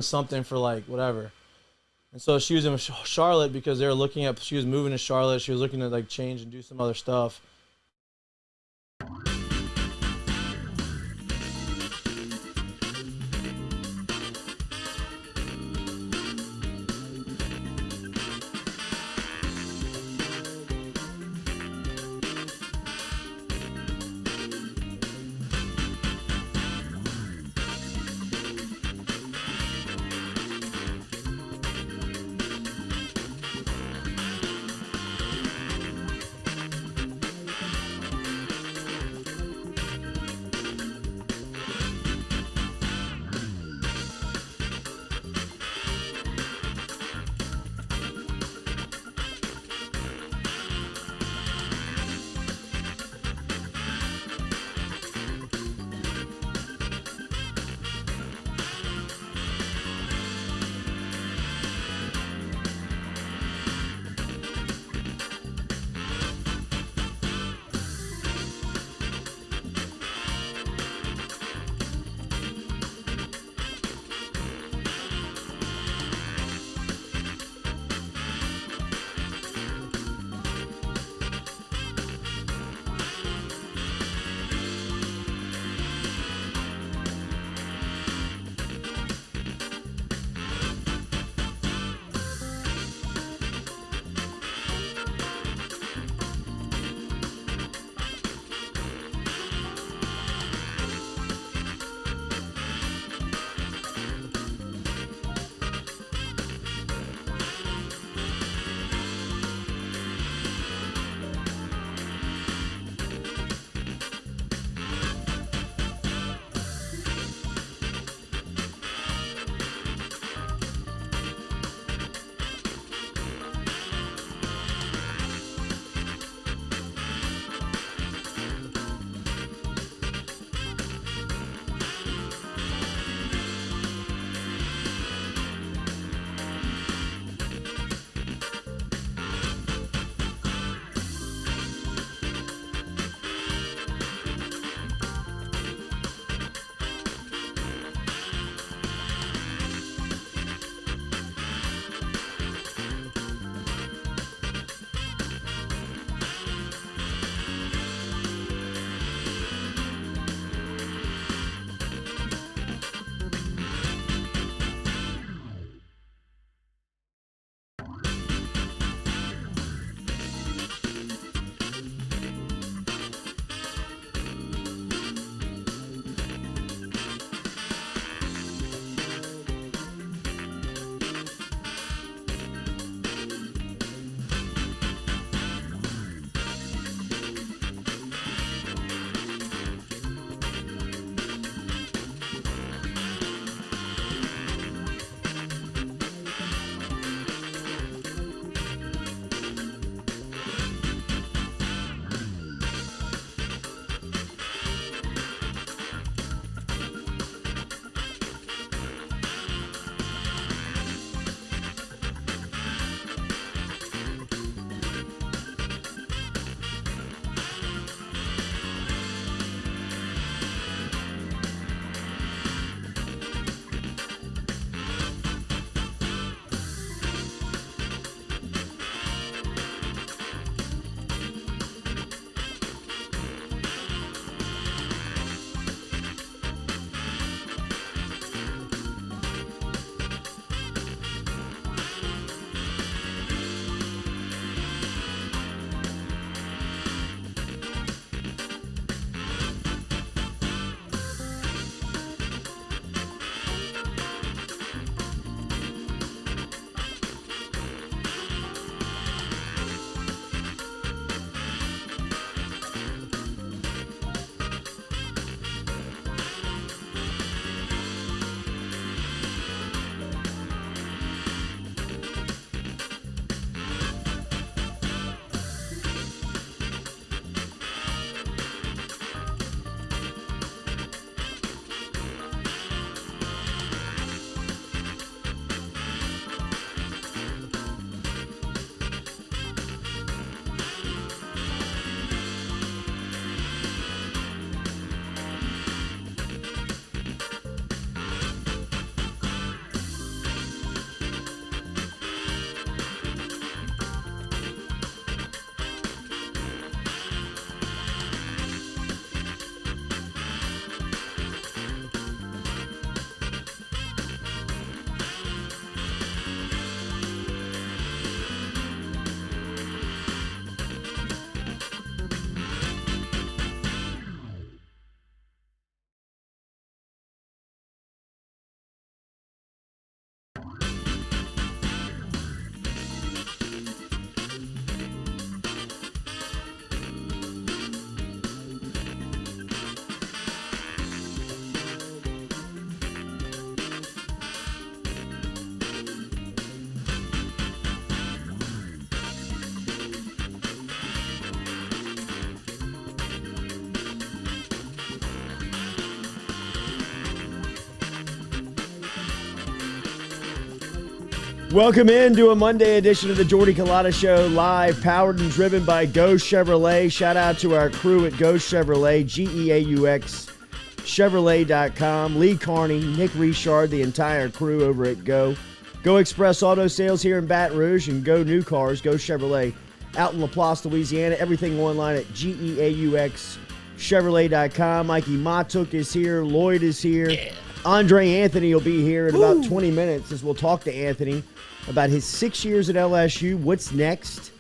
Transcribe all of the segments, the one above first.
something for like whatever. And so she was in Charlotte because they were looking at, she was moving to Charlotte. She was looking to like change and do some other stuff. Welcome in to a Monday edition of the Jordy Culotta Show, live, powered and driven by Go Chevrolet. Shout out to our crew at Go Chevrolet, GEAUX, Chevrolet.com, Lee Carney, Nick Richard, the entire crew over at Go. Go Express Auto Sales here in Baton Rouge, and Go New Cars, Go Chevrolet out in LaPlace, Louisiana. Everything online at GEAUX, Chevrolet.com. Mikey Matuk is here. Lloyd is here. Yeah. Andre Anthony will be here in about 20 minutes as we'll talk to Anthony about his 6 years at LSU. What's next?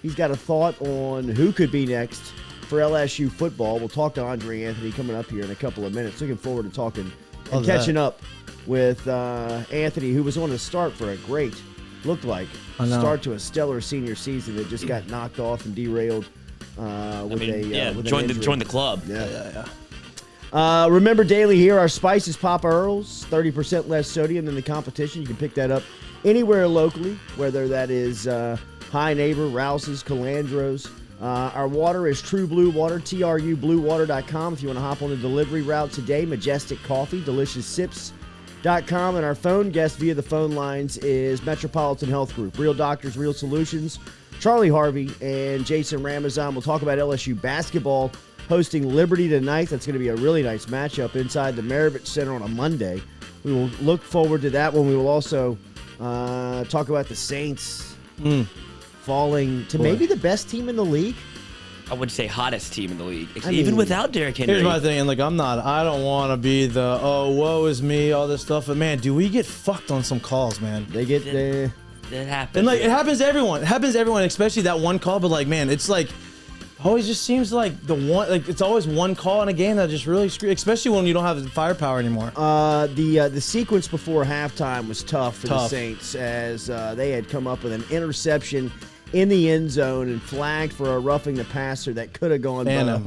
He's got a thought on who could be next for LSU football. We'll talk to Andre Anthony coming up here in a couple of minutes. Looking forward to talking and catching up with Anthony, who was on a start for a great, looked like, start to a stellar senior season that just got knocked off and derailed with join the club. Yeah. Remember daily here, our Spices Papa Earls, 30% less sodium than the competition. You can pick that up anywhere locally, whether that is High Neighbor, Rouse's, Calandro's. Our water is True Blue Water, trubluewater.com if you want to hop on the delivery route today. Majestic Coffee, DeliciousSips.com. And our phone guest via the phone lines is Metropolitan Health Group, Real Doctors, Real Solutions, Charlie Harvey, and Jason Ramazan. We'll talk about LSU basketball hosting Liberty tonight. That's going to be a really nice matchup inside the Maravich Center on a Monday. We will look forward to that one. We will also talk about the Saints falling to maybe the best team in the league. I would say hottest team in the league, even without Derrick Henry. Here's my thing, and I don't want to be the woe is me, all this stuff, but man, do we get fucked on some calls, man? They get It happens. And it happens to everyone. It happens to everyone, especially that one call. But man, it's always just seems like it's always one call in a game that just really screws, especially when you don't have the firepower anymore. The sequence before halftime was tough for the Saints as they had come up with an interception in the end zone and flagged for a roughing the passer that could have gone. Phantom.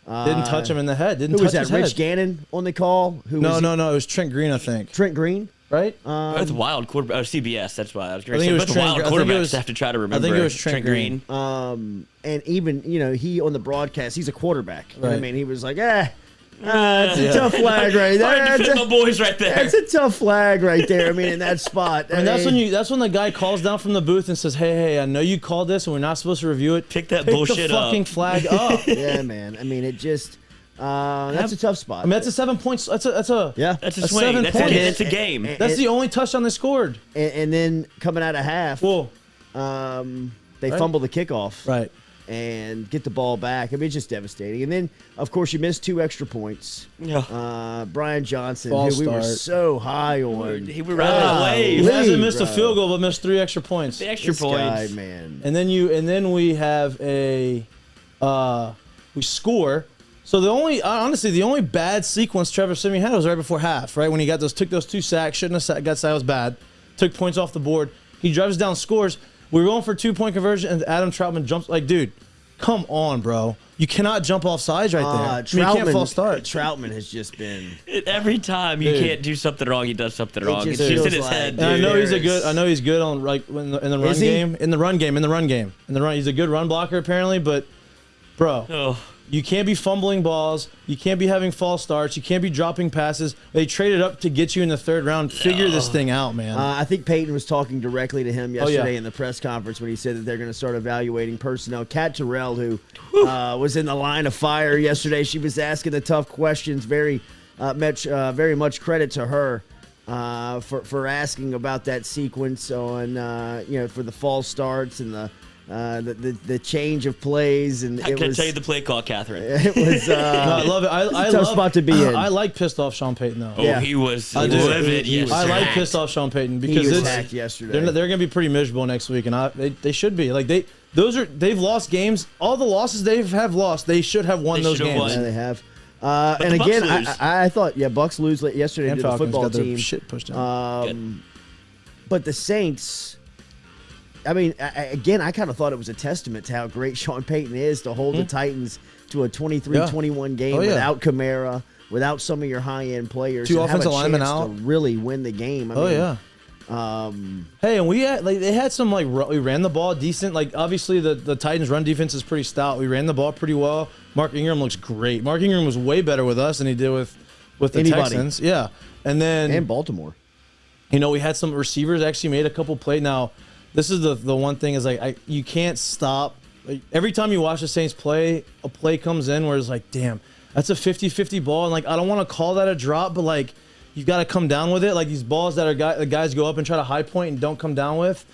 Didn't touch him in the head. Who was that? Rich Gannon on the call? No. It was Trent Green, I think. Trent Green. Right? It's wild quarterback. CBS. That's why I was going to say. But the wild quarterbacks have to try to remember. I think it was Trent Green. And even he on the broadcast, he's a quarterback. Right. I mean, he was like, it's a tough flag right there. That's my boys right there. That's a tough flag right there. I mean, in that spot. That's when the guy calls down from the booth and says, "Hey, I know you called this, and we're not supposed to review it. Pick bullshit the fucking flag up." Yeah, man. I mean, it just. That's a tough spot. I mean, that's a 7 points. That's a swing. That's a game. That's the only touchdown they scored. And then coming out of half, they fumble the kickoff, right, and get the ball back. I mean, it's just devastating. And then, of course, you missed 2 extra points. Yeah. Brian Johnson, who we were so high on. He was riding the wave. He hasn't missed a field goal, but missed 3 extra points. The extra points, guy, man. And then we have we score. So the only bad sequence Trevor Siemian had was right before half, right? When he took those 2 sacks, shouldn't have got sacked, was bad. Took points off the board. He drives down, scores. We're going for 2-point conversion, and Adam Troutman jumps. Dude, come on, bro. You cannot jump off sides right there. Troutman, you can't false start. Troutman has just been every time you can't do something wrong, he does something wrong. It's just in his head. Dude. And I know he's good on in the run game. In the run game. He's a good run blocker apparently, but bro. You can't be fumbling balls. You can't be having false starts. You can't be dropping passes. They traded up to get you in the 3rd round. Figure this thing out, man. I think Payton was talking directly to him yesterday in the press conference when he said that they're going to start evaluating personnel. Kat Terrell, who was in the line of fire yesterday, she was asking the tough questions. Very much credit to her for asking about that sequence on for the false starts and the change of plays, and I can tell you the play call, Catherine. It was. No, I love it. I tough spot to be in. I like pissed off Sean Payton though. He was livid. I like pissed off Sean Payton because he was hacked yesterday. They're going to be pretty miserable next week, and they should be. They've lost games. All the losses they have lost, they should have won those games. Yeah, they have. And again, I thought Bucks lose yesterday to the football team. Shit pushed down. But the Saints. I mean, again, I kind of thought it was a testament to how great Sean Payton is to hold the Titans to a 23-21 game without Kamara, without some of your high-end players. 2 offensive linemen out. To really win the game. Hey, and they had some we ran the ball decent. Obviously the Titans' run defense is pretty stout. We ran the ball pretty well. Mark Ingram looks great. Mark Ingram was way better with us than he did with the Texans. Yeah, and Baltimore. We had some receivers actually made a couple plays. Now, this is the one thing is like you can't stop. Like, every time you watch the Saints play, a play comes in where it's like, damn, that's a 50-50 ball. And like, I don't want to call that a drop, but like, you got to come down with it. Like these balls that the guys go up and try to high point and don't come down with.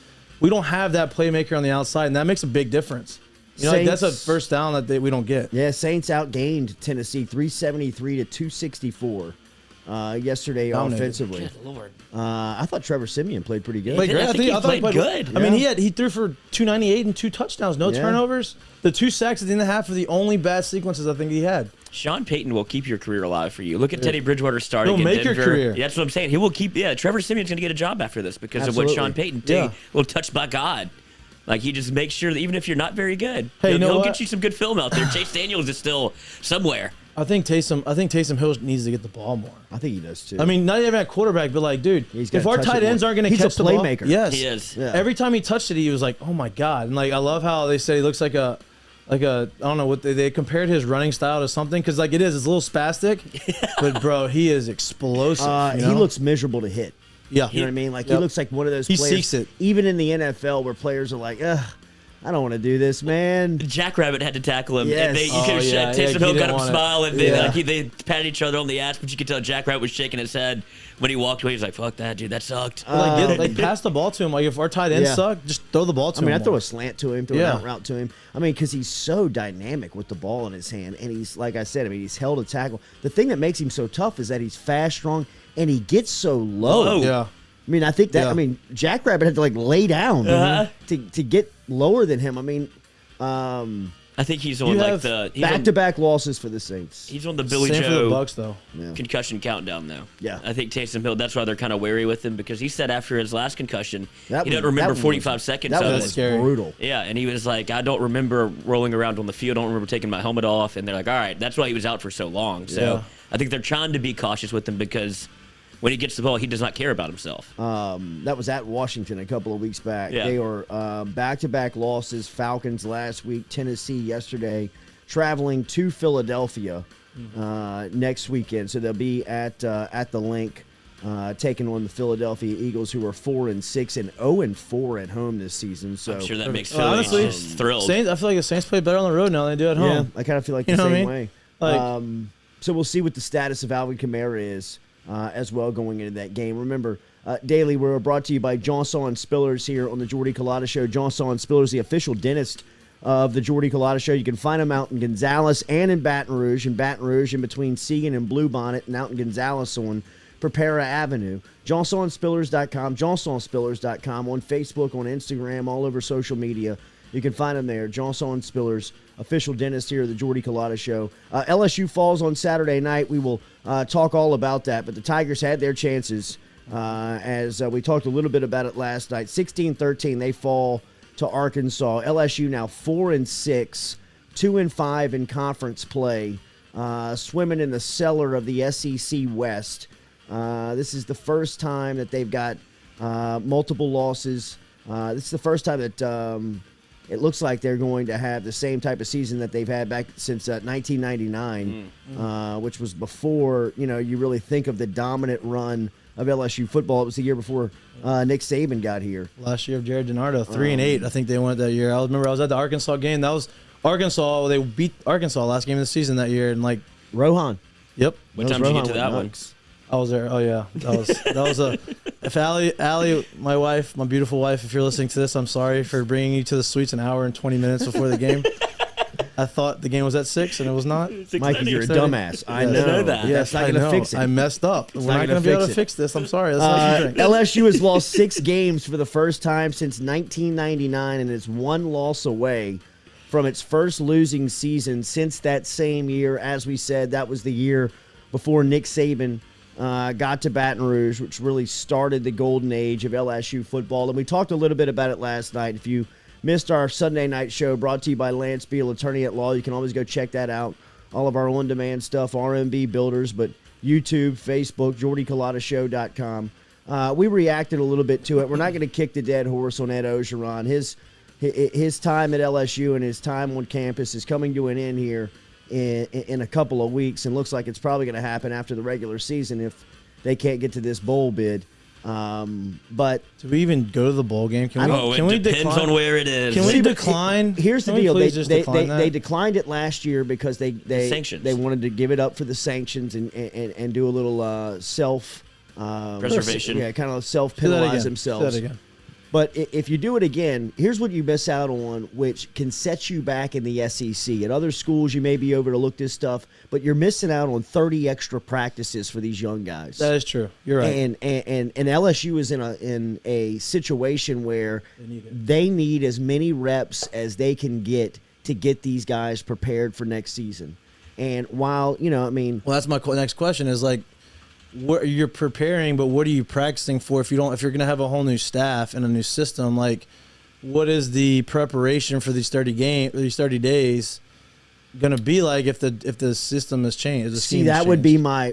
We don't have that playmaker on the outside, and that makes a big difference. Like that's a first down that we don't get. Yeah, Saints outgained Tennessee 373 to 264 yesterday offensively. Good Lord. I thought Trevor Siemian played pretty good. I think he played good. I mean, he threw for 298 and 2 touchdowns, no turnovers. The 2 sacks at the end of the half are the only bad sequences I think he had. Sean Payton will keep your career alive for you. Look at Teddy Bridgewater starting He'll make Denver. your career. Yeah, that's what I'm saying. He will keep. Yeah, Trevor Siemian's going to get a job after this because of what Sean Payton did. Yeah. Well, touched by God. Like, he just makes sure that even if you're not very good, he'll get you some good film out there. Chase Daniels is still somewhere. I think Taysom Hill needs to get the ball more. I think he does too. I mean, not even at quarterback, but like, dude, if our tight ends aren't going to catch the ball, yes, he is. Yeah. Every time he touched it, he was like, "Oh my god!" And like, I love how they say he looks like a I don't know what they compared his running style to something because like it's a little spastic, but bro, he is explosive. He looks miserable to hit. Yeah, you know what I mean. Like he looks like one of those. He players, seeks it. Even in the NFL, where players are like, "Ugh, I don't want to do this, man." Jackrabbit had to tackle him. Yes. Taysom Hill got him smile, and they patted each other on the ass, but you could tell Jackrabbit was shaking his head when he walked away. He was like, "Fuck that, dude, that sucked." Pass the ball to him. Like if our tight ends suck, just throw the ball to him. I throw a slant to him, throw an out route to him. I mean, because he's so dynamic with the ball in his hand, and he's like I said. I mean, he's held a tackle. The thing that makes him so tough is that he's fast, strong, and he gets so low. Yeah. I mean, I think that. I mean, Jackrabbit had to like lay down to get lower than him. I mean, I think he's on like the back-to-back losses for the Saints. He's on the Billy Same Joe for the Bucks, though. Concussion countdown, though. Yeah, I think Taysom Hill. That's why they're kind of wary with him because he said after his last concussion, he doesn't that remember one 45 seconds. That of was brutal. Yeah, and he was like, I don't remember rolling around on the field. I don't remember taking my helmet off. And they're like, all right, that's why he was out for so long. So I think they're trying to be cautious with him because when he gets the ball, he does not care about himself. That was at Washington a couple of weeks back. Yeah. They were back-to-back losses. Falcons last week, Tennessee yesterday, traveling to Philadelphia next weekend. So they'll be at the Link, taking on the Philadelphia Eagles, who are 4-6 and 0-4 at home this season. So I'm sure that makes Philly just thrilled. Saints, I feel like the Saints play better on the road now than they do at home. Yeah, I kind of feel like the same way. Like, so we'll see what the status of Alvin Kamara is as well going into that game. Remember, daily, we're brought to you by Johnson Spillers here on the Jordy Culotta Show. Johnson Spillers, the official dentist of the Jordy Culotta Show. You can find them out in Gonzales and in Baton Rouge. In between Seagan and Bluebonnet, and out in Gonzales on Prepara Avenue. JohnsonSpillers.com, JohnsonSpillers.com, on Facebook, on Instagram, all over social media. You can find them there. Johnson Spillers, official dentist here at the Jordy Culotta Show. LSU falls on Saturday night. We will talk all about that, but the Tigers had their chances as we talked a little bit about it last night. 16-13, they fall to Arkansas. LSU now 4-6, 2-5 in conference play, swimming in the cellar of the SEC West. This is the first time that they've got multiple losses. This is the first time that it looks like they're going to have the same type of season that they've had back since 1999, which was before, you really think of the dominant run of LSU football. It was the year before Nick Saban got here. Last year of Jared DiNardo, 3-8. I think they went that year. I remember I was at the Arkansas game. That was Arkansas. They beat Arkansas last game of the season that year, and like Rohan. Yep. What time did you get to that one? I was there. Oh yeah, that was a. If Allie, my wife, my beautiful wife, if you're listening to this, I'm sorry for bringing you to the suites an hour and 20 minutes before the game. I thought the game was at 6 and it was not. Mikey, you're a dumbass. I know that. Yes, that's not going to fix it. I messed up. We're not going to be able to fix this. I'm sorry. That's not you drink. LSU has lost 6 games for the first time since 1999, and it's 1 loss away from its first losing season since that same year. As we said, that was the year before Nick Saban got to Baton Rouge, which really started the golden age of LSU football. And we talked a little bit about it last night. If you missed our Sunday night show brought to you by Lance Beal, attorney at law, you can always go check that out. All of our on-demand stuff, RMB Builders, but YouTube, Facebook, JordyCulottaShow.com. We reacted a little bit to it. We're not going to kick the dead horse on Ed Ogeron. His time at LSU and his time on campus is coming to an end here in a couple of weeks, and looks like it's probably going to happen after the regular season if they can't get to this bowl bid. But do we even go to the bowl game? Can it depends on where it is. Can we decline? Here's the deal: they decline declined it last year because they wanted to give it up for the sanctions and do a little self preservation. Yeah, kind of self penalize themselves. Say that again. But if you do it again, here's what you miss out on, which can set you back in the SEC. At other schools, you may be able to look this stuff, but you're missing out on 30 extra practices for these young guys. That is true. You're right. And LSU is in a situation where they need as many reps as they can get to get these guys prepared for next season. And while, well, that's my next question is like, what you're preparing, but what are you practicing for? If you're going to have a whole new staff and a new system, like, what is the preparation for these 30 days going to be like if the system has changed? See, that would be my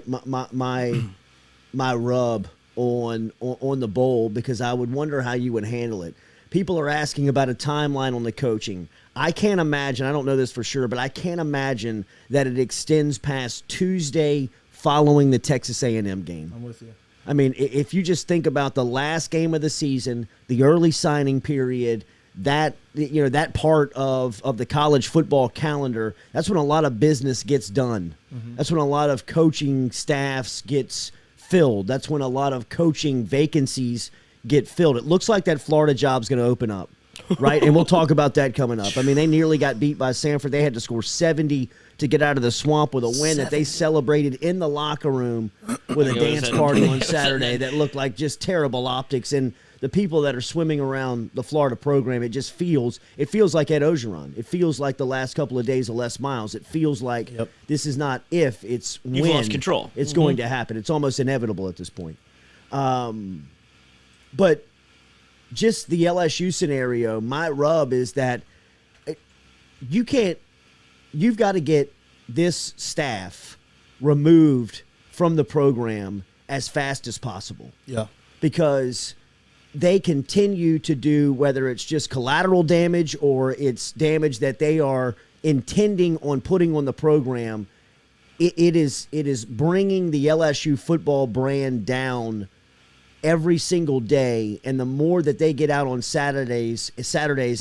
rub on the bowl, because I would wonder how you would handle it. People are asking about a timeline on the coaching. I can't imagine. I don't know this for sure, but I can't imagine that it extends past Tuesday following the Texas A&M game. I'm with you. I mean, if you just think about the last game of the season, the early signing period, that part of the college football calendar, that's when a lot of business gets done. Mm-hmm. That's when a lot of coaching staffs gets filled. That's when a lot of coaching vacancies get filled. It looks like that Florida job's going to open up, right? And we'll talk about that coming up. I mean, they nearly got beat by Sanford. They had to score 70 to get out of the swamp with a win that they celebrated in the locker room with a dance party on Saturday that looked like just terrible optics. And the people that are swimming around the Florida program, it feels like Ed Ogeron. It feels like the last couple of days of Les Miles. It feels like this is not if, it's when. You've lost control. It's going to happen. It's almost inevitable at this point. But just the LSU scenario, my rub is that you've got to get this staff removed from the program as fast as possible. Yeah. Because they continue to do, whether it's just collateral damage or it's damage that they are intending on putting on the program, it is bringing the LSU football brand down every single day. And the more that they get out on Saturdays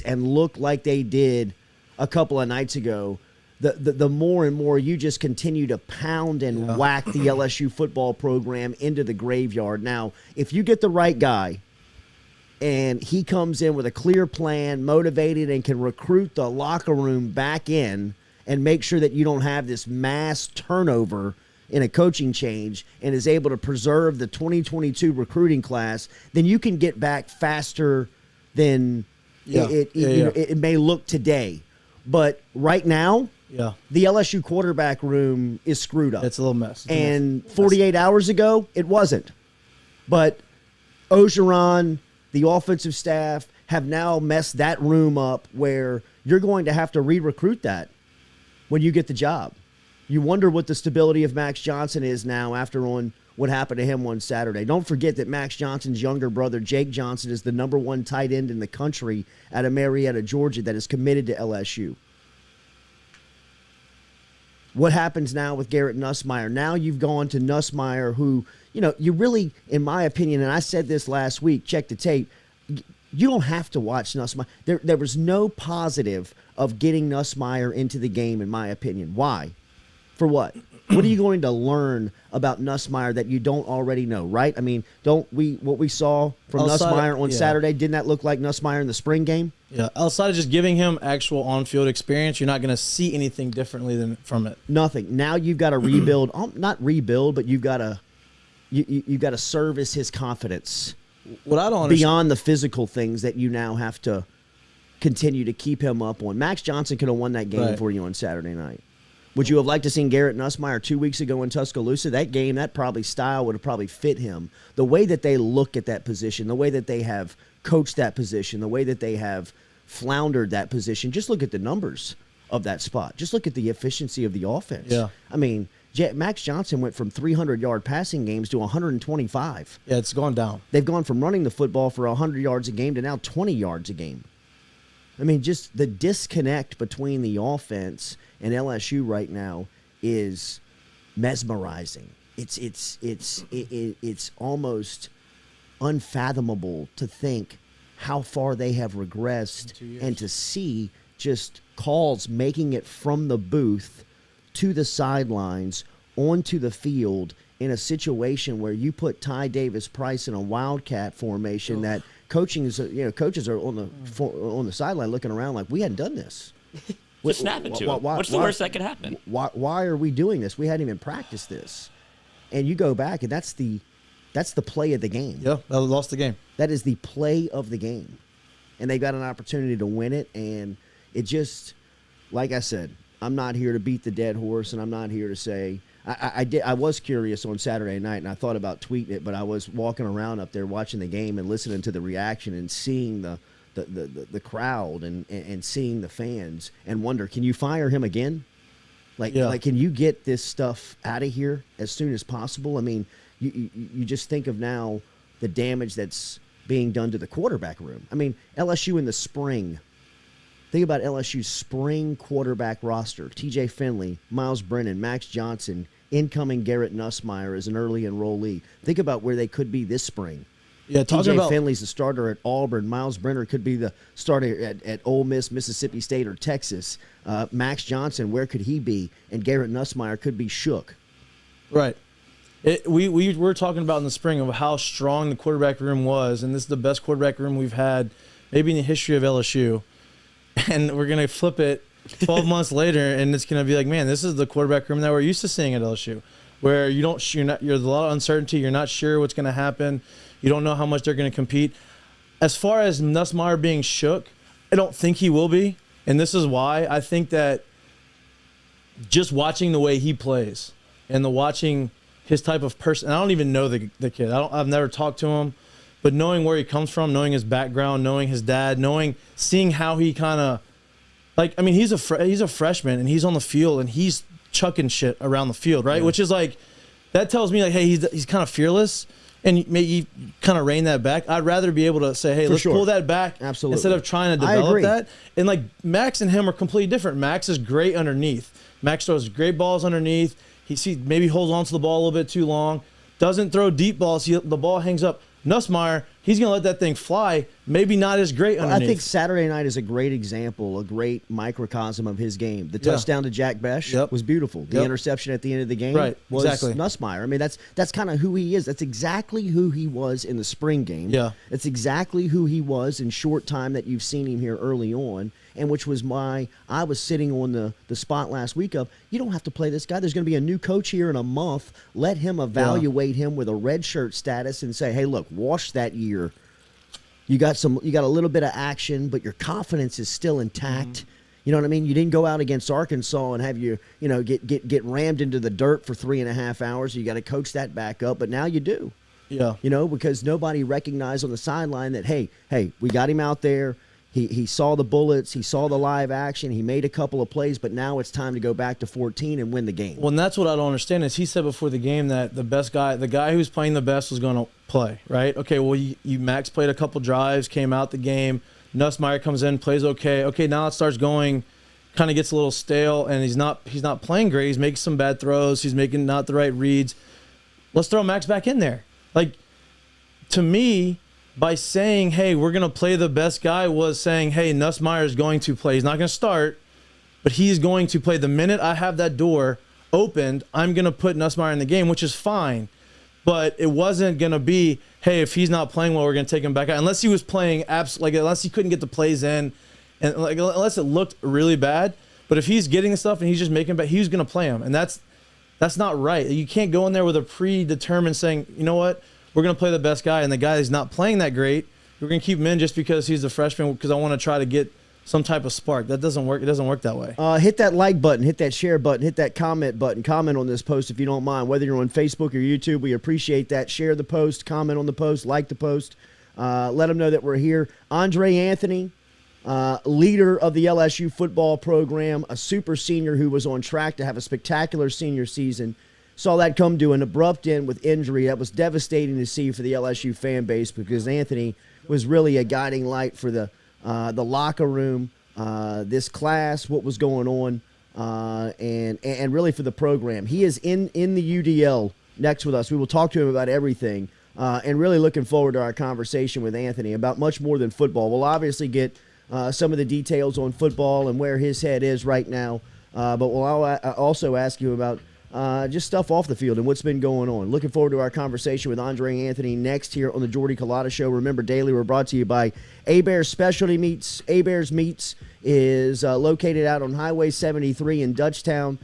and look like they did a couple of nights ago, the more and more you just continue to pound and whack the LSU football program into the graveyard. Now, if you get the right guy and he comes in with a clear plan, motivated, and can recruit the locker room back in and make sure that you don't have this mass turnover in a coaching change, and is able to preserve the 2022 recruiting class, then you can get back faster than it may look today. But right now, the LSU quarterback room is screwed up. It's a little mess. And 48 hours ago, it wasn't. But Ogeron, the offensive staff, have now messed that room up where you're going to have to re-recruit that when you get the job. You wonder what the stability of Max Johnson is now after on what happened to him on Saturday. Don't forget that Max Johnson's younger brother, Jake Johnson, is the #1 tight end in the country out of Marietta, Georgia, that is committed to LSU. What happens now with Garrett Nussmeier? Now you've gone to Nussmeier, who, you really, in my opinion, and I said this last week, check the tape, you don't have to watch Nussmeier. There was no positive of getting Nussmeier into the game, in my opinion. Why? For what? What are you going to learn about Nussmeier that you don't already know, right? I mean, what we saw from Nussmeier on Saturday, didn't that look like Nussmeier in the spring game? Yeah, outside of just giving him actual on-field experience, you're not going to see anything differently from it. Nothing. Now you've got to rebuild, not rebuild, but you've got to service his confidence. What I don't understand, beyond the physical things that you now have to continue to keep him up on. Max Johnson could have won that game for you on Saturday night. Would you have liked to seen Garrett Nussmeier 2 weeks ago in Tuscaloosa? That game, that style would have probably fit him. The way that they look at that position, the way that they have coached that position, the way that they have floundered that position, just look at the numbers of that spot. Just look at the efficiency of the offense. Yeah. I mean, Max Johnson went from 300-yard passing games to 125. Yeah, it's gone down. They've gone from running the football for 100 yards a game to now 20 yards a game. I mean, just the disconnect between the offense and LSU right now is mesmerizing. It's almost unfathomable to think how far they have regressed, and to see just calls making it from the booth to the sidelines onto the field in a situation where you put Ty Davis Price in a wildcat formation that coaches are on the sideline looking around like we hadn't done this. Just snap it to him. What's the worst that could happen? Why are we doing this? We hadn't even practiced this. And you go back, and that's the play of the game. Yeah, I lost the game. That is the play of the game. And they got an opportunity to win it, and it just, like I said, I'm not here to beat the dead horse, and I'm not here to say I was curious on Saturday night, and I thought about tweeting it, but I was walking around up there watching the game and listening to the reaction and seeing the crowd and seeing the fans and wonder, can you fire him again? Like, can you get this stuff out of here as soon as possible? I mean, you just think of now the damage that's being done to the quarterback room. I mean, LSU in the spring. Think about LSU's spring quarterback roster. TJ Finley, Miles Brennan, Max Johnson, incoming Garrett Nussmeier as an early enrollee. Think about where they could be this spring. Yeah, TJ Finley's the starter at Auburn. Miles Brennan could be the starter at Ole Miss, Mississippi State, or Texas. Max Johnson, where could he be? And Garrett Nussmeier could be shook. Right. We were talking about in the spring of how strong the quarterback room was, and this is the best quarterback room we've had maybe in the history of LSU. And we're going to flip it 12 months later, and it's going to be like, man, this is the quarterback room that we're used to seeing at you're there's a lot of uncertainty. You're not sure what's going to happen. You don't know how much they're going to compete. As far as Nussmeier being shook, I don't think he will be, and this is why. I think that just watching the way he plays and watching his type of person, I don't even know the kid. I've never talked to him. But knowing where he comes from, knowing his background, knowing his dad, seeing how he kind of, like, I mean, he's a freshman and he's on the field and he's chucking shit around the field, right? Yeah. Which is like, that tells me like, hey, he's kind of fearless, and maybe kind of rein that back. I'd rather be able to say, hey, let's pull that back. Absolutely. Instead of trying to develop that. And like Max and him are completely different. Max is great underneath. Max throws great balls underneath. He maybe holds on to the ball a little bit too long. Doesn't throw deep balls. The ball hangs up. Nussmeier, he's going to let that thing fly. Maybe not as great underneath. I think Saturday night is a great example, a great microcosm of his game. The touchdown to Jack Besh was beautiful. The interception at the end of the game was Nussmeier. I mean, that's kind of who he is. That's exactly who he was in the spring game. Yeah. It's exactly who he was in short time that you've seen him here early on, and which was why I was sitting on the spot last week of, you don't have to play this guy. There's going to be a new coach here in a month. Let him evaluate him with a redshirt status and say, hey, look, wash that year. You got a little bit of action, but your confidence is still intact. Mm-hmm. You know what I mean? You didn't go out against Arkansas and have get rammed into the dirt for 3.5 hours. You got to coach that back up, but now you do. Yeah. Because nobody recognized on the sideline that, hey, we got him out there. He saw the bullets. He saw the live action. He made a couple of plays, but now it's time to go back to 14 and win the game. Well, and that's what I don't understand is he said before the game that the guy who's playing the best was going to play, right? Okay, well, Max played a couple drives, came out the game. Nussmeier comes in, plays okay. Okay, now it starts going, kind of gets a little stale, and he's not playing great. He's making some bad throws. He's making not the right reads. Let's throw Max back in there. Like, to me, by saying, hey, we're going to play the best guy was saying, hey, Nussmeier is going to play. He's not going to start, but he's going to play. The minute I have that door opened, I'm going to put Nussmeier in the game, which is fine. But it wasn't going to be, hey, if he's not playing well, we're going to take him back out. Unless he was playing unless he couldn't get the plays in, and unless it looked really bad. But if he's getting the stuff and he's just making back, he's going to play him. And that's not right. You can't go in there with a predetermined saying, you know what? We're going to play the best guy, and the guy is not playing that great. We're going to keep him in just because he's a freshman because I want to try to get some type of spark. That doesn't work. It doesn't work that way. Hit that like button, hit that share button, hit that comment button. Comment on this post if you don't mind. Whether you're on Facebook or YouTube, we appreciate that. Share the post, comment on the post, like the post. Let them know that we're here. Andre Anthony, leader of the LSU football program, a super senior who was on track to have a spectacular senior season. Saw that come to an abrupt end with injury. That was devastating to see for the LSU fan base because Anthony was really a guiding light for the locker room, this class, what was going on, and really for the program. He is in the UDL next with us. We will talk to him about everything. and really looking forward to our conversation with Anthony about much more than football. We'll obviously get some of the details on football and where his head is right now, but we'll also ask you about just stuff off the field and what's been going on. Looking forward to our conversation with Andre Anthony next here on the Jordy Culotta Show. Remember, daily we're brought to you by A-Bears Specialty Meats. A-Bears Meats is located out on Highway 73 in Dutchtown,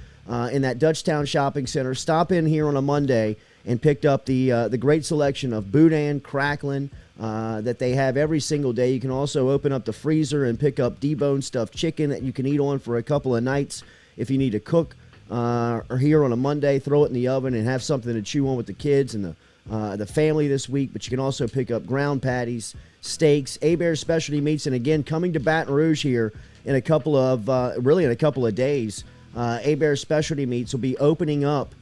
in that Dutchtown shopping center. Stop in here on a Monday and pick up the great selection of boudin, crackling that they have every single day. You can also open up the freezer and pick up deboned stuffed chicken that you can eat on for a couple of nights if you need to cook. Or here on a Monday, throw it in the oven and have something to chew on with the kids and the family this week. But you can also pick up ground patties, steaks, A-Bears Specialty Meats, and again, coming to Baton Rouge here in a couple of days. A-Bears Specialty Meats will be opening up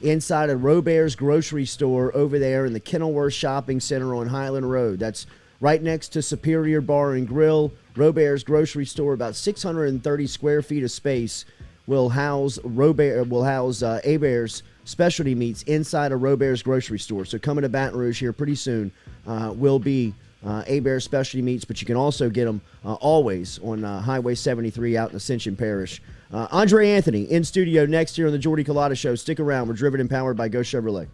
inside of Robert's grocery store over there in the Kenilworth Shopping Center on Highland Road. That's right next to Superior Bar and Grill. Robert's grocery store, about 630 square feet of space, will house A-Bears Specialty Meats inside of Robert's grocery store. So coming to Baton Rouge here pretty soon will be A-Bears Specialty Meats, but you can also get them always on Highway 73 out in Ascension Parish. Andre Anthony in studio next year on the Jordy Culotta Show. Stick around. We're driven and powered by Go Chevrolet.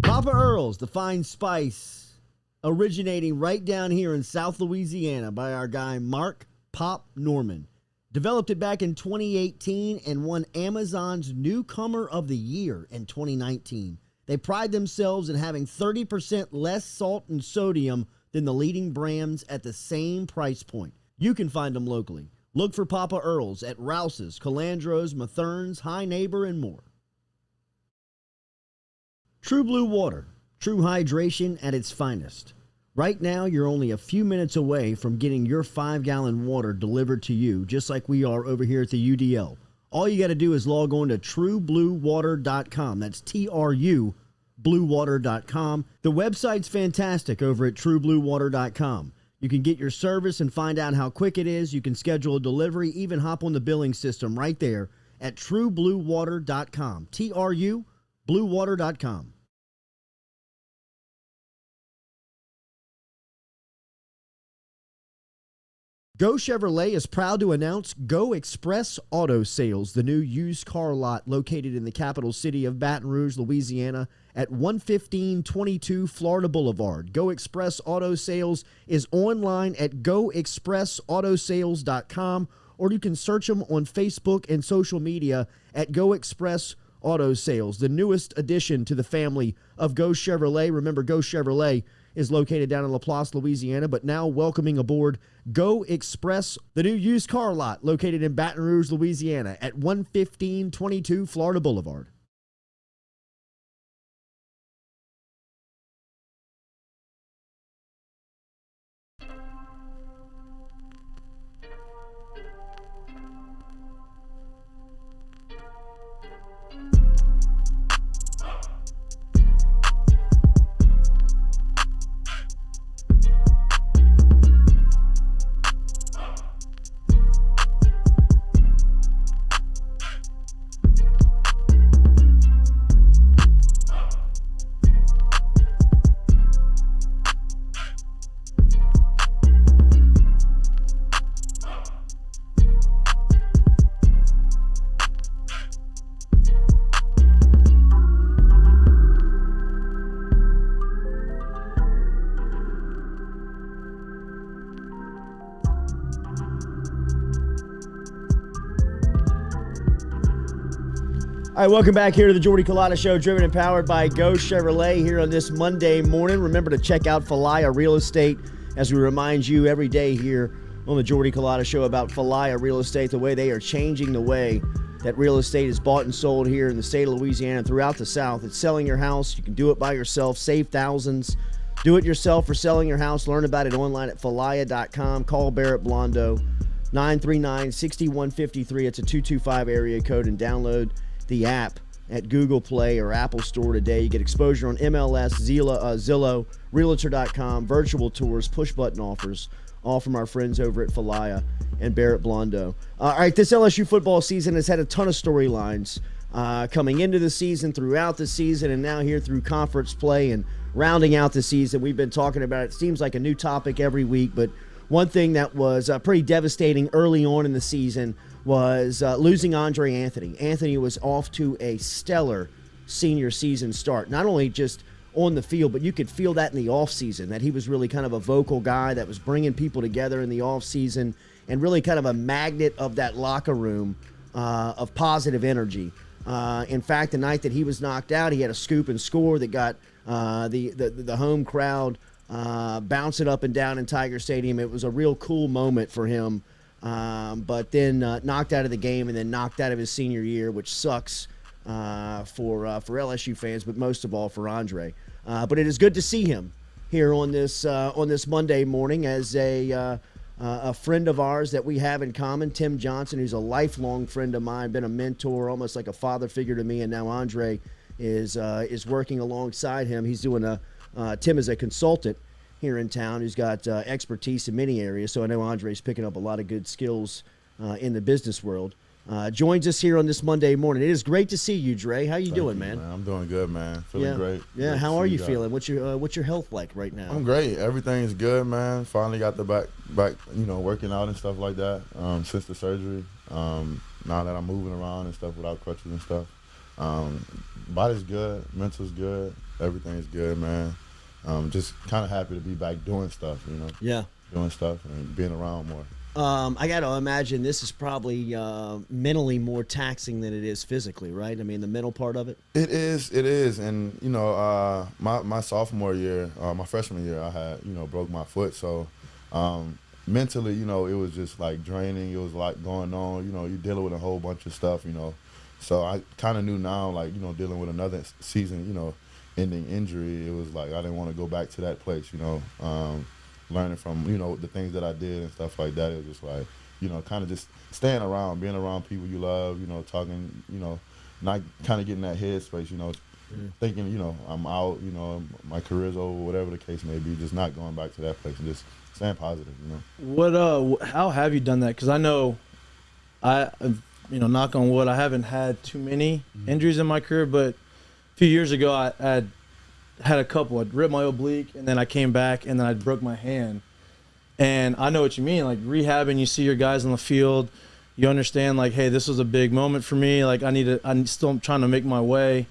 Papa Earl's, the fine spice, originating right down here in South Louisiana by our guy Mark Pop Norman. Developed it back in 2018 and won Amazon's Newcomer of the Year in 2019. They pride themselves in having 30% less salt and sodium than the leading brands at the same price point. You can find them locally. Look for Papa Earl's at Rouse's, Calandro's, Mathern's, High Neighbor, and more. True Blue Water, true hydration at its finest. Right now, you're only a few minutes away from getting your 5-gallon water delivered to you, just like we are over here at the UDL. All you got to do is log on to truebluewater.com. That's TRU, bluewater.com. The website's fantastic over at truebluewater.com. You can get your service and find out how quick it is. You can schedule a delivery, even hop on the billing system right there at truebluewater.com. TRU, bluewater.com. Go Chevrolet is proud to announce Go Express Auto Sales, the new used car lot located in the capital city of Baton Rouge, Louisiana, at 11522 Florida Boulevard. Go Express Auto Sales is online at goexpressautosales.com, or you can search them on Facebook and social media at Go Express Auto Sales, the newest addition to the family of Go Chevrolet. Remember, Go Chevrolet is located down in LaPlace, Louisiana, but now welcoming aboard Go Express, the new used car lot located in Baton Rouge, Louisiana at 11522 Florida Boulevard. All right, welcome back here to the Jordy Culotta Show, driven and powered by Go Chevrolet here on this Monday morning. Remember to check out Falaya Real Estate as we remind you every day here on the Jordy Culotta Show about Falaya Real Estate, the way they are changing the way that real estate is bought and sold here in the state of Louisiana and throughout the South. It's selling your house. You can do it by yourself, save thousands. Do it yourself for selling your house. Learn about it online at falaya.com. Call Barrett Blondo, 939-6153. It's a 225 area code, and download the app at Google Play or Apple Store today. You get exposure on MLS, Zillow, Realtor.com, virtual tours, push-button offers all from our friends over at Falaya and Barrett Blondo. All right, this LSU football season has had a ton of storylines coming into the season, throughout the season, and now here through conference play and rounding out the season. We've been talking about it. Seems like a new topic every week, but one thing that was pretty devastating early on in the season was losing Andre Anthony. Anthony was off to a stellar senior season start, not only just on the field, but you could feel that in the offseason, that he was really kind of a vocal guy that was bringing people together in the offseason and really kind of a magnet of that locker room of positive energy. In fact, the night that he was knocked out, he had a scoop and score that got the home crowd bouncing up and down in Tiger Stadium. It was a real cool moment for him, but then knocked out of the game and then knocked out of his senior year, which sucks for LSU fans, but most of all for Andre. But it is good to see him here on this Monday morning as a friend of ours that we have in common, Tim Johnson, who's a lifelong friend of mine, been a mentor, almost like a father figure to me, and now Andre is working alongside him. He's doing Tim is a consultant here in town who's got expertise in many areas, so I know Andre's picking up a lot of good skills in the business world. Joins us here on this Monday morning. It is great to see you, Dre. How you doing, man? I'm doing good, man. Feeling great. Yeah. Great How are you feeling? What's your health like right now? I'm great. Everything's good, man. Finally got the back, working out and stuff like that since the surgery. Now that I'm moving around and stuff without crutches and stuff. Body's good. Mental's good. Everything's good, man. Just kind of happy to be back doing stuff, Yeah. Doing stuff and being around more. I got to imagine this is probably mentally more taxing than it is physically, right? I mean, the mental part of it? It is. And, my sophomore year, my freshman year, I had, broke my foot. So mentally, it was just like draining. It was a lot going on. You're dealing with a whole bunch of stuff, So I kind of knew now, like, dealing with another season, ending injury, it was like I didn't want to go back to that place, learning from, the things that I did and stuff like that. It was just like, kind of just staying around, being around people you love, talking, not kind of getting that headspace, thinking, I'm out, my career's over, whatever the case may be, just not going back to that place and just staying positive, How have you done that? Because I know knock on wood, I haven't had too many injuries in my career, but a few years ago I had a couple. I'd ripped my oblique, and then I came back, and then I broke my hand. And I know what you mean, like rehabbing, you see your guys on the field, you understand, like, hey, this was a big moment for me. Like, I'm still trying to make my way.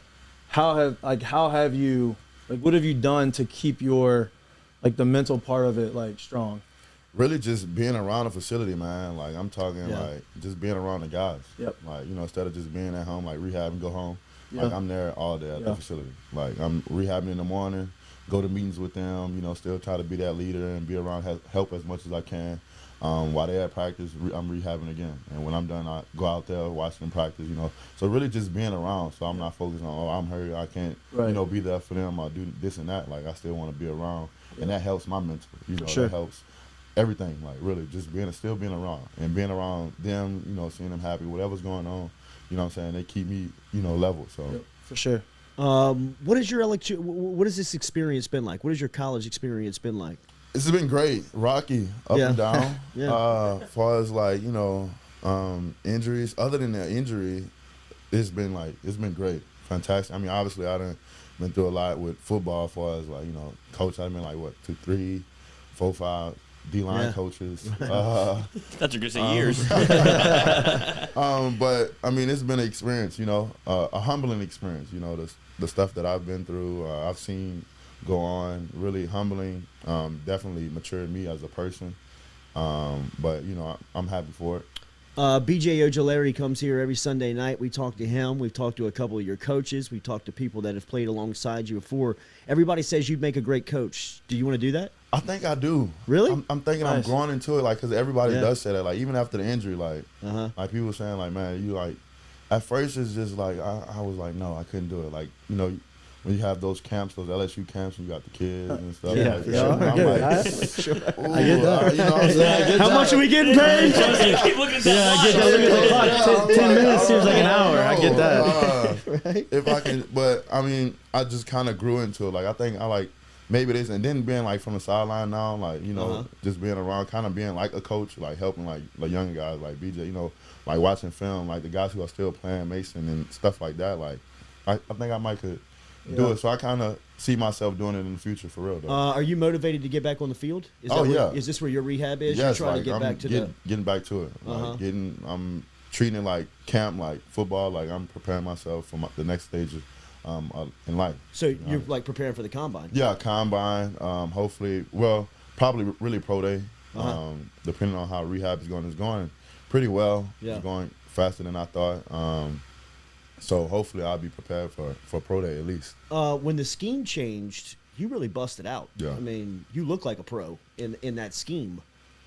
How have you, what have you done to keep your, the mental part of it, strong? Really just being around the facility, man. Like, I'm talking, just being around the guys. Yep. Like, instead of just being at home, like, rehab and go home. Like, I'm there all day at the facility. Like, I'm rehabbing in the morning, go to meetings with them, still try to be that leader and be around, help as much as I can. While they're at practice, I'm rehabbing again. And when I'm done, I go out there, watch them practice, So really just being around. So I'm not focused on, I'm hurt, I can't, be there for them, I'll do this and that. Like, I still want to be around. And that helps my mental, That helps everything. Like, really, just still being around. And being around them, seeing them happy, whatever's going on. You know what I'm saying? They keep me, level. So for sure. What has this experience been like? What has your college experience been like? It's been great. Rocky, up and down. As far as injuries, other than that injury, it's been great. Fantastic. I mean, obviously I done been through a lot with football as far as coach, I've been 2, 3, 4, 5 D-line coaches. That's a good years. But I mean, it's been an experience, a humbling experience. The stuff that I've been through, I've seen go on, really humbling. Definitely matured me as a person. But I'm happy for it. BJ Ojolari comes here every Sunday night. We talk to him. We've talked to a couple of your coaches. We talked to people that have played alongside you before. Everybody says you'd make a great coach. Do you want to do that? I think I do. Really? I'm thinking nice. I'm growing into it, because everybody does say that. Even after the injury, people saying, man, you at first it's just I was like, no, I couldn't do it. When you have those camps, those LSU camps, and you got the kids and stuff. I get that. How much are we getting paid? I get that. Look at the clock. 10 minutes seems like an hour. I get that. Right? If I can, but I mean, I just kind of grew into it. I think I maybe this, and then being like from the sideline now, like, you know, just being around, kind of being like a coach, like helping like the young guys like BJ, you know, like watching film, like the guys who are still playing, Mason and stuff like that. Like, I think I might could do it. So I kind of see myself doing it in the future for real, though. Are you motivated to get back on the field? Is this where your rehab is? Yes, you're trying to get back to getting back to it. Like I'm treating it like camp, like football. Like I'm preparing myself for the next stages in life. So you're like preparing for the combine? Yeah, combine. Hopefully, well, probably really pro day. Depending on how rehab is going. It's going pretty well. Yeah. It's going faster than I thought. So hopefully I'll be prepared for pro day at least. When the scheme changed, you really busted out. Yeah. I mean, you look like a pro in that scheme.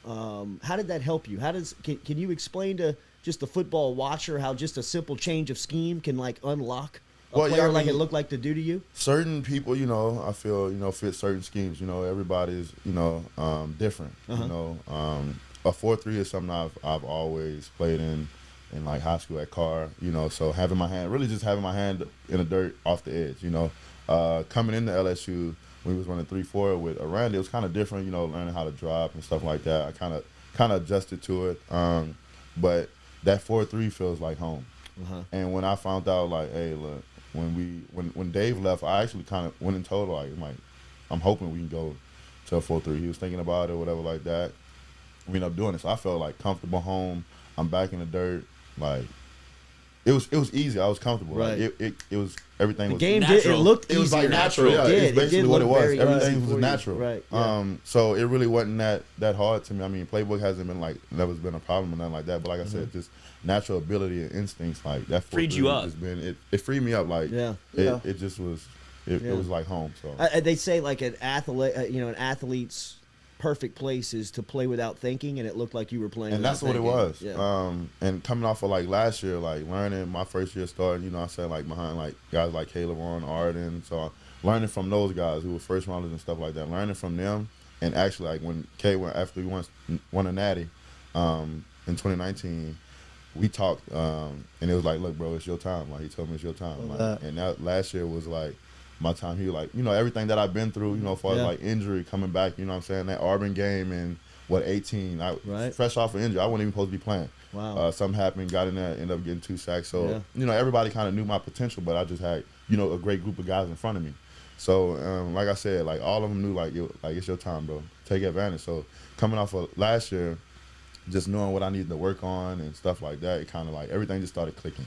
How did that help you? Can you explain to just the football watcher how just a simple change of scheme can like unlock a player like it looked like to do to you? Certain people, you know, I feel, you know, fit certain schemes. You know, everybody's, you know, different. You know, a 4-3 is something I've always played in like high school at Carr. You know, so having my hand in the dirt off the edge. You know, coming into LSU when we was running 3-4 with Randy, it was kind of different. You know, learning how to drop and stuff like that. I kind of adjusted to it. But that 4-3 feels like home. And when I found out, like, hey, look, when Dave left, I actually kind of went and told him, like, I'm hoping we can go to a 4-3. He was thinking about it or whatever like that. We ended up doing it. So I felt like comfortable home. I'm back in the dirt. Like, it was easy. I was comfortable. Right. Like, it was everything. The was game natural. It looked easier. It was like natural. Yeah, it's basically what it was. Everything was natural. Right. Yeah. So it really wasn't that hard to me. I mean, playbook hasn't been like never been a problem or nothing like that. But like I said, just natural ability and instincts like that freed you up. It freed me up. Like it just was. It was like home. So they say like an athlete, an athlete's perfect place is to play without thinking, and it looked like you were playing. And that's what it was. Yeah. And coming off of like last year, like learning my first year starting, you know, I said like behind like guys like Caleb on Arden, so learning from those guys who were first rounders and stuff like that, learning from them, and actually like when K went after we won a natty, in 2019. We talked, and it was like, look, bro, it's your time. Like, he told me it's your time. Like, and that last year was like my time. He was like, you know, everything that I've been through, you know, as far as like injury, coming back, you know what I'm saying? That Auburn game in, 18, fresh off of injury, I wasn't even supposed to be playing. Wow. Something happened, got in there, ended up getting 2 sacks. So, you know, everybody kind of knew my potential, but I just had, you know, a great group of guys in front of me. So, like I said, like all of them knew, like, it's your time, bro. Take advantage. So, coming off of last year, just knowing what I needed to work on and stuff like that, it kind of like everything just started clicking.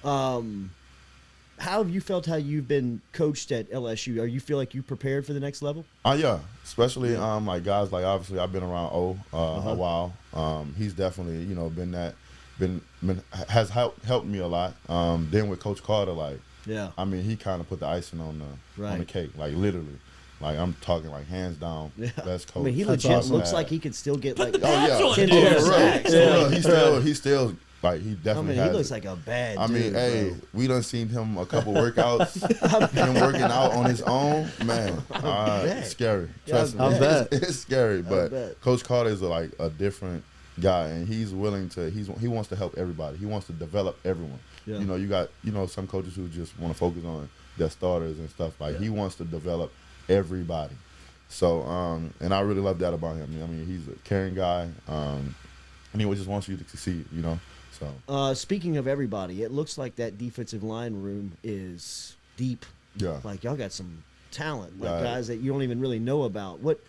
How have you felt how you've been coached at LSU? Are you feel like you prepared for the next level? Yeah, especially like guys like obviously I've been around a while. He's definitely, you know, has helped me a lot. Then with Coach Carter, like, I mean, he kind of put the icing on the cake, like literally. Like, I'm talking like hands down best coach. I mean, he legit looks like he could still get like 10 sacks. He's still like, he definitely he looks like a bad dude. I mean, hey, we done seen him a couple workouts, him working out on his own. Man, it's scary. Trust me. It's scary, but Coach Carter is like a different guy, and he's willing to, he wants to help everybody. He wants to develop everyone. You know, you got, you know, some coaches who just want to focus on their starters and stuff. Like, he wants to develop everybody. So, and I really love that about him. I mean, he's a caring guy, and he just wants you to succeed, you know. So, speaking of everybody, it looks like that defensive line room is deep. Yeah. Like, y'all got some talent, like guys that you don't even really know about. What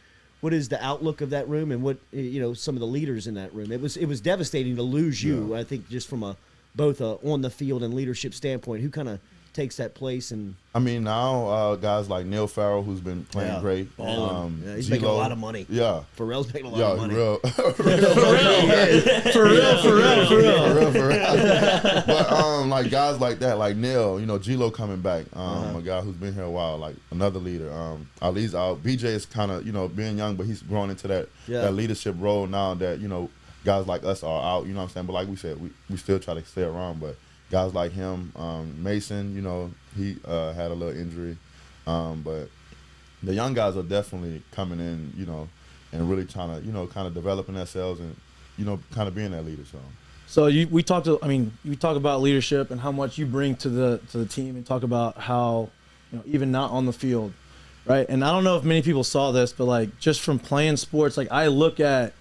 is the outlook of that room, and what, you know, some of the leaders in that room? It was devastating to lose you. I think just from both on the field and leadership standpoint. Who kind of takes that place? And I mean, now guys like Neil Farrell, who's been playing great. He's making a lot of money. Yeah, Pharrell's making a lot of money. For real. But like guys like that, like Neil, you know, G-Lo coming back, a guy who's been here a while, like another leader. Ali's out. BJ is kind of, you know, being young, but he's growing into that leadership role now that, you know, guys like us are out. You know what I'm saying? But like we said, we still try to stay around, but guys like him, Mason, you know, he had a little injury. But the young guys are definitely coming in, you know, and really trying to, you know, kind of developing themselves and, you know, kind of being that leader. So we talk about leadership and how much you bring to the team, and talk about how, you know, even not on the field, right? And I don't know if many people saw this, but like just from playing sports, like I look at,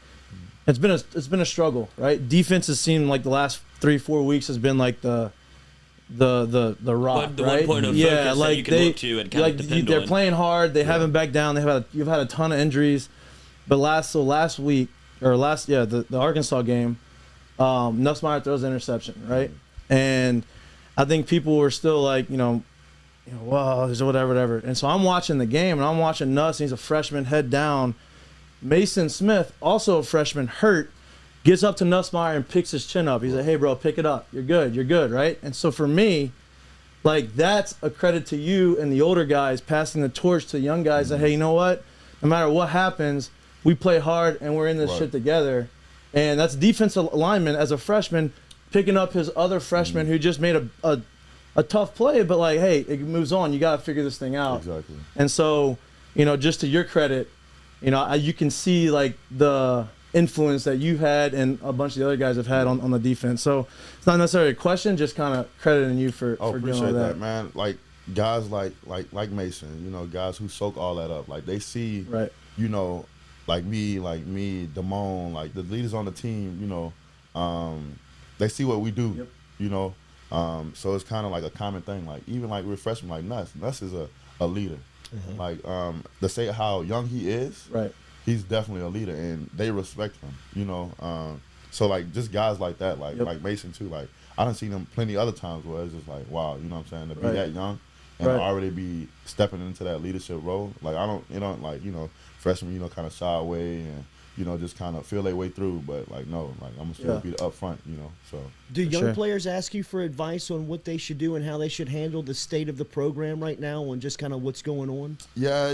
it's been a struggle, right? Defense has seemed like the last 3-4 weeks has been like the rock, the right? one point of yeah, focus like that you can look to and kind of depend they're on. playing hard. They haven't backed down. You've had a ton of injuries, but last week the Arkansas game, Nussmeier throws an interception, right? And I think people were still like, well, whatever. And so I'm watching the game, and I'm watching Nuss, and he's a freshman, head down. Mason Smith, also a freshman, hurt, gets up to Nussmeier and picks his chin up. He's like, hey, bro, pick it up. You're good, right? And so for me, like, that's a credit to you and the older guys passing the torch to the young guys that, hey, you know what? No matter what happens, we play hard, and we're in this shit together. And that's defensive lineman as a freshman picking up his other freshman who just made a tough play, but like, hey, it moves on. You got to figure this thing out. Exactly. And so, just to your credit, you can see like the influence that you've had and a bunch of the other guys have had on the defense. So it's not necessarily a question, just kind of crediting you for doing all that, man. Like guys like Mason, guys who soak all that up. Like they see, right? Like me, Damone, like the leaders on the team, they see what we do, so it's kind of like a common thing. Like even like we're freshmen, like Nuss is a leader. Mm-hmm. Like to say how young he is, right? He's definitely a leader, and they respect him. So like just guys like that, like Mason too. Like I done seen him plenty other times where it's just like, wow, you know what I'm saying, to be that young and already be stepping into that leadership role. Like I don't like freshmen kind of shy away and just kind of feel their way through, but like no, like I'm gonna still be up front, so. Do young players ask you for advice on what they should do and how they should handle the state of the program right now and just kind of what's going on? Yeah,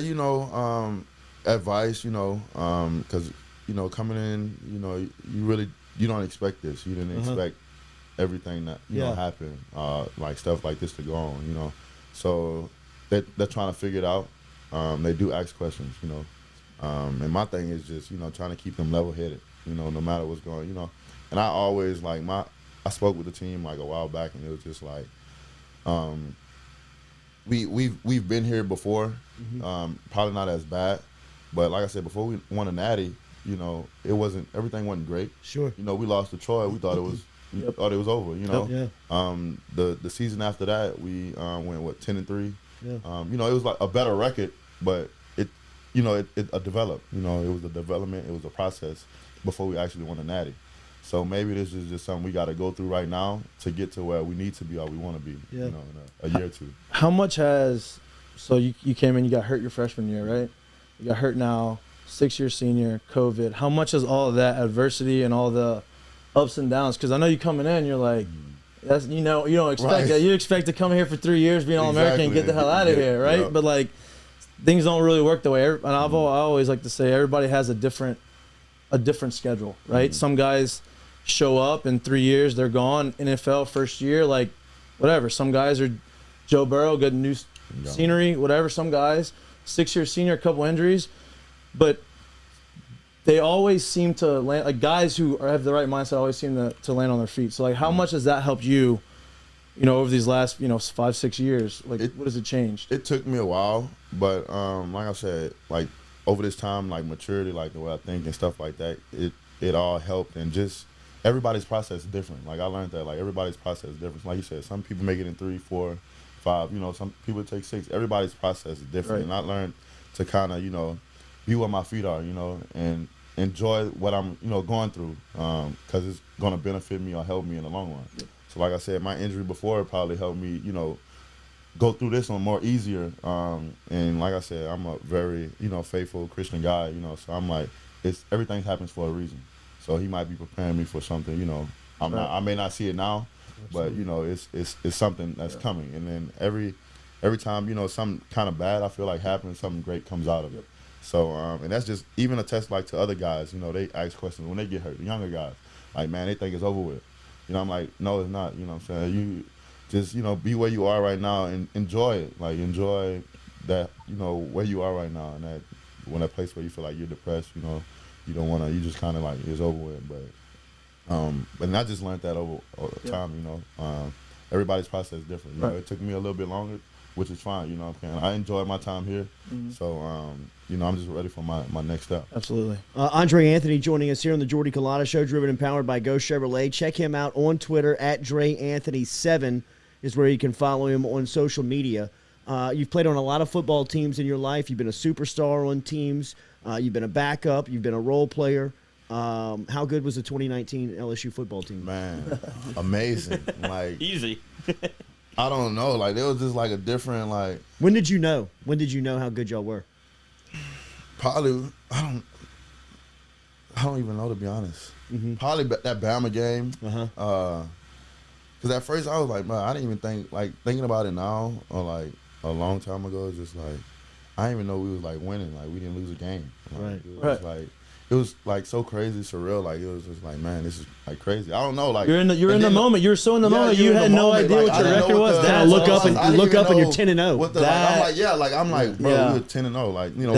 advice, because coming in, you don't expect this. You didn't expect everything that happen, like stuff like this to go on, So they're trying to figure it out. They do ask questions, and my thing is just trying to keep them level-headed, no matter what's going, And I always I spoke with the team like a while back, and it was just like, we've been here before, probably not as bad, but like I said, before we won a natty, everything wasn't great. Sure. We lost to Troy. We thought it was thought it was over. The season after that, we went 10-3. Yeah. It was like a better record, but it developed. It was a development. It was a process before we actually won a natty. So maybe this is just something we got to go through right now to get to where we need to be or we want to be. Yeah. In a year or two. How much so you came in, you got hurt your freshman year, right? You got hurt now, 6-year senior, COVID. How much is all of that adversity and all the ups and downs? Because I know you coming in, you're like, that's you don't expect that. You expect to come here for 3 years, be an All-American, and get the hell out of here, right? Yep. But like, things don't really work the way. And I always like to say, everybody has a different schedule, right? Some guys show up in 3 years, they're gone. NFL first year, like whatever. Some guys are Joe Burrow, good new scenery, whatever. Some guys 6-year senior, a couple injuries, but they always seem to land, like guys who have the right mindset always seem to land on their feet. So like, how much has that helped you, over these last 5-6 years? Like, what has it changed? It took me a while, but like I said, like over this time, like maturity, like the way I think and stuff like that, it all helped. And just everybody's process is different. Like I learned that like everybody's process is different. Like you said, some people make it in 3, 4, 5. Some people take 6. Everybody's process is different. And I learned to kind of be where my feet are, and enjoy what I'm going through, because it's gonna benefit me or help me in the long run. Yeah. So like I said, my injury before probably helped me go through this one more easier. And like I said, I'm a very faithful Christian guy. So I'm like, everything happens for a reason. So he might be preparing me for something. I may not see it now. Absolutely. But it's something that's coming, and then every time something kind of bad I feel like happens, something great comes out of it. So and that's just even a test like to other guys. They ask questions when they get hurt. The younger guys, like man, they think it's over with. I'm like, no, it's not. What I'm saying, you just be where you are right now and enjoy it. Like enjoy that where you are right now, and that place where you feel like you're depressed. You don't want to. You just kind of like it's over with, but. And I just learned that over time, everybody's process is different. It took me a little bit longer which is fine. You know what I'm saying? I enjoyed my time here, so you know, I'm just ready for my next step. Absolutely. Andre Anthony joining us here on the Jordy Culotta Show, driven and powered by Go Chevrolet. Check him out on Twitter at DreAnthony7 is where you can follow him on social media. You've played on a lot of football teams in your life. You've been a superstar on teams. You've been a backup. You've been a role player. How good was the 2019 LSU football team? Man, amazing. Like easy. I don't know. Like it was just like a different like. When did you know? When did you know how good y'all were? Probably I don't even know, to be honest. Probably that Bama game. Because at first I was like, man, I didn't even think, like, thinking about it now or like a long time ago, it's just like I didn't even know we was like winning. Like we didn't lose a game. Like, it was like so crazy, surreal. Like it was just like, man, this is like crazy. I don't know. Like you're in the moment. You're so in the moment. You had no idea what your record was. Then look up and and you're 10-0. I'm like, bro, we were 10-0. Like, you know,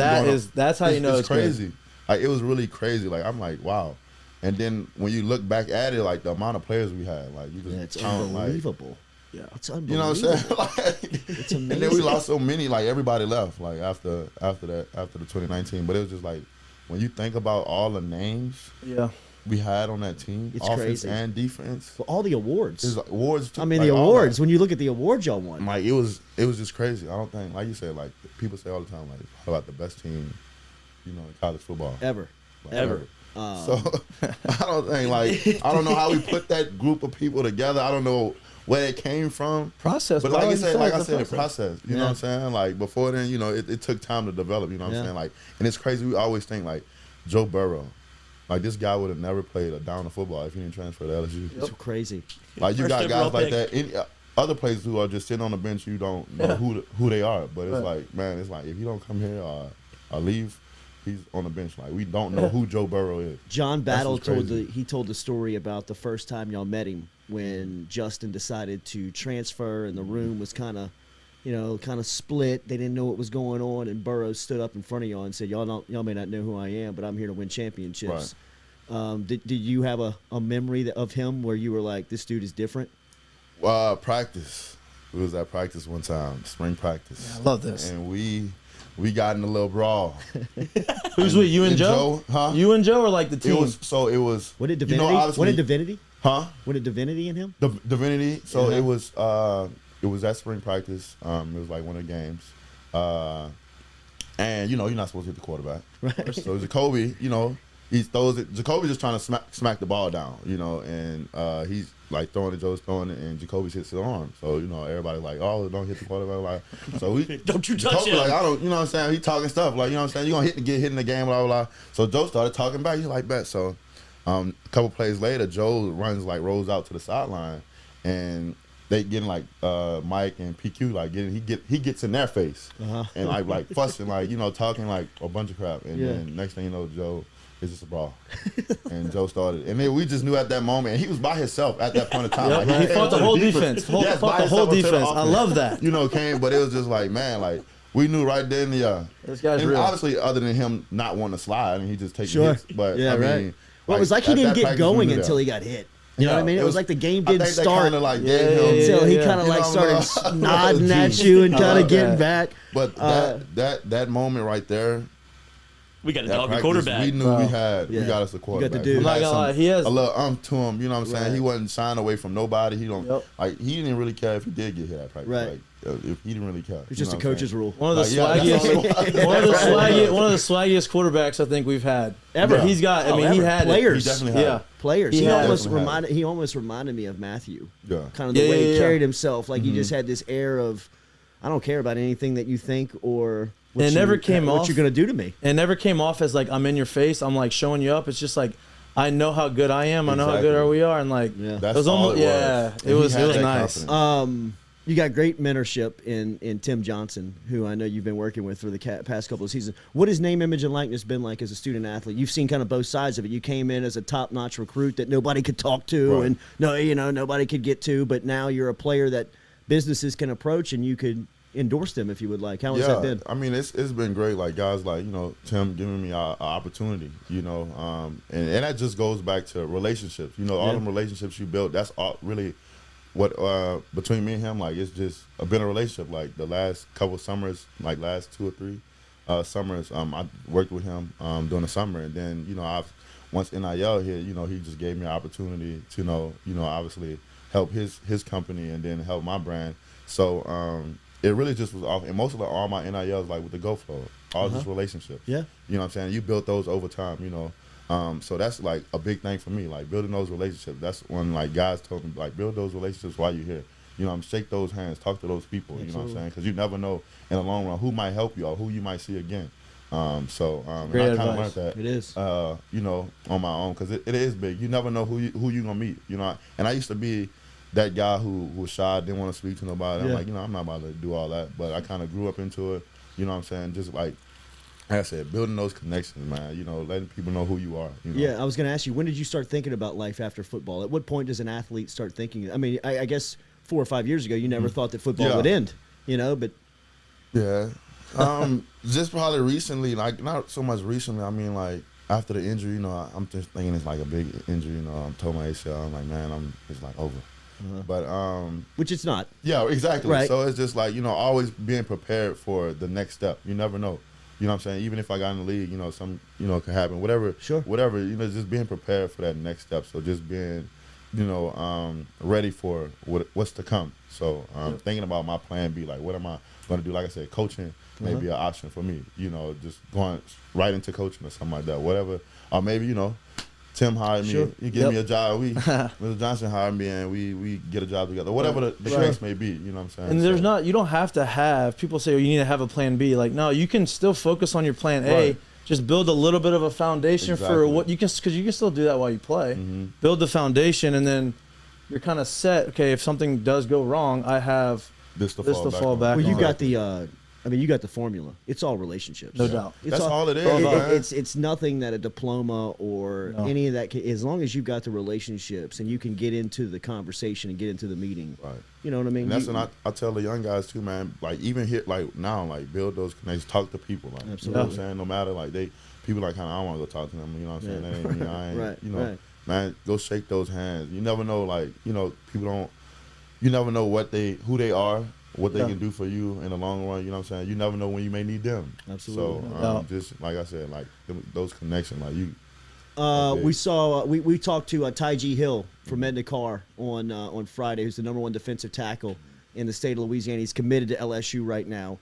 that's how you know it's crazy. Good. Like it was really crazy. Like I'm like, wow. And then when you look back at it, like the amount of players we had, like you just it's count, unbelievable. Like, it's unbelievable. You know what I'm saying? Like, it's amazing. And then we lost so many. Like everybody left. Like after the 2019. But it was just like when you think about all the names, we had on that team, it's offense crazy. and defense. Well, all the awards. It's like awards. I mean, like the awards. When you look at the awards y'all won, like it was just crazy. I don't think, like you said, like people say all the time, like about the best team, you know, in college football ever. So I don't think, like, I don't know how we put that group of people together. I don't know where it came from. Process, but bro. like I said, the process. You know what I'm saying? Like before then, you know, it took time to develop. You know what I'm saying? Like, and it's crazy. We always think like Joe Burrow, like this guy would have never played a down of football if he didn't transfer to LSU. It's crazy. Like you got guys like that in other places who are just sitting on the bench. You don't know who they are. But it's like, man, it's like if you don't come here or leave, he's on the bench. Like we don't know who Joe Burrow is. John Battle told the story about the first time y'all met him when Justin decided to transfer and the room was kind of split. They didn't know what was going on, and Burrow stood up in front of y'all and said, y'all may not know who I am, but I'm here to win championships. Right. Did you have a memory of him where you were like, this dude is different? Practice. We was at practice one time, spring practice. Yeah, I love this. And we got in a little brawl. Who's with you and Joe? Huh? You and Joe, or like the team? It was. What did Divinity? You know, what did Divinity? Huh? What did Divinity in him? Divinity. So it was at spring practice. It was like one of the games. And you know, you're not supposed to hit the quarterback. Right. So Jacoby, you know, he throws it. Jacoby's just trying to smack the ball down, you know, and he's like throwing it, Joe's throwing it, and Jacoby hits his arm. So, you know, everybody's like, oh, don't hit the quarterback. Like, so we don't you touch Jacoby, him. like, I don't, you know what I'm saying? He talking stuff, like, you know what I'm saying? You're going to get hit in the game, blah, blah, blah. So Joe started talking back. He's like, bet. So a couple plays later, Joe rolls out to the sideline, and they getting like Mike and PQ, like he gets in their face and like fussing, like, you know, talking like a bunch of crap. And then next thing you know, Joe, it's just a brawl. And Joe started. And then we just knew at that moment, and he was by himself at that point in time. Yep, like, he fought the whole defense. Fought the whole defense. I love that. You know, but it was just like, man, like, we knew right then, this guy's and real. Obviously, other than him not wanting to slide, and he just taking hits. But, I mean, well, it was like he didn't get going until he got hit. You know what I mean? It was like the game didn't start like until he kind of like started nodding at you and kind of getting back. But that moment right there, we got a dog at quarterback. We knew we got us a quarterback. You got the dude. I'm not gonna lie, he has a little to him. You know what I'm saying? He wasn't shying away from nobody. He don't like. He didn't really care if he did get hit at practice. Right. Like, if he didn't really care. It's just a coach's rule. One of the swaggiest, one of the swaggiest quarterbacks I think we've had ever. Yeah. He's got. I mean, he had players. He definitely had players. He almost reminded me of Matthew. Yeah. Kind of the way he carried himself. Like he just had this air of, I don't care about anything that you think or. It never came off. What you're gonna do to me? It never came off as like I'm in your face. I'm like showing you up. It's just like I know how good I am. I know how good we are, and like that's it was all almost it was nice. Confidence. You got great mentorship in Tim Johnson, who I know you've been working with for the past couple of seasons. What has name, image, and likeness been like as a student athlete? You've seen kind of both sides of it. You came in as a top-notch recruit that nobody could talk to, and nobody could get to, but now you're a player that businesses can approach, and you could endorse them if you would like. How has that been? I mean, it's been great. Like guys like, you know, Tim giving me an opportunity, you know, and that just goes back to relationships. You know, all them relationships you built, that's all really what between me and him, like it's just been a relationship. Like the last couple of summers, like last 2 or 3 summers, I worked with him during the summer, and then once NIL hit, he just gave me an opportunity to obviously help his company and then help my brand. So it really just was off, and most of all my NILs like with the GoFlow, all just relationships. Yeah, you know what I'm saying. You built those over time, so that's like a big thing for me, like building those relationships. That's when like guys told me like build those relationships while you're here. Shake those hands, talk to those people. Absolutely. You know what I'm saying? Because you never know in the long run who might help you or who you might see again. And I kind of learned that. It is. On my own, because it is big. You never know who you gonna meet. And I used to be that guy who was shy, didn't want to speak to nobody. I'm like, I'm not about to do all that. But I kind of grew up into it. You know what I'm saying? Just like I said, building those connections, man. Letting people know who you are. Yeah, I was going to ask you, when did you start thinking about life after football? At what point does an athlete start thinking? I mean, I guess 4 or 5 years ago, you never thought that football would end. But yeah, just probably recently, like not so much recently. I mean, like after the injury, I'm just thinking it's like a big injury. I'm told my ACL. I'm like, man, it's like over. But which it's not. Yeah, exactly. Right. So it's just like always being prepared for the next step. You never know. You know what I'm saying? Even if I got in the league, some could happen. Whatever. Sure. Whatever. Just being prepared for that next step. So just being, ready for what's to come. So thinking about my plan B, like what am I going to do? Like I said, coaching may be an option for me. Just going right into coaching or something like that. Whatever. Or maybe Tim hired me. Sure. He gave me a job. Mr. Johnson hired me, and we get a job together. Whatever the case may be, you know what I'm saying? And there's you don't have to have, people say, you need to have a plan B. Like, no, you can still focus on your plan A. Just build a little bit of a foundation for what you can, because you can still do that while you play. Build the foundation, and then you're kind of set. Okay, if something does go wrong, I have this to fall back on. Well, you got the you got the formula. It's all relationships. No doubt. That's all it is. It's nothing that a diploma or any of that. As long as you've got the relationships and you can get into the conversation and get into the meeting. Right. You know what I mean? And that's what I tell the young guys too, man. Like even here, like now, like build those connections. Talk to people. Like, absolutely. You know what I'm saying? No matter like people like kind of I don't want to go talk to them. You know what I'm saying? That ain't me. I ain't. Right. Man, go shake those hands. You never know. Like people don't. You never know who they are. What they can do for you in the long run, you know what I'm saying? You never know when you may need them. Absolutely. So just like I said, like those connections, like you. We saw we talked to Ty G. Hill from Mendakar on Friday, who's the #1 defensive tackle in the state of Louisiana. He's committed to LSU right now.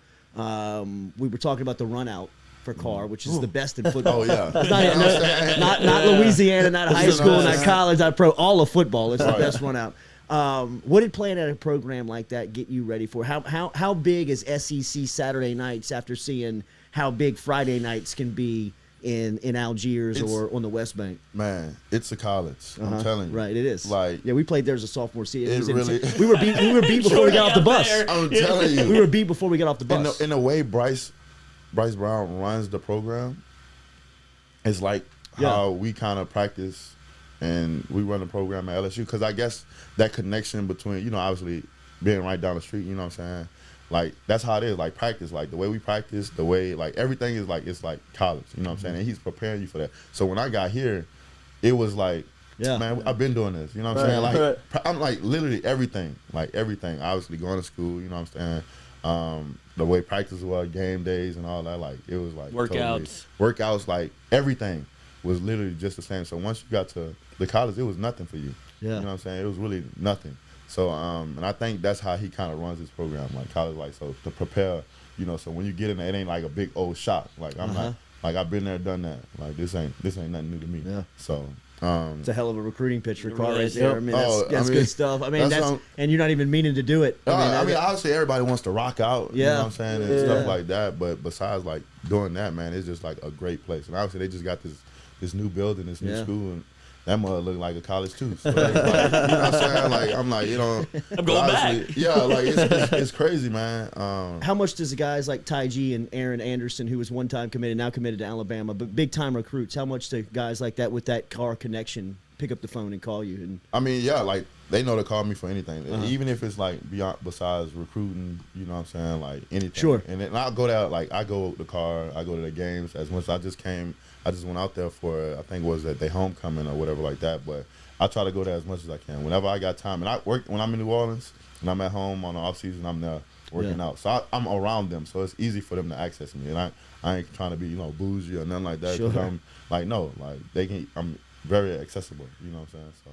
We were talking about the run out for Carr, which is the best in football. Oh yeah, not Louisiana, not high school, not college, not pro. All of football. It's the best run out. What did playing at a program like that get you ready for? How big is SEC Saturday nights after seeing how big Friday nights can be in Algiers or on the West Bank? Man, it's a college. I'm telling you. Right, it is. Like, we played there as a sophomore season. Really, we were beat before we got off the bus. I'm telling you, we were beat before we got off the bus. In the way Bryce Brown runs the program, it's like how we kind of practice. And we run the program at LSU because I guess that connection between, obviously being right down the street, you know what I'm saying? Like, that's how it is, like practice. Like, the way we practice, the way, like, everything is like, it's like college, you know what I'm saying? And he's preparing you for that. So when I got here, it was like, man, I've been doing this, you know what I'm saying? Like, I'm like literally everything, obviously going to school, you know what I'm saying? The way practice was, game days and all that, like, it was like workouts, like, everything was literally just the same. So once you got to the college, it was nothing for you. Yeah. You know what I'm saying? It was really nothing. So and I think that's how he kind of runs his program, like college, like, so to prepare, so when you get in there, it ain't like a big old shock. Like I'm not, like I've been there, done that. Like this ain't nothing new to me. Yeah. So it's a hell of a recruiting pitch for Carr right there. I mean, that's good stuff. I mean, and you're not even meaning to do it. I mean, obviously everybody wants to rock out. Yeah. You know what I'm saying, and stuff like that. But besides like doing that, man, it's just like a great place. And obviously they just got this new building, this new school, and that mother look like a college too. So like, you know what I'm saying? Like I'm like, I'm going back. Yeah, like it's crazy, man. How much does the guys like Ty G and Aaron Anderson, who was one time committed, now committed to Alabama, but big time recruits, how much do guys like that with that Carr connection pick up the phone and call you? And I mean, yeah, like they know to call me for anything, even if it's like besides recruiting, you know what I'm saying, like anything. Sure. And then I'll go there, like I go to the car, I go to the games. As once I just went out there for, I think it was at their homecoming or whatever like that. But I try to go there as much as I can. Whenever I got time. And I work when I'm in New Orleans and I'm at home on the off season, I'm there working out. So I'm around them. So it's easy for them to access me. And I ain't trying to be, bougie or nothing like that. Because I'm like, no, like I'm very accessible. You know what I'm saying? So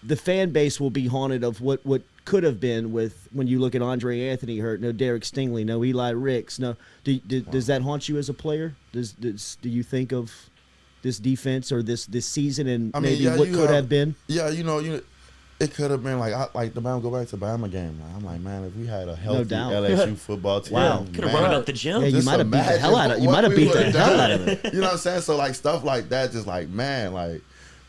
the fan base will be haunted of what could have been with when you look at Andre Anthony hurt, no Derek Stingley, no Eli Ricks, no. Does that haunt you as a player? Do you think of this defense or this season and what could have been? Yeah, it could have been like the Bama, go back to Bama game. I'm like, man, if we had a healthy LSU football team, could have run up the gym. Yeah, you might have beat the hell out of it. You might have beat the hell out of it. You know what I'm saying? So like stuff like that, just like man, like.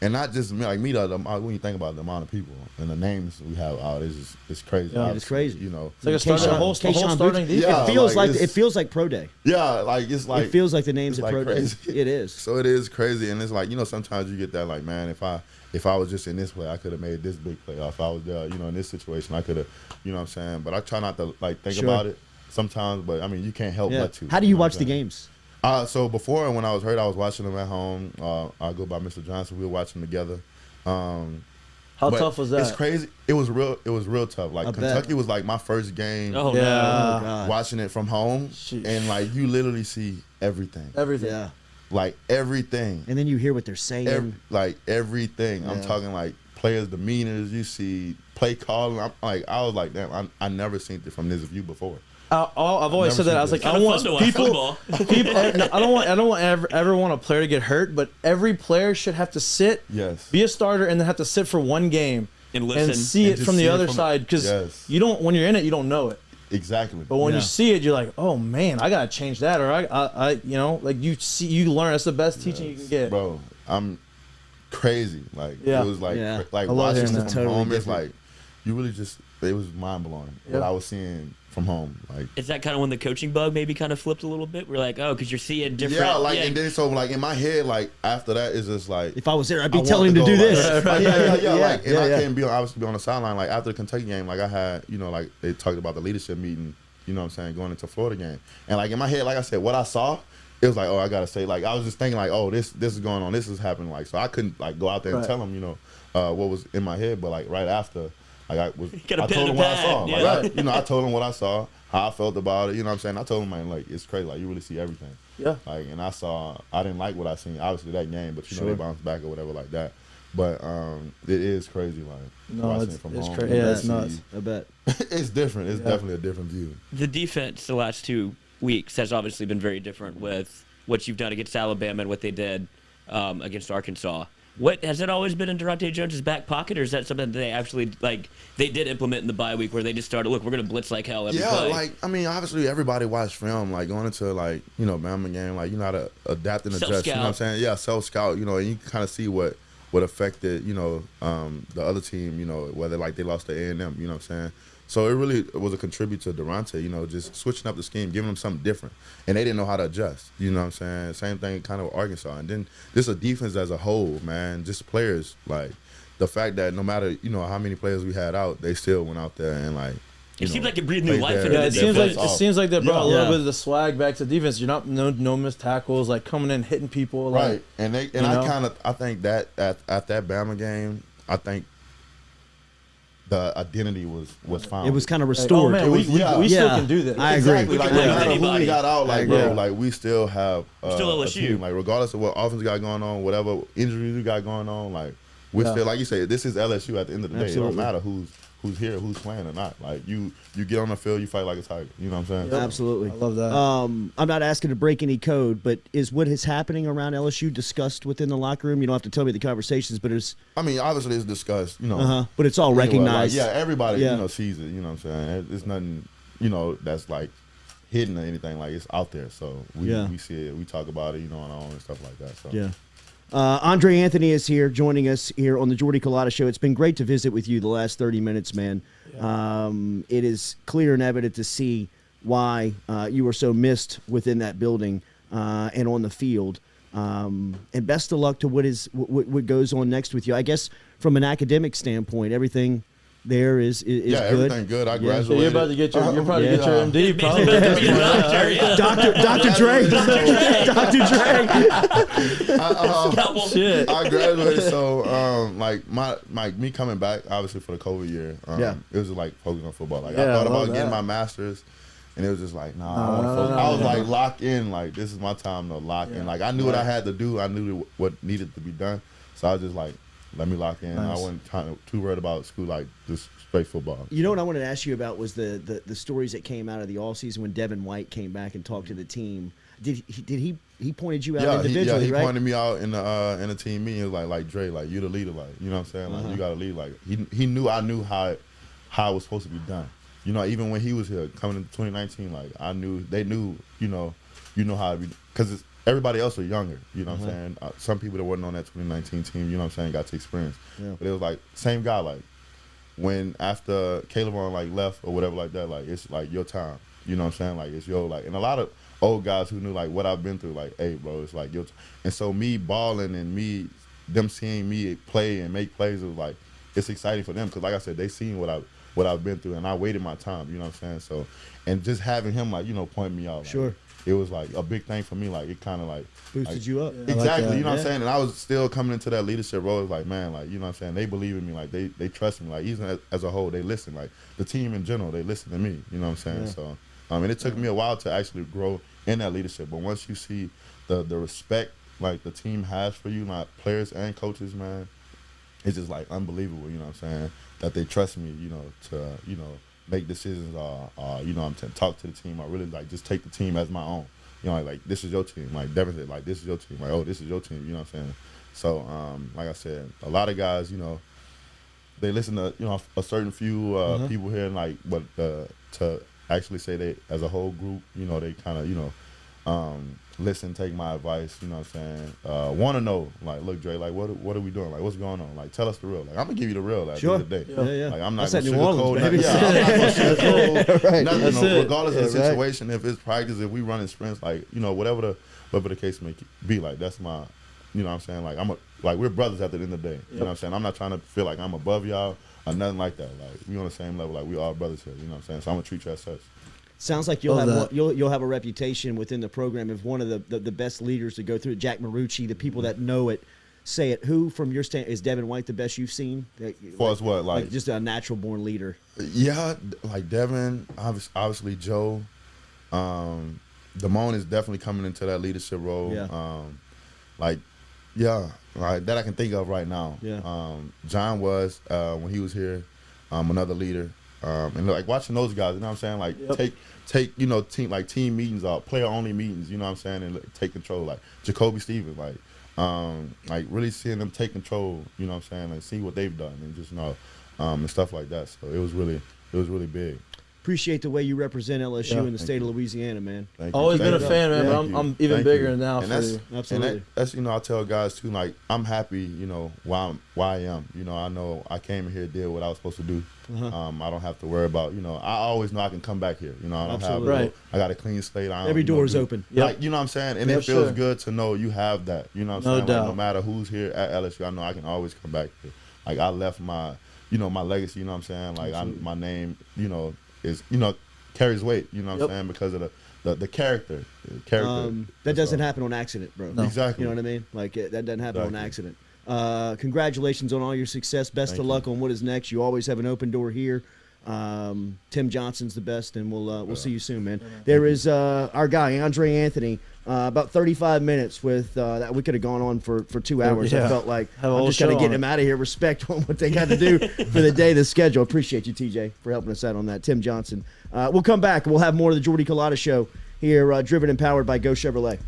And not just me, like me, when you think about the amount of people and the names we have out, it's crazy. Yeah, it's crazy. It's like a whole starting defense. Yeah, it feels like pro day. Yeah, it feels like the names of pro day. It is. So it is crazy, and it's like sometimes you get that like, man, if I was just in this play, I could have made this big play. Or if I was there, in this situation, I could have, you know what I'm saying. But I try not to think about it sometimes. But I mean, you can't help but to. How do you watch the games? So before, when I was hurt, I was watching them at home. I go by Mr. Johnson. We were watching together. How tough was that? It's crazy. It was real tough. Like Kentucky was like my first game. Oh yeah. Watching it from home, and like you literally see everything. Everything. Yeah. Like everything. And then you hear what they're saying. Everything. Yeah. I'm talking like players' demeanors. You see play calling. I was like, damn. I never seen it from this view before. I've always said that. I was like, I want people. I don't ever want a player to get hurt, but every player should have to sit, be a starter, and then have to sit for one game and listen and see it from the other side, because you don't. When you're in it, you don't know it. Exactly. But when you see it, you're like, oh man, I gotta change that, or you learn. That's the best teaching you can get. Bro, I'm crazy. Like it was like watching it from home. It's like you really just. It was mind blowing what I was seeing from home. Like, is that kind of when the coaching bug maybe kind of flipped a little bit? We're like, oh, because you're seeing different. Yeah, and then so like in my head, like after that, it's just like if I was there, I'd be telling him to do this. I can't be obviously be on the sideline. Like after the Kentucky game, like I had, like they talked about the leadership meeting. You know what I'm saying, going into Florida game, and like in my head, like I said, what I saw. It was like, oh, I gotta say, like I was just thinking, like, oh, this is going on, this is happening, like so I couldn't like go out there and tell them, what was in my head, but like right after. Like I told him what I saw. Like, I told him what I saw, how I felt about it. You know what I'm saying? I told him, man, like it's crazy. Like you really see everything. Yeah. Like, and I didn't like what I seen. Obviously that game, but they bounced back or whatever like that. But it is crazy. Like watching it from home. Crazy. Yeah, it's nuts. I bet. It's different. It's definitely a different view. The defense the last 2 weeks has obviously been very different with what you've done against Alabama and what they did against Arkansas. What has it always been in Durante Jones' back pocket, or is that something that they actually they did implement in the bye week where they just started, look, we're gonna blitz like hell every play? Obviously everybody watched film, like going into Bama game, like how to adapt and adjust. You know what I'm saying? Yeah, self-scout, and you can kind of see what affected, the other team, whether they lost to A&M, you know what I'm saying? So it really was a contributor to Durante, just switching up the scheme, giving them something different. And they didn't know how to adjust, you know what I'm saying? Same thing kind of with Arkansas. And then just a defense as a whole, man, just players, like the fact that no matter, how many players we had out, they still went out there and it seems like it breathed new life into the defense. It seems like they brought a little bit of the swag back to defense. You're not no missed tackles, like coming in hitting people. Right. And I think that at that Bama game, I think the identity was found. It was kind of restored. Like, we still can do this. I agree. Exactly. Like, no matter who we got out, bro, we still have still LSU. A team. Like regardless of what offense got going on, whatever injuries we got going on, we're still, like you say, this is LSU at the end of the day. Absolutely. It don't matter who's here, who's playing or not. Like you get on the field, you fight like a tiger. You know what I'm saying? Yeah, absolutely. I love that. I'm not asking to break any code, but is what is happening around LSU discussed within the locker room? You don't have to tell me the conversations, but obviously it's discussed, but it's all recognized. Everybody, sees it, you know what I'm saying? It's nothing, that's hidden or anything, it's out there. So we see it, we talk about it, on our own and stuff like that. So yeah. Andre Anthony is here, joining us here on the Jordy Culotta Show. It's been great to visit with you the last 30 minutes, man. Yeah. It is clear and evident to see why you were so missed within that building and on the field. And best of luck to what goes on next with you. I guess from an academic standpoint, everything there is good. Everything good. I graduated. So you're about to get your, you're probably get your MD, probably. Dr. Dre. Dr. Dre. Shit. I graduated, so me coming back, obviously for the COVID year, it was just like focusing on football. Like I thought about getting my master's, and it was just like, nah, I want to focus. I was like locked in, like this is my time to lock in. Like I knew what I had to do, I knew what needed to be done, so I was just like, let me lock in. Nice. I wasn't too worried about school, like just straight football. You know what I wanted to ask you about was the stories that came out of the all season when Devin White came back and talked to the team. Did he pointed you out individually? He right? pointed me out in the team meeting. He was like Dre, like you the leader, like you know what I'm saying, like you got to lead. Like he knew I knew how it was supposed to be done. You know, even when he was here coming into 2019, like I knew they knew. You know how it be, because everybody else was younger. You know what I'm saying. Some people that weren't on that 2019 team, you know what I'm saying, got to experience. Yeah. But it was like same guy. Like when after Caleb like left or whatever like that, like it's like your time. You know what I'm saying. Like it's your and a lot of old guys who knew like what I've been through, like, hey bro, it's like your and so me balling and them seeing me play and make plays, it was like it's exciting for them because like I said, they seen what I've been through and I waited my time, you know what I'm saying. So and just having him like point me out, like, it was like a big thing for me. Like it kind of like boosted you up. Yeah, exactly, like you know what I'm saying. And I was still coming into that leadership role. It's like, man, like you know what I'm saying. They believe in me. Like they trust me. Like even as a whole, they listen. Like the team in general, they listen to me. You know what I'm saying. Yeah. So and it took me a while to actually grow in that leadership. But once you see the respect like the team has for you, like players and coaches, man, it's just like unbelievable. You know what I'm saying, that they trust me. You know to make decisions. I'm to talk to the team. I really like just take the team as my own. You know, like this is your team. Like Devin said, like this is your team. Like, oh, this is your team. You know what I'm saying? So, like I said, a lot of guys, they listen to a certain few people here, and like, but to actually say they as a whole group, they kind of listen, take my advice. You know what I'm saying? Want to know, like, look, Dre, like, what are we doing? Like, what's going on? Like, tell us the real. Like, I'm gonna give you the real at the end of the day. Yeah. Like, I'm not gonna sugarcoat nothing. Yeah, I'm not gonna sugarcoat nothing. Regardless of the right. situation, if it's practice, if we running sprints, like, whatever the case may be, like, that's my, you know what I'm saying? Like, we're brothers at the end of the day. You know what I'm saying? I'm not trying to feel like I'm above y'all or nothing like that. Like, we on the same level. Like, we all brothers here. You know what I'm saying? So I'm gonna treat you as such. Sounds like you'll have a reputation within the program of one of the best leaders to go through it. Jack Marucci, the people that know it say it. Who, from your stand, is Devin White the best you've seen? For us, what like just a natural born leader? Yeah, like Devin, obviously Joe. Damone is definitely coming into that leadership role. Yeah. That I can think of right now. Yeah. John was when he was here, another leader. And like watching those guys, you know what I'm saying? Like take team meetings or player only meetings, you know what I'm saying, and take control. Like Jacoby Stevens, like really seeing them take control, you know what I'm saying, and see what they've done and just and stuff like that. So it was really big. Appreciate the way you represent LSU in the state of Louisiana, man. Always been a fan, man, but I'm even bigger now for you. Absolutely. And that's I tell guys too, like I'm happy, why I am. I know I came here, did what I was supposed to do. I don't have to worry about, I always know I can come back here. I don't have I got a clean slate. Every door is open. Like, you know what I'm saying? And it feels good to know you have that. You know what I'm saying? Doubt. Like, no matter who's here at LSU, I know I can always come back here. Like I left my my legacy, you know what I'm saying? Like my name, is carries weight, you know what I'm saying, because of the character. That doesn't happen on accident, bro. No. Exactly. You know what I mean? Like that doesn't happen on accident. Congratulations on all your success. Best of luck on what is next. You always have an open door here. Tim Johnson's the best, and we'll see you soon, man. There is our guy Andre Anthony. About 35 minutes with that. We could have gone on for 2 hours. I felt like I'm just kind of getting him out of here. Respect on what they got to do for the day, the schedule. Appreciate you, TJ, for helping us out on that. Tim Johnson. We'll come back. We'll have more of the Jordy Culotta Show here, driven and powered by Go Chevrolet.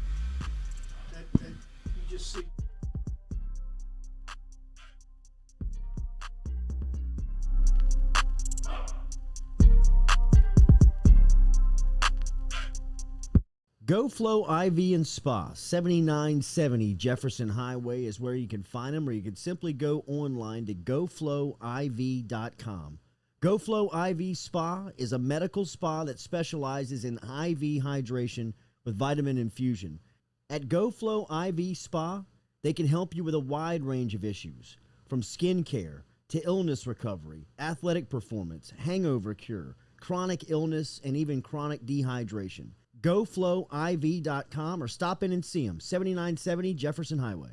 GoFlow IV and Spa, 7970 Jefferson Highway is where you can find them, or you can simply go online to goflowiv.com. GoFlow IV Spa is a medical spa that specializes in IV hydration with vitamin infusion. At GoFlow IV Spa, they can help you with a wide range of issues, from skin care to illness recovery, athletic performance, hangover cure, chronic illness, and even chronic dehydration. GoFlowIV.com or stop in and see them, 7970 Jefferson Highway.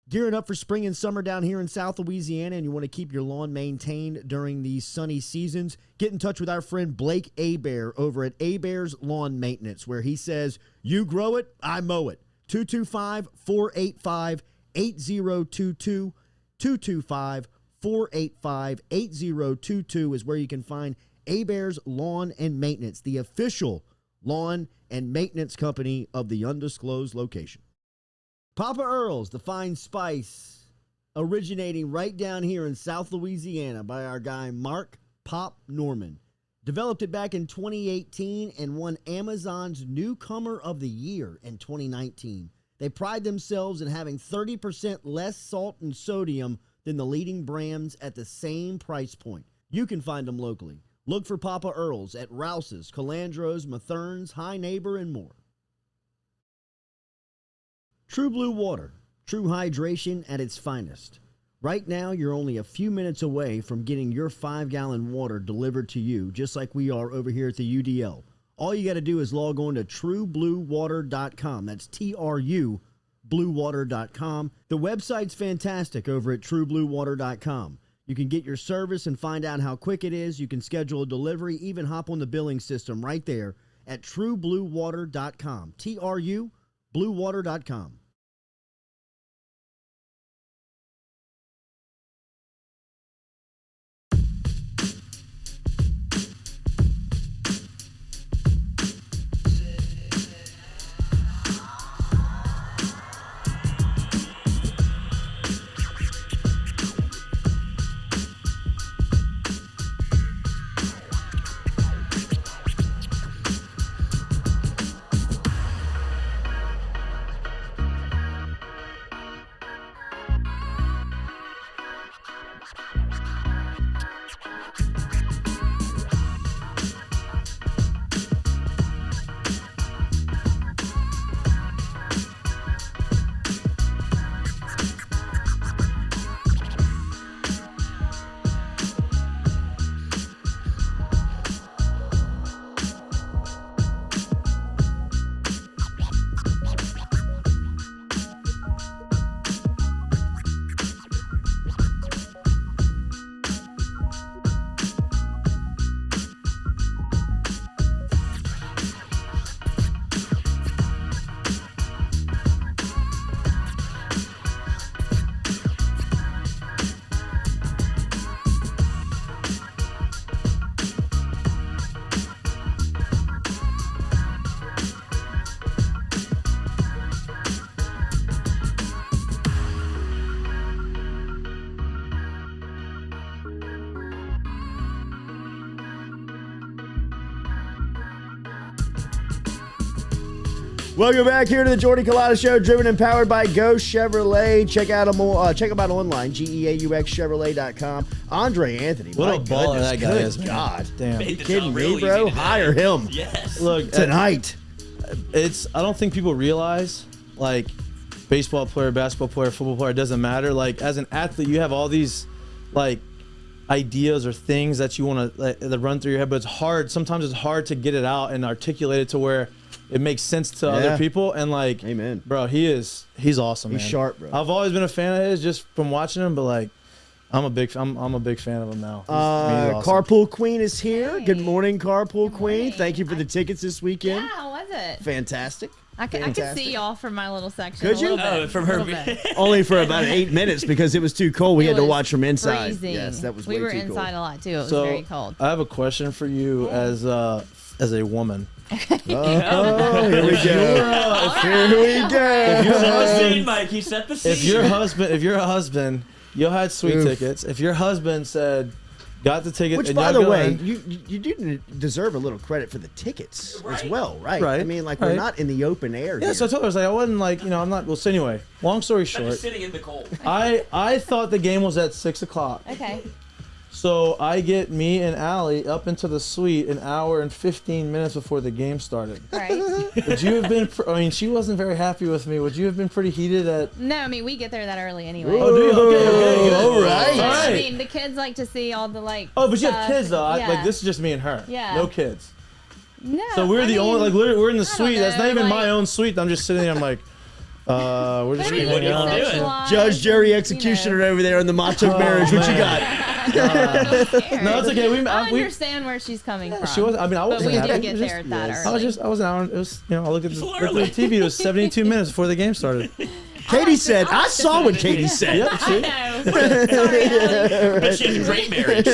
Gearing up for spring and summer down here in South Louisiana, and you want to keep your lawn maintained during these sunny seasons, get in touch with our friend Blake Abear over at Abear's Lawn Maintenance, where he says, you grow it, I mow it. 225-485-8022, 225-485-8022 is where you can find Abear's Lawn and Maintenance, the official lawn and maintenance company of the undisclosed location. Papa Earl's, the fine spice, originating right down here in South Louisiana by our guy Mark Pop Norman. Developed it back in 2018 and won Amazon's Newcomer of the Year in 2019. They pride themselves in having 30% less salt and sodium than the leading brands at the same price point. You can find them locally. Look for Papa Earl's at Rouse's, Calandro's, Mathern's, High Neighbor, and more. True Blue Water, true hydration at its finest. Right now, you're only a few minutes away from getting your 5-gallon water delivered to you, just like we are over here at the UDL. All you got to do is log on to truebluewater.com. That's TRU, bluewater.com. The website's fantastic over at truebluewater.com. You can get your service and find out how quick it is. You can schedule a delivery, even hop on the billing system right there at truebluewater.com. TRU, bluewater.com. Welcome back here to the Jordy Culotta Show, driven and powered by Go Chevrolet. Check out them online, GEAUXChevrolet.com. Andre Anthony, what a baller that guy is, man. God, damn. You kidding me, bro? Hire him. Yes. Look, tonight. I don't think people realize, like, baseball player, basketball player, football player, it doesn't matter. Like, as an athlete, you have all these, like, ideas or things that you want to that run through your head, but it's hard. Sometimes it's hard to get it out and articulate it to where it makes sense to other people. And like, amen, bro, he's awesome. He's sharp, bro. I've always been a fan of his just from watching him, but like, I'm a big fan of him now. He's awesome. Carpool Queen is here. Hey. Good morning, Carpool Queen. Thank you for the tickets this weekend. Yeah, how was it? Fantastic. I could see y'all from my little section. Could you? From her. Only for about 8 minutes because it was too cold. We had to watch from inside. Freezing. Yes, that was way too cold. We were inside a lot too. It was very cold. I have a question for you as a woman. Here we go. Here we go. If you're a husband, you had sweet tickets. If your husband said, got the ticket, which, and by the way, you do deserve a little credit for the tickets as well, right? I mean, like, we're not in the open air. Yeah, so I told her, I was like, I wasn't like, I'm not. Well, so anyway, long story short, sitting in the cold. I thought the game was at 6 o'clock. Okay. So I get me and Allie up into the suite an hour and 15 minutes before the game started. Right. Would you have been? I mean, she wasn't very happy with me. Would you have been pretty heated at? No, I mean we get there that early anyway. Oh, do you? Okay, good. All right. I mean the kids like to see all the like. Oh, but you have stuff. kids though. Yeah. Like this is just me and her. Yeah. No kids. No. So we're the only like literally we're in the I don't suite. That's not know, even like- my own suite. I'm just sitting there. I'm like, we're just But I mean, What we are y'all can doing? socialize Judge, jury, and, executioner over there in the macho marriage. What you got? No, it's okay. I understand where she's coming from. She was. I mean, I but wasn't we happy. do get there that early. I was an hour. It was, I looked at It's the early. TV. It was 72 minutes before the game started. Katie said, I saw what Katie said. Yep. See? I know. Sorry, Allie. But she has a great marriage.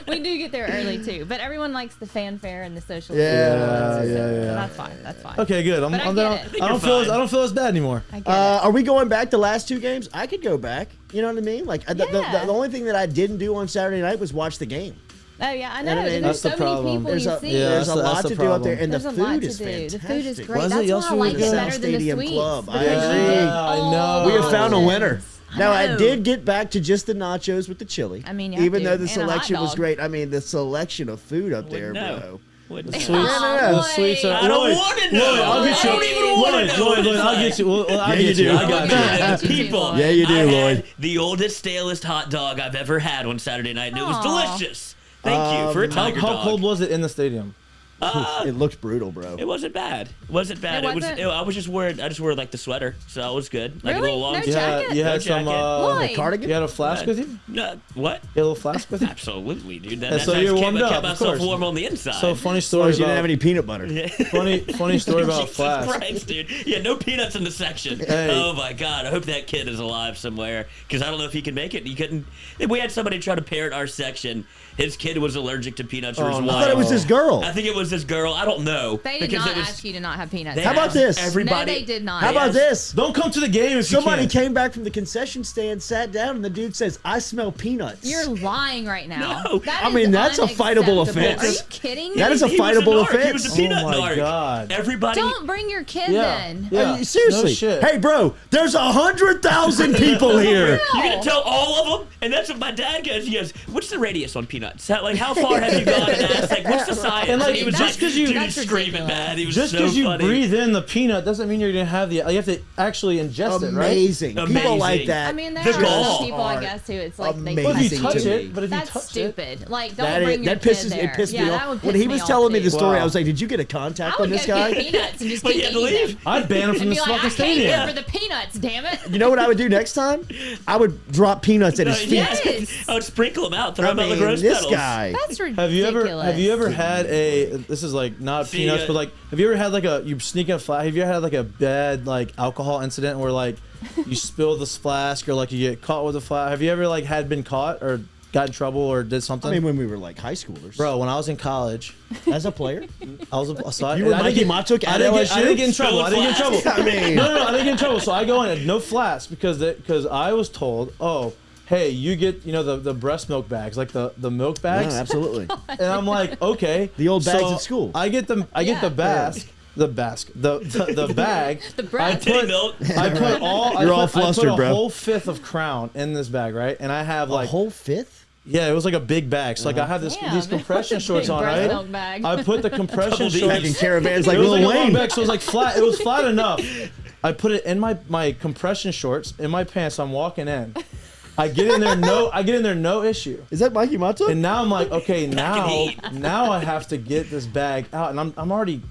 We do get there early too, but everyone likes the fanfare and the social. Yeah, so yeah. That's fine. That's fine. Okay, good. But I get it. I don't feel. fine. I don't feel as bad anymore. I get it. Are we going back the last 2 games? I could go back. You know what I mean? Like Yeah. the only thing that I didn't do on Saturday night was watch the game. Oh yeah, I know. You know what I mean? And That's there's the so many problem. people There's you a, see. Yeah, there's that's a lot the to do out there, problem. and the There's a lot food to is do. fantastic. The food is great. Was it? That's Y'all why I food like was it good. better than the Stadium sweets. Club. I because you agree. get I all know. We the have found a options. winner. Now, I know. did get back to just the nachos with the chili. I mean, you have even to. though the And a hot selection was dog. great. I mean, the selection of food up there, Wouldn't know. bro. Wouldn't Sweets. know. Oh, The boy. sweets are. I don't Lloyd, want to know. Lloyd, I'll get you. I don't even want to know. Lloyd, what it's I'll like. get you. Well, I'll you get you. do. I got you. Yeah. People. Yeah, you do, I had Lloyd. the oldest, stalest hot dog I've ever had on Saturday night, and it was Aw. delicious. Thank you for a tiger How dog. cold was it in the stadium? It looked brutal, bro. It wasn't bad. It wasn't bad. It wasn't? I was just wearing. I just wore like the sweater, so it was good. Like Really? a little long. No You jacket? had, you No had some. jacket. Lloyd. Cardigan? You had a flask with you? No, what? You had a little flask with you? Absolutely, dude. And That's so how I you're kept warmed up, of myself course. warm on the inside. So funny As long story as you didn't have about. any peanut butter. Funny story about Jesus flask. Christ, dude. Yeah, no peanuts in the section. Hey. Oh my God. I hope that kid is alive somewhere because I don't know if he can make it. He couldn't. We had somebody try to parrot our section. His kid was allergic to peanuts or his Oh, wife. no. I thought it was this girl. I think it was this girl. I don't know. They did because not it was, ask you to not have peanuts. they How about asked this? Everybody. No, they did not. How about this? Don't come to the game if Somebody you can. came back from the concession stand, sat down, and the dude says, I smell peanuts. You're lying right now. No. That I is mean, that's a fightable unacceptable. offense. Are you kidding me? That is a He was fightable narc. He was offense. a peanut Oh my narc. God. Everybody. Don't bring your kid Yeah. then. Yeah. Are you- seriously. No shit. Hey, bro, there's 100,000 people here. You're gonna tell all of them, and that's what my dad goes. He goes, "What's the radius on peanuts? How far have you gone?" And asked, like, "What's the science?" And, like, he was just like, 'cause you- dude, That's he's screaming ridiculous. mad. He was Just so because you funny. breathe in the peanut doesn't mean you're gonna have the. You have to actually ingest it, right? Amazing. People Amazing. like that. I mean, there The are gall. some people, I guess, who it's like they Amazing. But if you Amazing touch to me. it, but if you That's touch it, stupid. Like, don't That, bring your that kid pisses there. it pissed yeah, me that off. would When piss he me was off, telling me too. the story, Wow. I was like, did you get a I contact would on go this guy? get peanuts and just But keep you had to eating leave. them. I'd ban him from And this be like, fucking I came stadium. here for the peanuts, damn it. You know what I would do next time? I would drop peanuts at his feet. Yes. I would sprinkle them out, throw I them out mean, like rose this petals. guy. That's ridiculous. Have you ever had a? This is like not See, peanuts, but like, have you ever had like you sneak in a flask? Have you ever had like a bad like alcohol incident where like you spill this flask or like you get caught with a flask? Have you ever like been caught or got in trouble or did something? I mean, when we were like high schoolers. Bro, when I was in college, As a player? I was so You were I didn't Mikey get- Matuk I at didn't LSU? get, I didn't get in trouble. Spill a I didn't get in flask. trouble. I mean- No, I didn't get in trouble. So I go in no flask because I was told, oh, hey, you get the breast milk bags, like the milk Yeah, bags, absolutely. and I'm like, okay, The old bags So at school. I get the Yeah. the bag. The bag. The I breast. Titty put milk. I put all. You're all I flustered, put a bro. whole fifth of Crown in this bag, right? And I have A like whole fifth? yeah, it was like a big bag. So like I have Damn, these compression that's a shorts big on, breast right? milk bag. I put the compression Double D. shorts. Back in caravans like It was Lil like a long Wayne. bag, so it was like flat. It was flat enough. I put it in my compression shorts in my pants. I'm walking in. I get in there no issue. Is that Mikey Matuk? And now I'm like, okay, in now heat. I have to get this bag out, and I'm already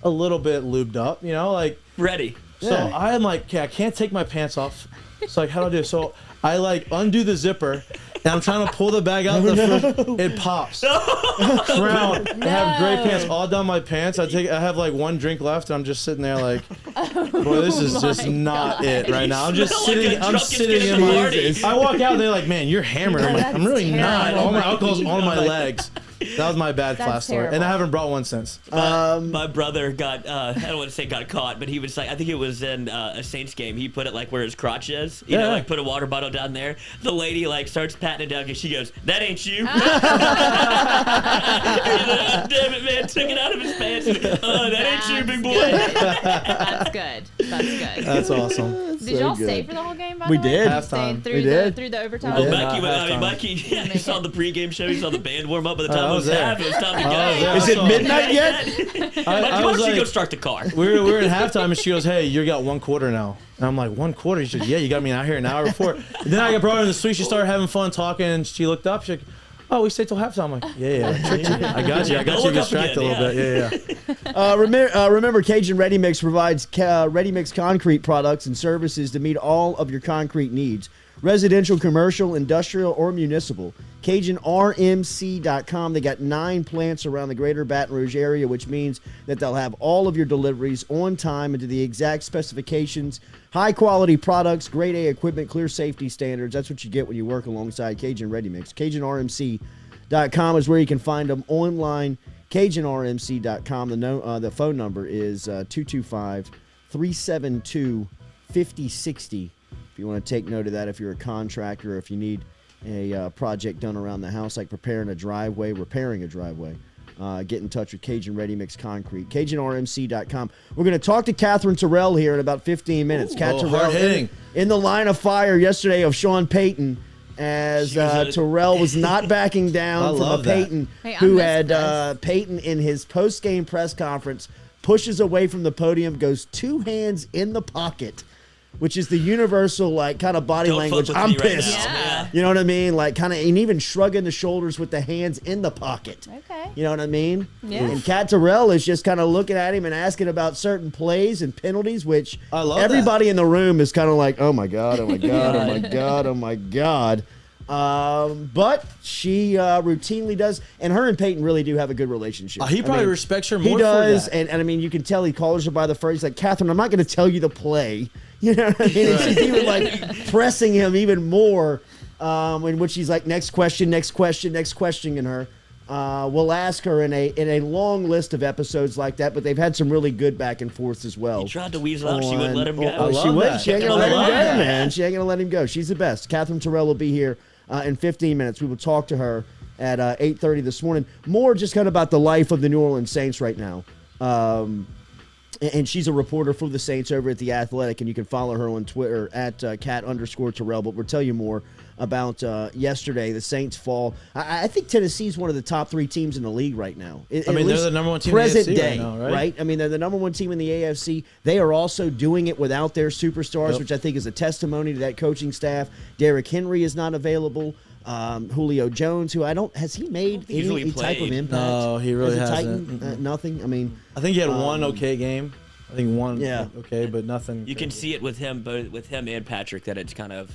a little bit lubed up, like. Ready. So Yeah. I'm like, okay, I can't take my pants off. So like, how do I do it? So I like undo the zipper, and I'm trying to pull the bag out. It pops. Crown. I have gray pants all down my pants. I have like one drink left, and I'm just sitting there like, boy, this is just not it right now. I'm just smell like sitting. a I'm drunkest sitting kid in at a my. party. I walk out, they're like, man, you're hammered. I'm like, I'm really That's not. terrible. All my alcohol's on my legs. That was my bad That's flash story, and I terrible. haven't brought one since. My brother got, I don't want to say got caught, but he was like, I think it was in a Saints game. He put it like where his crotch is. You know, Yeah. like put a water bottle down there. The lady like starts patting it down because she goes, that ain't you. Damn it, man. Took it out of his pants. That ain't you, big boy. That's good. That's good. That's awesome. Did y'all stay for the whole game? By We the way? did. Halftime. Through We the did. through the overtime. Oh, Yeah. Mikey, he saw the pregame show. He saw the band warm up. By the time I it was was there. half, it was time to go. there. Is it saw- midnight yet? I Why was don't you go like, start the car? we're in halftime, and she goes, "Hey, you got 1 quarter now." And I'm like, 1 quarter? She said, "Yeah, you got me out here an hour before." And then I got brought her in the suite. She started having fun talking, and she looked up. She's like, "Oh, we stayed till halftime." I'm like, "Yeah, I tricked you. I got you. I got you Look up distracted again, a little bit. Yeah." Remember, Cajun Ready Mix provides ready mix concrete products and services to meet all of your concrete needs. Residential, commercial, industrial, or municipal. CajunRMC.com. They got 9 plants around the greater Baton Rouge area, which means that they'll have all of your deliveries on time and to the exact specifications. High quality products, grade A equipment, clear safety standards. That's what you get when you work alongside Cajun Ready Mix. CajunRMC.com is where you can find them online. CajunRMC.com. The phone number is 225-372-5060. If you want to take note of that, if you're a contractor, or if you need a project done around the house, like repairing a driveway, get in touch with Cajun Ready Mix Concrete. CajunRMC.com. We're going to talk to Katherine Terrell here in about 15 minutes. Kat Terrell in the line of fire yesterday of Sean Payton, as Terrell was not backing down from a Payton who had Payton in his post-game press conference, pushes away from the podium, goes 2 hands in the pocket, which is the universal, like, kind of body language. I'm pissed. Right now. You know what I mean? Like, kind of, and even shrugging the shoulders with the hands in the pocket. Okay. You know what I mean? Yeah. And Kat Terrell is just kind of looking at him and asking about certain plays and penalties, which I love everybody in the room is kind of like, oh my God, oh my God, oh my God, oh my God. But she routinely does, and her and Peyton really do have a good relationship. He probably respects her more. He does, for that. and I mean, you can tell he calls her by the phrase. Like, Katherine, I'm not going to tell you the play. You know what I mean? And she's even like pressing him even more. In which she's like, next question, and her. We'll ask her in a long list of episodes like that, but they've had some really good back and forths as well. He tried to weasel out. She wouldn't let him go. She wouldn't. that. She ain't gonna let him go, that. man. She ain't gonna let him go. She's the best. Katherine Terrell will be here in 15 minutes. We will talk to her at 8:30 this morning. More just kind of about the life of the New Orleans Saints right now. And she's a reporter for the Saints over at The Athletic, and you can follow her on Twitter at @Kat_Terrell. But we'll tell you more about yesterday, the Saints fall. I think Tennessee's one of the top 3 teams in the league right now. They're the number 1 team in the present AFC day, right now, right? I mean, they're the number 1 team in the AFC. They are also doing it without their superstars, which I think is a testimony to that coaching staff. Derrick Henry is not available. Julio Jones, who has he made any type of impact? No, he really as a hasn't. Titan? Nothing. I mean, I think he had one okay game. I think one okay, but nothing. You can see it with him, both with him and Patrick, that it's kind of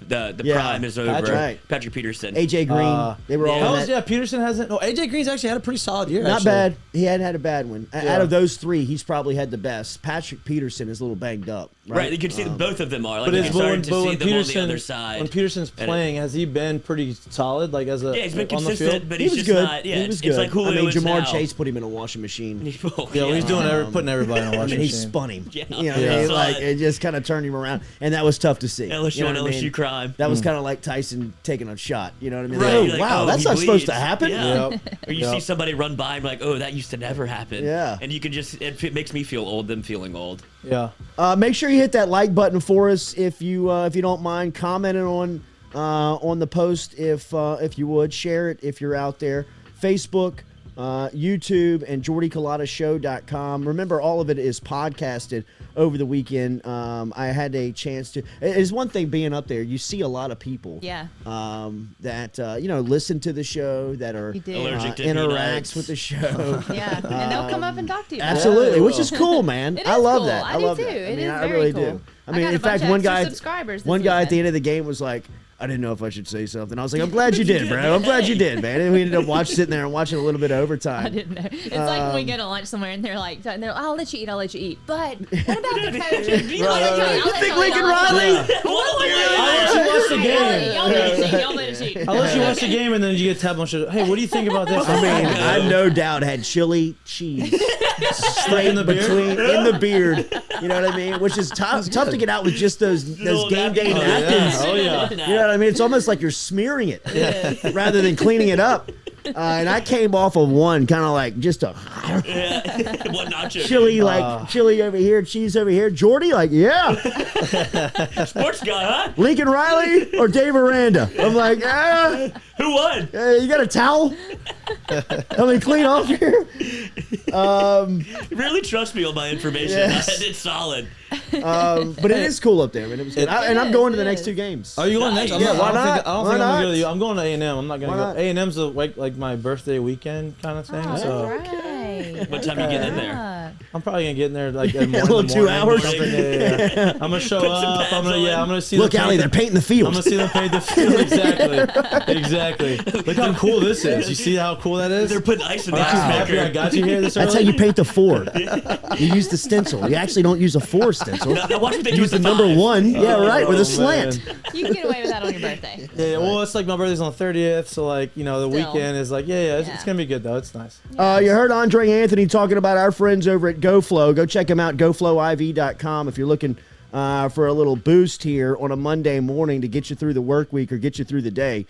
the Yeah, prime is over. Patrick. Patrick Peterson. AJ Green, they were all in that. Peterson hasn't. No, AJ Green's actually had a pretty solid year. Not actually. bad. He hadn't had a bad one. Out of those 3, he's probably had the best. Patrick Peterson is a little banged up. Right, you can see both of them are. Like, But you it's can start when to see them Peterson, on the other side. when Peterson's playing, has he been pretty solid? Like as a Yeah, he's been on the consistent, field? but He he's was just good. not. Yeah, he was it's good. like Julio I mean, is Jamar now. Chase put him in a washing machine. He's he's doing putting everybody in a washing I mean, he machine. spun him. Yeah. You know what I mean? Like, it just kind of turned him around, and that was tough to see. LSU You know on what I LSU mean? crime. That was kind of like Tyson taking a shot. You know what I mean? Right, Oh, you're like, wow, oh, that's he not supposed to bleeds. happen. Yeah. Yep. Or you see somebody run by and like, oh, that used to never happen. Yeah. And you can just, it makes me feel old, them feeling old. Yeah. Make sure you hit that like button for us if you don't mind commenting on the post if you would. Share it if you're out there. Facebook, YouTube, and JordyCulottaShow.com. Remember, all of it is podcasted over the weekend. I had a chance to. It's one thing being up there. You see a lot of people. Yeah. That listen to the show, that are Allergic to interacts peanuts. with the show. Yeah. And they'll come up and talk to you. Absolutely, Yeah, which is cool, man. It I is love cool. that. I do love too. that. It I is I very really cool. do. I I mean, got a in fact, bunch of one extra guy, subscribers this one guy at the weekend. end of the game was like, "I didn't know if I should say something." I was like, "I'm glad you did, bro. I'm glad you did, man." And we ended up sitting there and watching a little bit of overtime. I didn't know. It's like when we go to lunch somewhere and they're like, I'll let you eat. But what about the coach? You think Lincoln Riley? I'll let you watch the game. Y'all let us eat. I'll let you watch the game, and then you get tapped on the shoulder. Hey, what do you think about this? I mean, I no doubt had chili cheese straight in the beard? in the beard. You know what I mean? Which is tough to get out with just those game day napkins. Oh, yeah. You know what I mean? It's almost like you're smearing it rather than cleaning it up. And I came off of one, kind of like just a One nacho. chili over here, cheese over here. Jordy, like, yeah. Sports guy, huh? Lincoln Riley or Dave Aranda? I'm like, Who won? you got a towel? Let me clean off here. Really trust me on my information. Yes. It's solid. But it is cool up there. And, and I'm going to the next 2 games. Are you going next? Yeah, why not? I don't think I'm going to go to you. I'm going to A&M. I'm not going to go. A&M's like my birthday weekend kind of thing. So. Right. What time are you getting in there? I'm probably gonna get in there like in the little 2 hours. Yeah. I'm gonna show up. I'm gonna see. Look, Allie, they're painting the field. I'm gonna see them paint the field. Exactly. Look how cool this is. You see how cool that is? They're putting ice in the Aren't you ice happy maker. I got you here this early? That's how you paint the 4. You use the stencil. You actually don't use a 4 stencil. Now watch what they You do use with the the number 5. 1. Yeah, right, with a man. slant. You can get away with that on your birthday. Yeah, well, it's like my birthday's on the 30th, so like the Still. weekend is like it's gonna be good though. It's nice. You heard Andre Anthony talking about our friends over at GoFlow. Go check them out, goflowiv.com, if you're looking for a little boost here on a Monday morning to get you through the work week or get you through the day.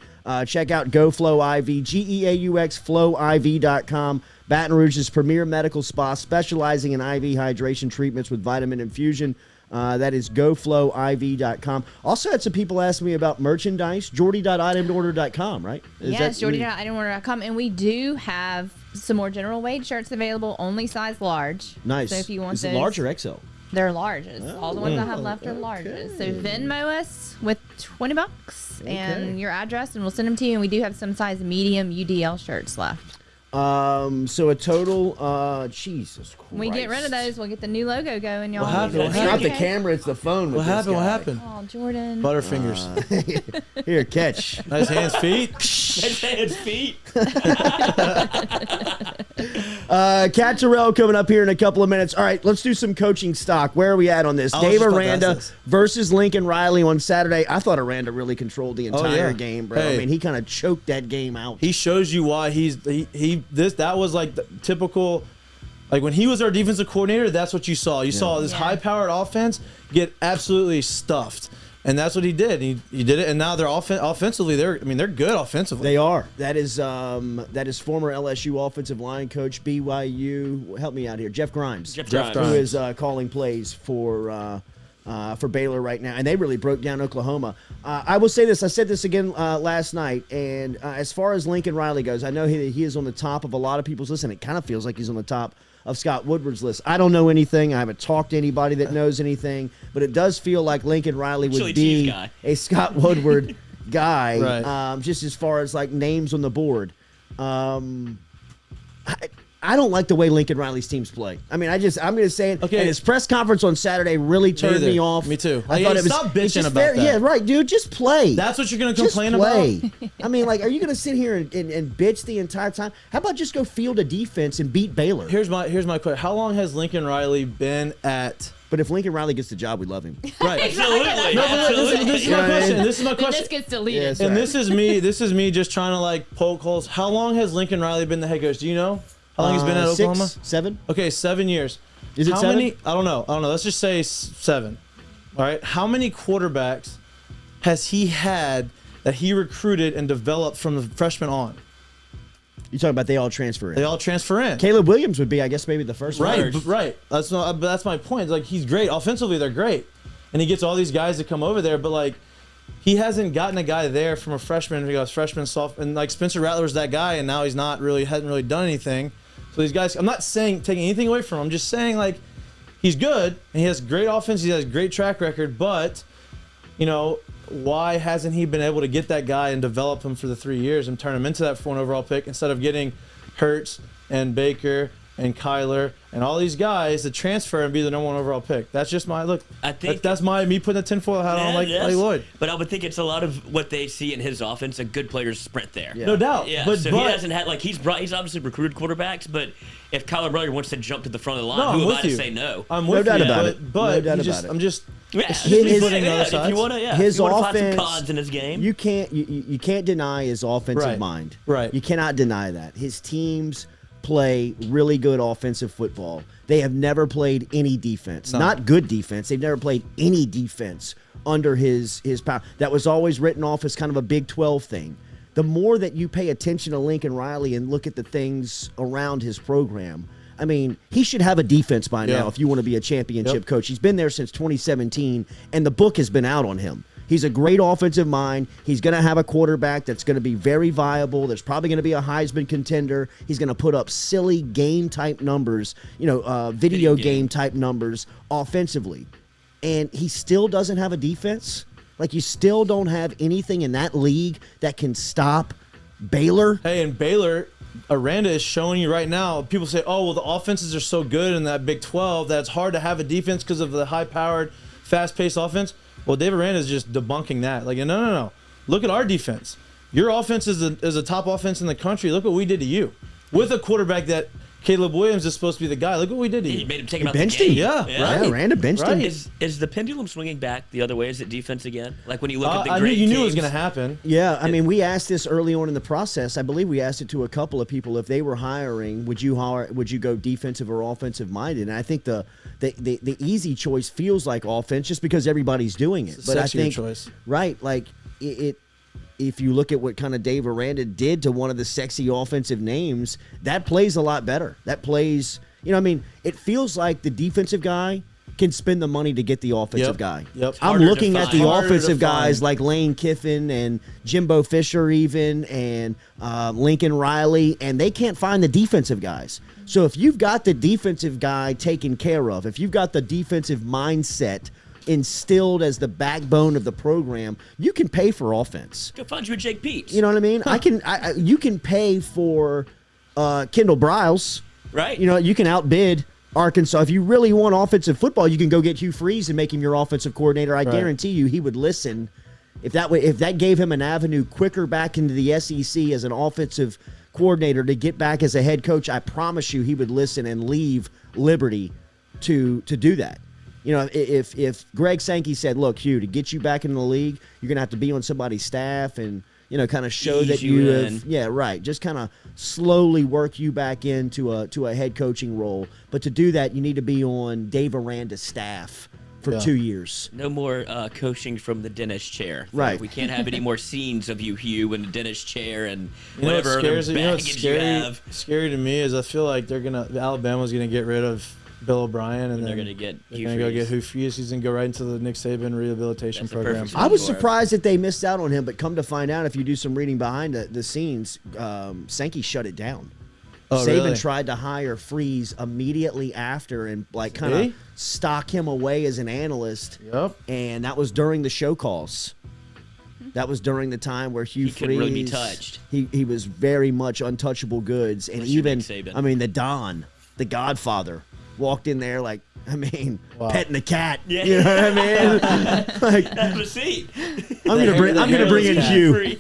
Check out GoFlow IV, GEAUX, flowiv.com. Baton Rouge's premier medical spa specializing in IV hydration treatments with vitamin infusion. That is goflowiv.com. Also had some people ask me about merchandise, jordy.itemorder.com, right? Yes, jordy.itemorder.com. And we do have some more general weight shirts available, only size large. Nice. So if you want Is those. it large or XL? They're larges. All the ones I have left are larges. So Venmo us with $20 and your address, and we'll send them to you. And we do have some size medium UDL shirts left. So a total, Jesus Christ. When we get rid of those, we'll get the new logo going, y'all. What happened? It's not the camera, it's the phone. What happened? What happened? Oh, Jordan. Butterfingers. Here, catch. Nice hands, feet. Nice hands, feet. Kat Terrell coming up here in a couple of minutes. All right, let's do some coaching stock. Where are we at on this? was Dave just about to Aranda ask this. versus Lincoln Riley on Saturday. I thought Aranda really controlled the entire game, bro. Hey. I mean, he kind of choked that game out. He shows you why that was like the typical, like when he was our defensive coordinator, that's what you saw. You saw this high-powered offense get absolutely stuffed, and that's what he did. He did it, and now they're offensively. They're good offensively. They are. That is former LSU offensive line coach, BYU. Help me out here, Jeff Grimes. Jeff Grimes. Who is calling plays for Baylor right now, and they really broke down Oklahoma. I will say this. I said this again last night, and as far as Lincoln Riley goes, I know he is on the top of a lot of people's list, and it kind of feels like he's on the top of Scott Woodward's list. I don't know anything. I haven't talked to anybody that knows anything, but it does feel like Lincoln Riley would be a Scott Woodward guy, right. Just as far as like names on the board. I don't like the way Lincoln Riley's teams play. I mean, I'm going to say it. Okay. And his press conference on Saturday really turned me off. Me too. I thought it was stop bitching just about that. Yeah, right, dude. Just play. That's what you're going to Just complain play. about? I mean, like, are you going to sit here and bitch the entire time? How about just go field a defense and beat Baylor? Here's my question. How long has Lincoln Riley been at? But if Lincoln Riley gets the job, we love him. Right. Absolutely. This is my question. This is my Then question. this gets deleted. Yes. And Right. this is me just trying to like poke holes. How long has Lincoln Riley been the head coach? Do you know? How long he's been at Oklahoma? 6, 7. Okay, 7 years. Is it How 7? many? I don't know. Let's just say 7. All right. How many quarterbacks has he had that he recruited and developed from the freshman on? You're talking about they all transfer in. They all transfer in. Caleb Williams would be, I guess, maybe the first one. Right. That's my point. Like, he's great. Offensively, they're great. And he gets all these guys to come over there, but like he hasn't gotten a guy there from a freshman who goes freshman, sophomore, and like Spencer Rattler was that guy, and now hasn't really done anything. So these guys, I'm not saying taking anything away from him. I'm just saying like he's good and he has great offense. He has a great track record, but why hasn't he been able to get that guy and develop him for the 3 years and turn him into that 4th overall pick instead of getting Hurts and Baker and Kyler and all these guys to transfer and be the number 1 overall pick? That's just my look. I think that's me putting a tinfoil hat on like Lloyd. But I would think it's a lot of what they see in his offense. A good players sprint there. Yeah. No doubt. Yeah, But he hasn't had he's obviously recruited quarterbacks, but if Kyler Murray wants to jump to the front of the line, who am I to say no? I'm with doubt you. about it. But No doubt you just, about it. I'm just. Yeah, It's if just putting other if sides. you want to, His find some offense- cons in his game. You can't deny his offensive Right. mind. Right. You cannot deny that. His teams play really good offensive football. They have never played any defense. No. Not good defense. They've never played any defense under his power. That was always written off as kind of a Big 12 thing. the more that you pay attention to Lincoln Riley and look at the things around his program, I mean, he should have a defense by now if you want to be a championship coach. He's been there since 2017, and the book has been out on him. He's a great offensive mind. He's going to have a quarterback that's going to be very viable. There's probably going to be a Heisman contender. He's going to put up silly game-type numbers, video game-type numbers offensively. And he still doesn't have a defense? Like, you still don't have anything in that league that can stop Baylor? Hey, and Baylor, Aranda is showing you right now. People say, oh, well, the offenses are so good in that Big 12 that it's hard to have a defense because of the high-powered, fast-paced offense. Well, Dave Aranda is just debunking that. Like, no. Look at our defense. Your offense is a top offense in the country. Look what we did to you. With a quarterback that Caleb Williams is supposed to be the guy. Look what we did to you. He made him take him out the game. Yeah, right. Aranda benched him. Is the pendulum swinging back the other way? Is it defense again? Like when you look at the great you knew it was teams? going to happen. Yeah, I mean, we asked this early on in the process. I believe we asked it to a couple of people. If they were hiring, would you go defensive or offensive minded? And I think the easy choice feels like offense just because everybody's doing it. But I think choice. Right, like it if you look at what kind of Dave Aranda did to one of the sexy offensive names, that plays a lot better. That plays, it feels like the defensive guy can spend the money to get the offensive guy. Yep. I'm looking at the offensive guys like Lane Kiffin and Jimbo Fisher even and Lincoln Riley, and they can't find the defensive guys. So if you've got the defensive guy taken care of, if you've got the defensive mindset instilled as the backbone of the program, you can pay for offense. Go find you a Jake Peets. You know what I mean? You can pay for Kendall Briles. Right. You can outbid Arkansas. If you really want offensive football, you can go get Hugh Freeze and make him your offensive coordinator. I guarantee you he would listen. If that gave him an avenue quicker back into the SEC as an offensive coordinator to get back as a head coach, I promise you he would listen and leave Liberty to do that. If Greg Sankey said, look, Hugh, to get you back in the league, you're going to have to be on somebody's staff and, kind of show that you have, just kind of slowly work you back into a head coaching role. But to do that, you need to be on Dave Aranda's staff for 2 years. No more coaching from the dentist chair. Right. We can't have any more scenes of you, Hugh, in the dentist chair and whatever other baggage you have. Scary to me is I feel like Alabama's going to get rid of Bill O'Brien, and they're going to get Hugh Freeze. He's going to go right into the Nick Saban rehabilitation program. I was surprised that they missed out on him, but come to find out, if you do some reading behind the scenes, Sankey shut it down. Oh, Saban really? tried to hire Freeze immediately after and kind of stock him away as an analyst. Yep. And that was during the show calls. That was during the time where Hugh Freeze couldn't really be touched. He was very much untouchable goods, and the Don, the Godfather, walked in there petting the cat. Yeah. You know what I mean? Have a seat. I'm gonna bring in Hugh.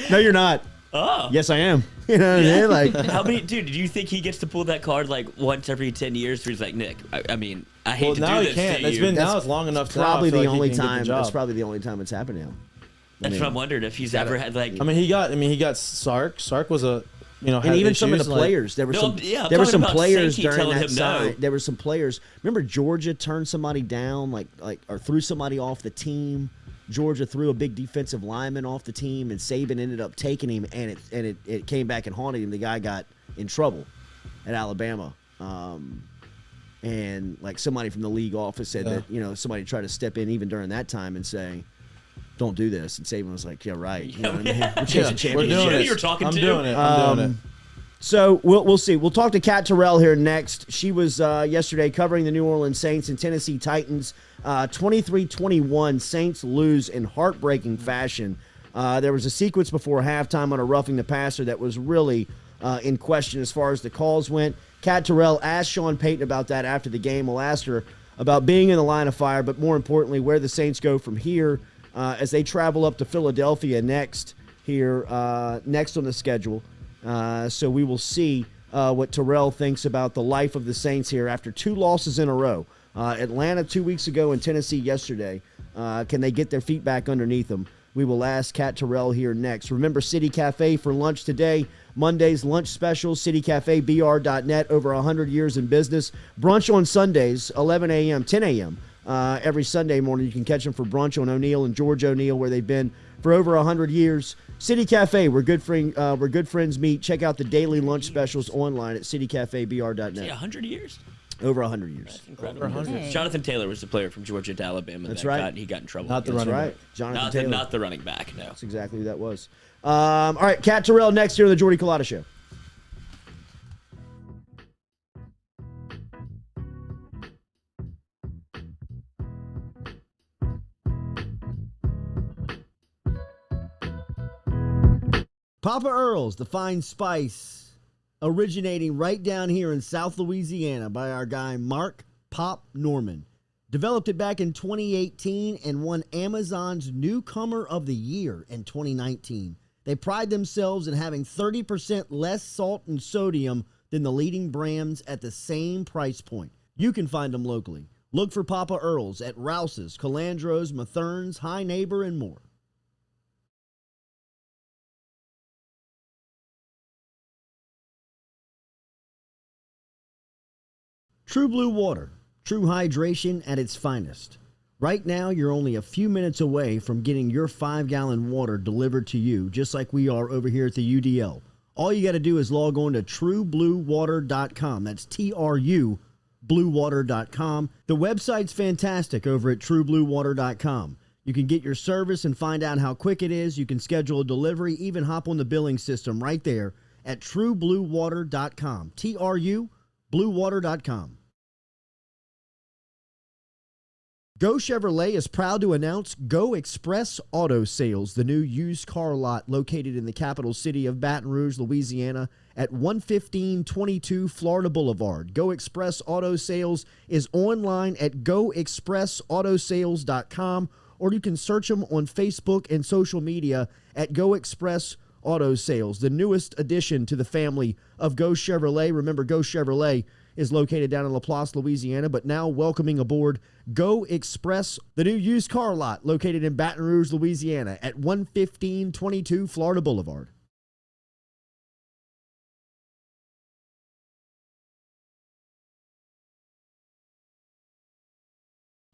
No, you're not. Oh. Yes, I am. You know what I mean? How many? Dude, do you think he gets to pull that card once every 10 years? Where he's like, Nick, I hate to do now this he can't. to you. It's long enough. Probably the only time. That's probably the only time it's happened to him. That's what I'm wondering if he's ever had he got Sark. Sark was a. And even some of the players, there were some players during that side. There were some players. Remember, Georgia turned somebody down, or threw somebody off the team. Georgia threw a big defensive lineman off the team, and Saban ended up taking him, and it came back and haunted him. The guy got in trouble at Alabama, and somebody from the league office said that somebody tried to step in even during that time and say, don't do this. And Saban was like, yeah, right. You know what I mean? We're chasing championships. You're talking I'm to. doing it. I'm doing it. So we'll see. We'll talk to Kat Terrell here next. She was yesterday covering the New Orleans Saints and Tennessee Titans. 23-21, Saints lose in heartbreaking fashion. There was a sequence before halftime on a roughing the passer that was really in question as far as the calls went. Kat Terrell asked Sean Payton about that after the game. We'll ask her about being in the line of fire, but more importantly, where the Saints go from here as they travel up to Philadelphia next on the schedule. So we will see what Terrell thinks about the life of the Saints here after 2 losses in a row. Atlanta 2 weeks ago and Tennessee yesterday. Can they get their feet back underneath them? We will ask Kat Terrell here next. Remember City Cafe for lunch today. Monday's lunch special, citycafebr.net, over 100 years in business. Brunch on Sundays, 11 a.m., 10 a.m., every Sunday morning. You can catch them for brunch on O'Neill and George O'Neill, where they've been for over 100 years. City Cafe, where good friends meet. Check out the daily lunch specials online at citycafebr.net. 100 years? Over 100 years. That's incredible. Hey. Jonathan Taylor was the player from Georgia to Alabama. That's right. He got in trouble. Not the running back. Jonathan Taylor. Not the running back, no. That's exactly who that was. All right, Kat Terrell next here on the Jordy Culotta Show. Papa Earl's, the fine spice, originating right down here in South Louisiana by our guy Mark Pop Norman. Developed it back in 2018 and won Amazon's Newcomer of the Year in 2019. They pride themselves in having 30% less salt and sodium than the leading brands at the same price point. You can find them locally. Look for Papa Earl's at Rouse's, Calandro's, Mathern's, High Neighbor, and more. True Blue Water, true hydration at its finest. Right now, you're only a few minutes away from getting your 5-gallon water delivered to you, just like we are over here at the UDL. All you got to do is log on to truebluewater.com. That's TRU, bluewater.com. The website's fantastic over at truebluewater.com. You can get your service and find out how quick it is. You can schedule a delivery, even hop on the billing system right there at truebluewater.com. TRU, bluewater.com. Go Chevrolet is proud to announce Go Express Auto Sales, the new used car lot located in the capital city of Baton Rouge, Louisiana at 11522 Florida Boulevard. Go Express Auto Sales is online at goexpressautosales.com, or you can search them on Facebook and social media at Go Express Auto Sales, the newest addition to the family of Go Chevrolet. Remember, Go Chevrolet is located down in Laplace, Louisiana, but now welcoming aboard Go Express, the new used car lot located in Baton Rouge, Louisiana at 11522 Florida Boulevard.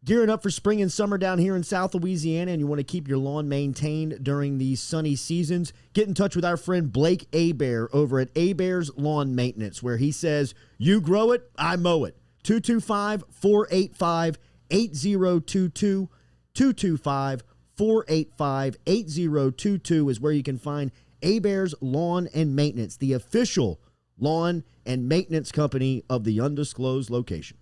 Gearing up for spring and summer down here in South Louisiana, and you want to keep your lawn maintained during these sunny seasons, get in touch with our friend Blake Abear over at Abear's Lawn Maintenance, where he says, you grow it, I mow it. 225-485-8022. 225-485-8022 is where you can find Abear's Lawn and Maintenance, the official lawn and maintenance company of the undisclosed location.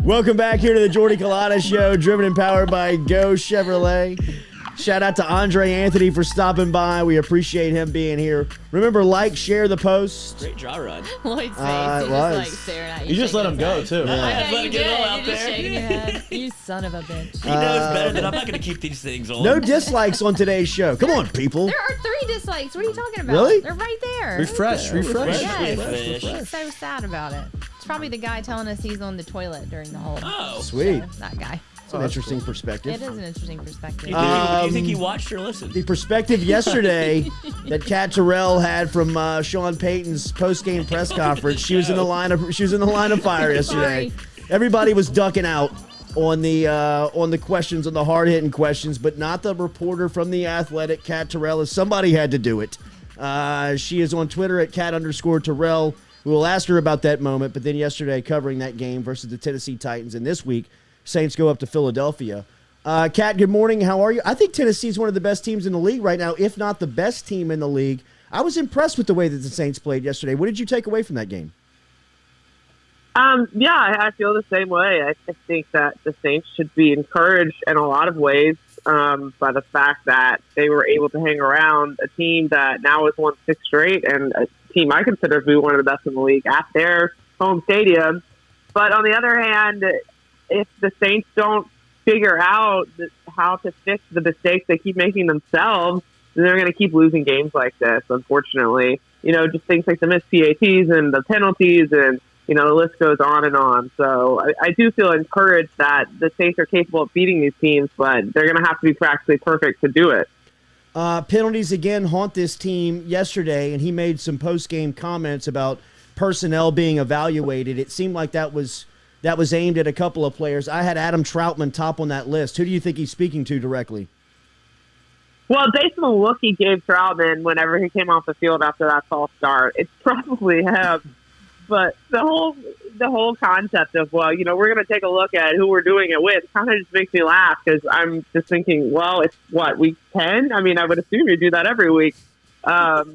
Welcome back here to the Jordy Culotta Show, driven and powered by Go Chevrolet. Shout out to Andre Anthony for stopping by. We appreciate him being here. Remember, like, share the post. Great jaw run. Lloyd's face. He just like staring at you. You just let him go, too. Yeah. I just let him get all out there. You son of a bitch. He knows better than I'm not going to keep these things on. No dislikes on today's show. Come on, people. There are 3 dislikes. What are you talking about? Really? They're right there. Refresh. Yes. He's so sad about it. It's probably the guy telling us he's on the toilet during the whole sweet show. That guy. It's an interesting perspective. It is an interesting perspective. Do you think he watched or listened? The perspective yesterday that Kat Terrell had from Sean Payton's post-game press conference. She was in the line of fire yesterday. Sorry. Everybody was ducking out on the questions, on the hard-hitting questions, but not the reporter from The Athletic, Kat Terrell. Somebody had to do it. She is on Twitter at @Kat_Terrell. We will ask her about that moment, but then yesterday covering that game versus the Tennessee Titans, and this week Saints go up to Philadelphia. Kat, good morning. How are you? I think Tennessee is one of the best teams in the league right now, if not the best team in the league. I was impressed with the way that the Saints played yesterday. What did you take away from that game? Yeah, I feel the same way. I think that the Saints should be encouraged in a lot of ways by the fact that they were able to hang around a team that now has won 6 straight and a team I consider to be one of the best in the league at their home stadium. But on the other hand, if the Saints don't figure out how to fix the mistakes they keep making themselves, then they're going to keep losing games like this, unfortunately. Just things like the missed PATs and the penalties and, the list goes on and on. So I do feel encouraged that the Saints are capable of beating these teams, but they're going to have to be practically perfect to do it. Penalties again haunt this team yesterday, and he made some post-game comments about personnel being evaluated. It seemed like that was aimed at a couple of players. I had Adam Troutman top on that list. Who do you think he's speaking to directly? Well, based on the look he gave Troutman whenever he came off the field after that false start, it's probably him. But the whole concept of, we're going to take a look at who we're doing it with kind of just makes me laugh because I'm just thinking, well, it's week 10? I mean, I would assume you do that every week. But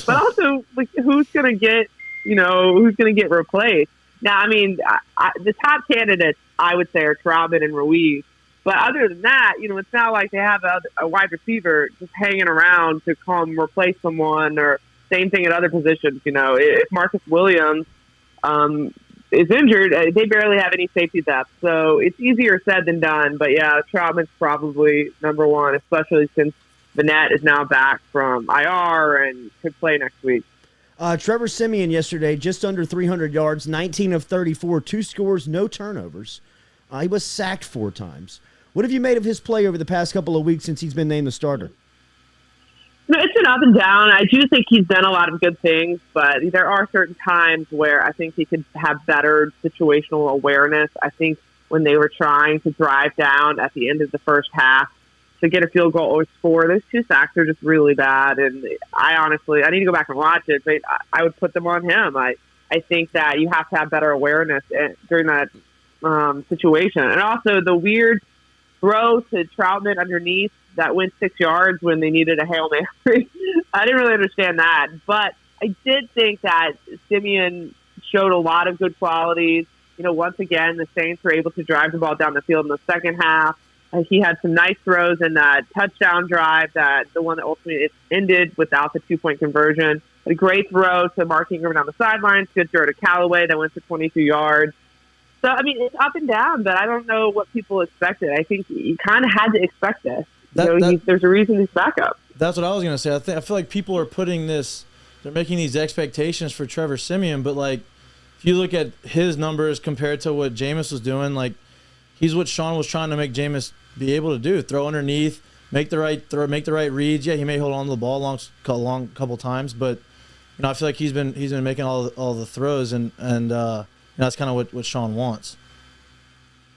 also, who's going to get replaced? Now, I mean, the top candidates, I would say, are Troutman and Ruiz. But other than that, it's not like they have a wide receiver just hanging around to come replace someone or same thing at other positions. If Marcus Williams is injured, they barely have any safety depth. So it's easier said than done. But, yeah, Troutman's probably number one, especially since Vanette is now back from IR and could play next week. Trevor Siemian yesterday, just under 300 yards, 19 of 34, 2 scores, no turnovers. He was sacked 4 times. What have you made of his play over the past couple of weeks since he's been named the starter? No, it's been up and down. I do think he's done a lot of good things, but there are certain times where I think he could have better situational awareness. I think when they were trying to drive down at the end of the first half to get a field goal or score, those 2 sacks are just really bad. And I need to go back and watch it, but I would put them on him. I think that you have to have better awareness during that situation. And also the weird throw to Troutman underneath that went 6 yards when they needed a Hail Mary. I didn't really understand that. But I did think that Siemian showed a lot of good qualities. Once again, the Saints were able to drive the ball down the field in the second half. He had some nice throws in that touchdown drive, the one that ultimately ended without the 2-point conversion. A great throw to Mark Ingram down the sidelines, good throw to Callaway that went for 22 yards. So, I mean, it's up and down, but I don't know what people expected. I think you kind of had to expect this. There's a reason he's back up. That's what I was going to say. I feel like people are they're making these expectations for Trevor Siemian, but, if you look at his numbers compared to what Jameis was doing, he's what Sean was trying to make Jameis be able to do: throw underneath, make the right reads. Yeah, he may hold on to the ball long couple times, but I feel like he's been making all the throws, and that's kind of what Sean wants.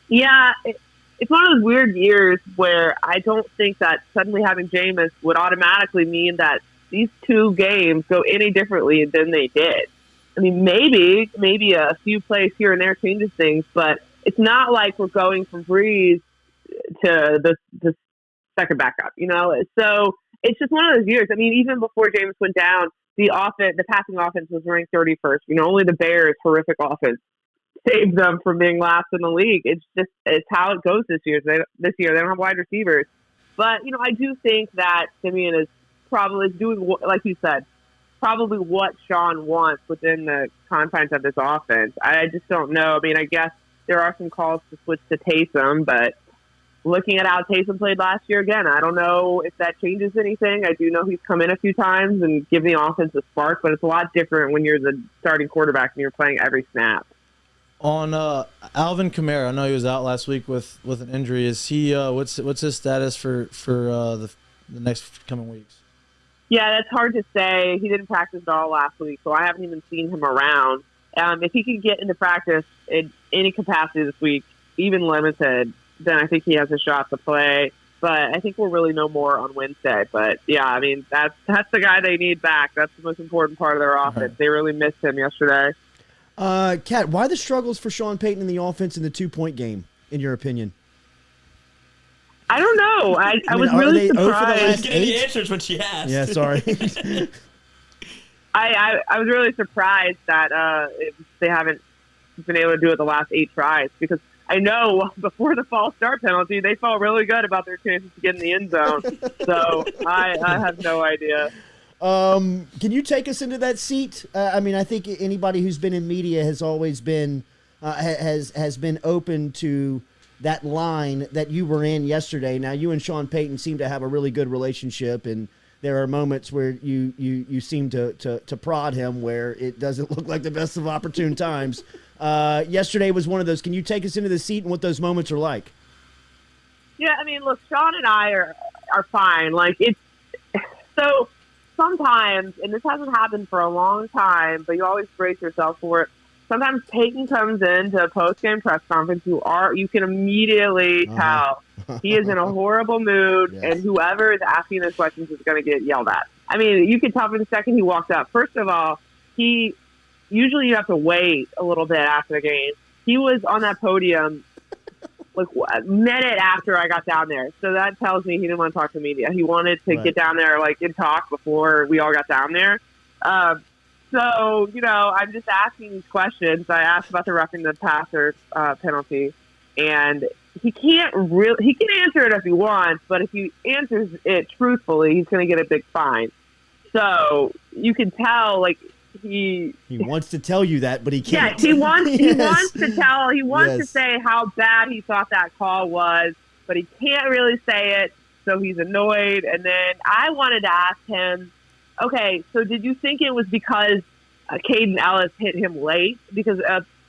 Yeah, it's one of those weird years where I don't think that suddenly having Jameis would automatically mean that these 2 games go any differently than they did. I mean, maybe a few plays here and there changes things, but it's not like we're going from Breeze to the second backup, So it's just one of those years. I mean, even before Jameis went down, the passing offense was ranked 31st. Only the Bears' horrific offense saved them from being last in the league. It's how it goes this year. They don't have wide receivers. But, I do think that Siemian is probably doing, like you said, probably what Sean wants within the confines of this offense. I just don't know. I mean, I guess there are some calls to switch to Taysom, but looking at how Taysom played last year, again, I don't know if that changes anything. I do know he's come in a few times and given the offense a spark, but it's a lot different when you're the starting quarterback and you're playing every snap. On Alvin Kamara, I know he was out last week with an injury. Is he what's his status for the next coming weeks? Yeah, that's hard to say. He didn't practice at all last week, so I haven't even seen him around. If he can get into practice in any capacity this week, even limited, then I think he has a shot to play. But I think we'll really know more on Wednesday. But yeah, I mean, that's the guy they need back. That's the most important part of their offense. Right. They really missed him yesterday. Kat, why the struggles for Sean Payton in the offense in the 2-point game, in your opinion? I don't know. I was really surprised. Getting the answers when she asked. Yeah, sorry. I was really surprised that they haven't been able to do it the last 8 tries, because I know before the false start penalty, they felt really good about their chances to get in the end zone. So I have no idea. Can you take us into that seat? I mean, I think anybody who's been in media has always been has been open to that line that you were in yesterday. Now, you and Sean Payton seem to have a really good relationship, and there are moments where you seem to prod him where it doesn't look like the best of opportune times. Yesterday was one of those. Can you take us into the seat and what those moments are like? Yeah, I mean, look, Sean and I are fine. Like, it's so sometimes, and this hasn't happened for a long time, but you always brace yourself for it. Sometimes Peyton comes into a post-game press conference. You can immediately tell he is in a horrible mood, yes. And whoever is asking those questions is going to get yelled at. I mean, you could tell from the second he walked up. First of all, usually you have to wait a little bit after the game. He was on that podium like a minute after I got down there. So that tells me he didn't want to talk to the media. He wanted to get down there and talk before we all got down there. So, I'm just asking these questions. I asked about the roughing the passer penalty, and he can answer it if he wants, but if he answers it truthfully, he's going to get a big fine. So you can tell, he wants to tell you that, but he can't. Yeah, he wants to tell. He wants to say how bad he thought that call was, but he can't really say it, so he's annoyed. And then I wanted to ask him, okay, so did you think it was because Caden Ellis hit him late? Because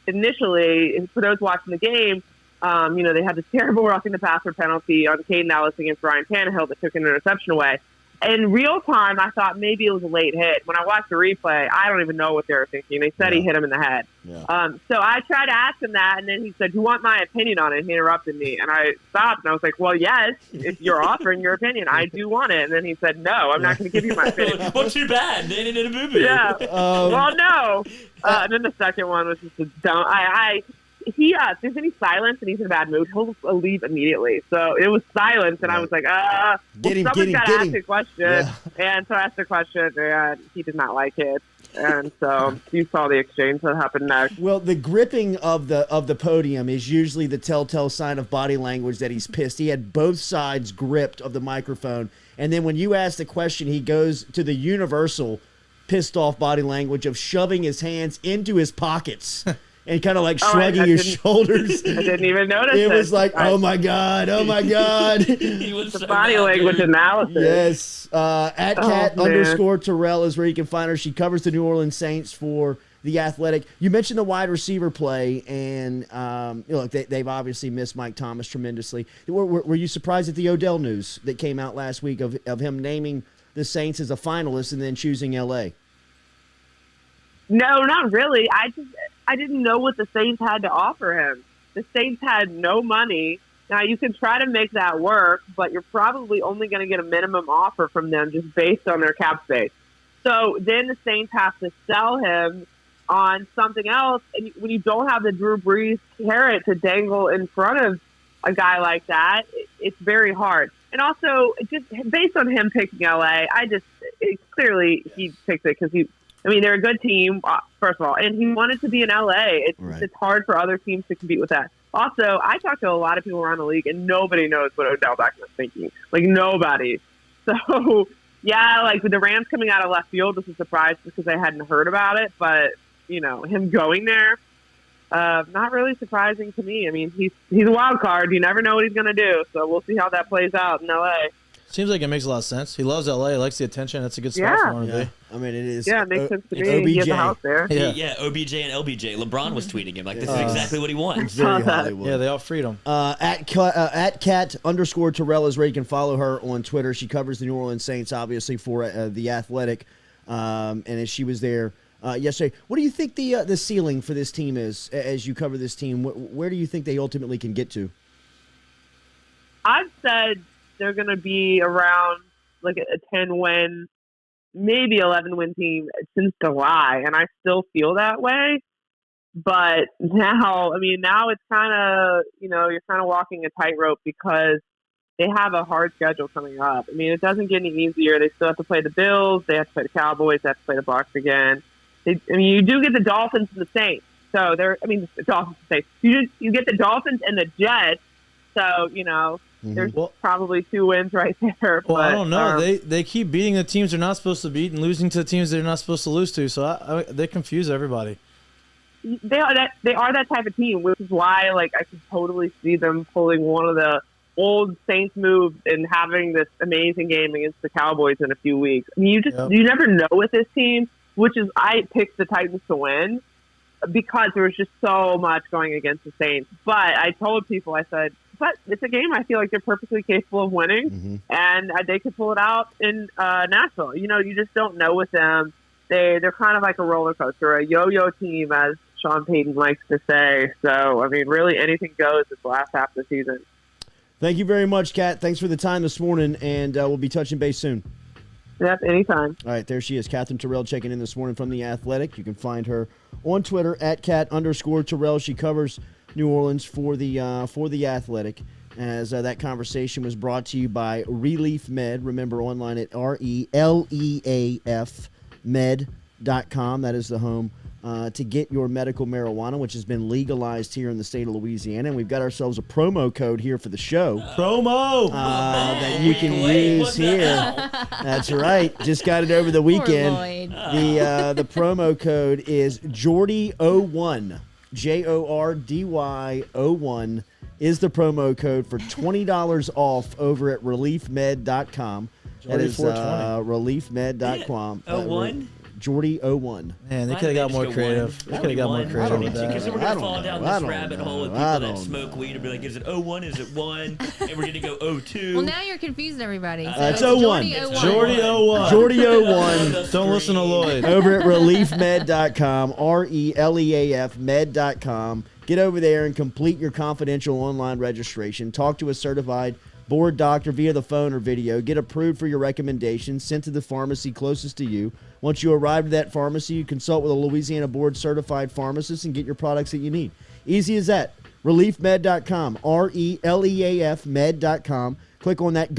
initially, for those watching the game, they had this terrible roughing the passer penalty on Caden Ellis against Ryan Tannehill that took an interception away. In real time, I thought maybe it was a late hit. When I watched the replay, I don't even know what they were thinking. They said he hit him in the head. Yeah. So I tried to ask him that, and then he said, "Do you want my opinion on it?" He interrupted me, and I stopped, and I was like, "Well, yes, if you're offering your opinion, I do want it." And then he said, "No, I'm not going to give you my opinion." Well, too bad. They didn't move it. Yeah. Well, no. And then the second one was just a dumb. If there's any silence and he's in a bad mood, he'll leave immediately. So it was silence, and I was like, someone's got to ask a question. Yeah. And so I asked a question, and he did not like it. And so you saw the exchange that happened next. Well, the gripping of the podium is usually the telltale sign of body language that he's pissed. He had both sides gripped of the microphone, and then when you ask the question, he goes to the universal pissed off body language of shoving his hands into his pockets. And kind of shrugging his shoulders. I didn't even notice it. It was like, oh my God. The body language analysis. Yes. At Kat _ Terrell is where you can find her. She covers the New Orleans Saints for The Athletic. You mentioned the wide receiver play, and they've obviously missed Mike Thomas tremendously. Were you surprised at the Odell news that came out last week of him naming the Saints as a finalist and then choosing L.A.? No, not really. I didn't know what the Saints had to offer him. The Saints had no money. Now, you can try to make that work, but you're probably only going to get a minimum offer from them just based on their cap space. So then the Saints have to sell him on something else. And when you don't have the Drew Brees carrot to dangle in front of a guy like that, it's very hard. And also, just based on him picking LA, clearly he picked it because they're a good team, first of all, and he wanted to be in LA. It's hard for other teams to compete with that. Also, I talked to a lot of people around the league, and nobody knows what Odell Beckham is thinking. Nobody. So, with the Rams coming out of left field was a surprise because I hadn't heard about it. But, him going there, not really surprising to me. I mean, he's a wild card. You never know what he's going to do. So we'll see how that plays out in LA. Seems like it makes a lot of sense. He loves LA. He likes the attention. That's a good spot for him to be. I mean, it is. Yeah, it makes sense to me. OBJ. He has a house there. Yeah, OBJ and LBJ. LeBron was tweeting him this is exactly what he wants. Very Hollywood. Yeah, they all freed him. At Kat _ Terrell is where you can follow her on Twitter. She covers the New Orleans Saints, obviously, for The Athletic. And as she was there yesterday. What do you think the ceiling for this team is as you cover this team? Where do you think they ultimately can get to? I've said they're going to be around like a 10-win, maybe 11-win team since July, and I still feel that way. But now it's kind of, you're kind of walking a tightrope because they have a hard schedule coming up. It doesn't get any easier. They still have to play the Bills. They have to play the Cowboys. They have to play the Bucs again. You do get the Dolphins and the Saints. So the Dolphins and Saints. You get the Dolphins and the Jets. So, there's probably 2 wins right there. Well, I don't know. They keep beating the teams they're not supposed to beat and losing to the teams they're not supposed to lose to. So they confuse everybody. They are that type of team, which is why I could totally see them pulling one of the old Saints moves and having this amazing game against the Cowboys in a few weeks. You never know with this team, which is I picked the Titans to win because there was just so much going against the Saints. But I told people, I said, but it's a game I feel like they're perfectly capable of winning, and they could pull it out in Nashville. You just don't know with them. They're kind of like a roller coaster, a yo-yo team, as Sean Payton likes to say. So, really anything goes this last half of the season. Thank you very much, Kat. Thanks for the time this morning, and we'll be touching base soon. Yep, anytime. All right, there she is, Kat Terrell, checking in this morning from The Athletic. You can find her on Twitter at @Kat_Terrell. She covers New Orleans for the Athletic. As that conversation was brought to you by Relief Med. Remember, online at RELEAF.med.com. That is the home to get your medical marijuana, which has been legalized here in the state of Louisiana. And we've got ourselves a promo code here for the show. That you can use here. That's right. Just got it over the weekend. The promo code is Jordy01. JORDY01 is the promo code for $20 off over at reliefmed.com. That is reliefmed.com. Yeah, 01? Jordy01. Man, they could have got more creative. They could have got more creative with that. Because we're going to fall down this rabbit hole with people that smoke weed and be like, is it 01? Is it 1? And we're going to go 02. Well, now you're confusing everybody. So it's 01. Jordy 01. Jordy 01. Don't listen to Lloyd. Over at reliefmed.com, RELEAF med.com. Get over there and complete your confidential online registration. Talk to a certified board doctor via the phone or video. Get approved for your recommendations, sent to the pharmacy closest to you. Once you arrive at that pharmacy, you consult with a Louisiana board certified pharmacist and get your products that you need. Easy as that. Reliefmed.com, RELEAF med.com. Click on that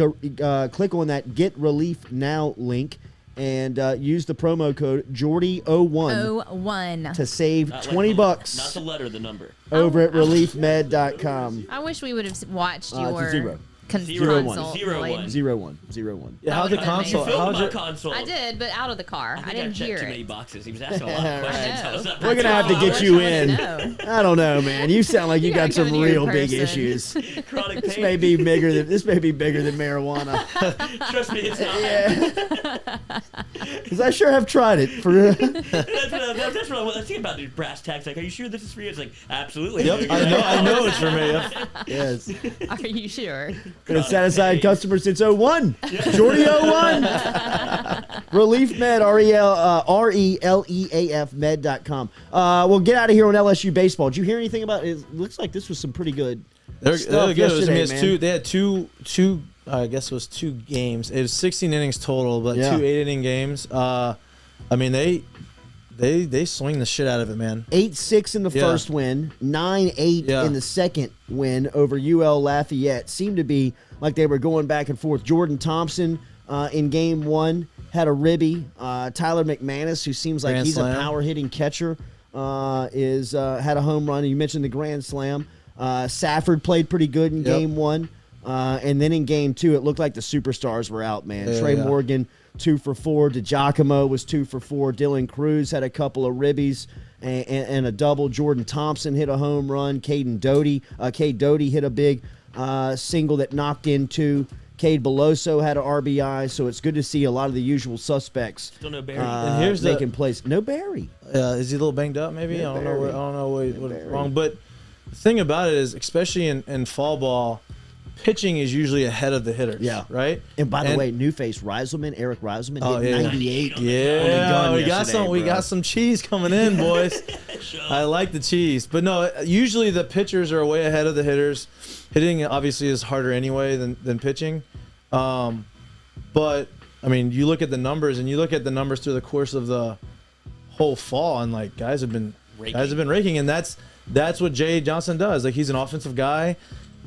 Get Relief Now link and use the promo code Jordy01 to save $20. Not the letter, the number. Over at reliefmed.com. I wish we would have watched your zero. Console. 01. Yeah, how'd the console? You filmed my console. I did, but out of the car. I didn't hear too many it. boxes. He was asking a lot of questions. We're going to have to get you in. I don't know, man. You sound like you got some real big issues. Chronic This pain. may be bigger than marijuana. Trust me, it's not. Yeah. Because I sure have tried it. That's what I was thinking about the brass tacks. Like, are you sure this is for you? It's like, absolutely. Yep, I know it's for me. Yes. Are you sure? Been a satisfied customer since 01. Jordy 01. Relief Med, RELEAF med.com. We'll get out of here on LSU baseball. Did you hear anything about it? It looks like this was some pretty good stuff yesterday, they had two I guess it was 2 games. It was 16 innings total, but 2 8-inning games. They swing the shit out of it, man. 8-6 in the first win, 9-8 in the second win over UL Lafayette. Seemed to be like they were going back and forth. Jordan Thompson in game 1 had a ribby. Tyler McManus, who seems like he's a power-hitting catcher, had a home run. You mentioned the grand slam. Safford played pretty good in game 1. And then in game 2, it looked like the superstars were out, man. Trey Morgan, 2 for 4. DeGiacomo was 2 for 4. Dylan Cruz had a couple of ribbies and a double. Jordan Thompson hit a home run. Cade Doty hit a big single that knocked in 2. Cade Beloso had an RBI, so it's good to see a lot of the usual suspects. Still no Barry. And here's making plays. No Barry. Is he a little banged up? Maybe I don't know what's wrong. But the thing about it is, especially in fall ball, pitching is usually ahead of the hitters. Yeah. Right. And by the way, new face Eric Reiselman, Oh, hit yeah. 98. Yeah, we yesterday, got some cheese coming in, boys. I like the cheese, but no. Usually the pitchers are way ahead of the hitters. Hitting obviously is harder anyway than pitching, but I mean, you look at the numbers through the course of the whole fall, and like guys have been raking, and that's what Jay Johnson does. Like he's an offensive guy,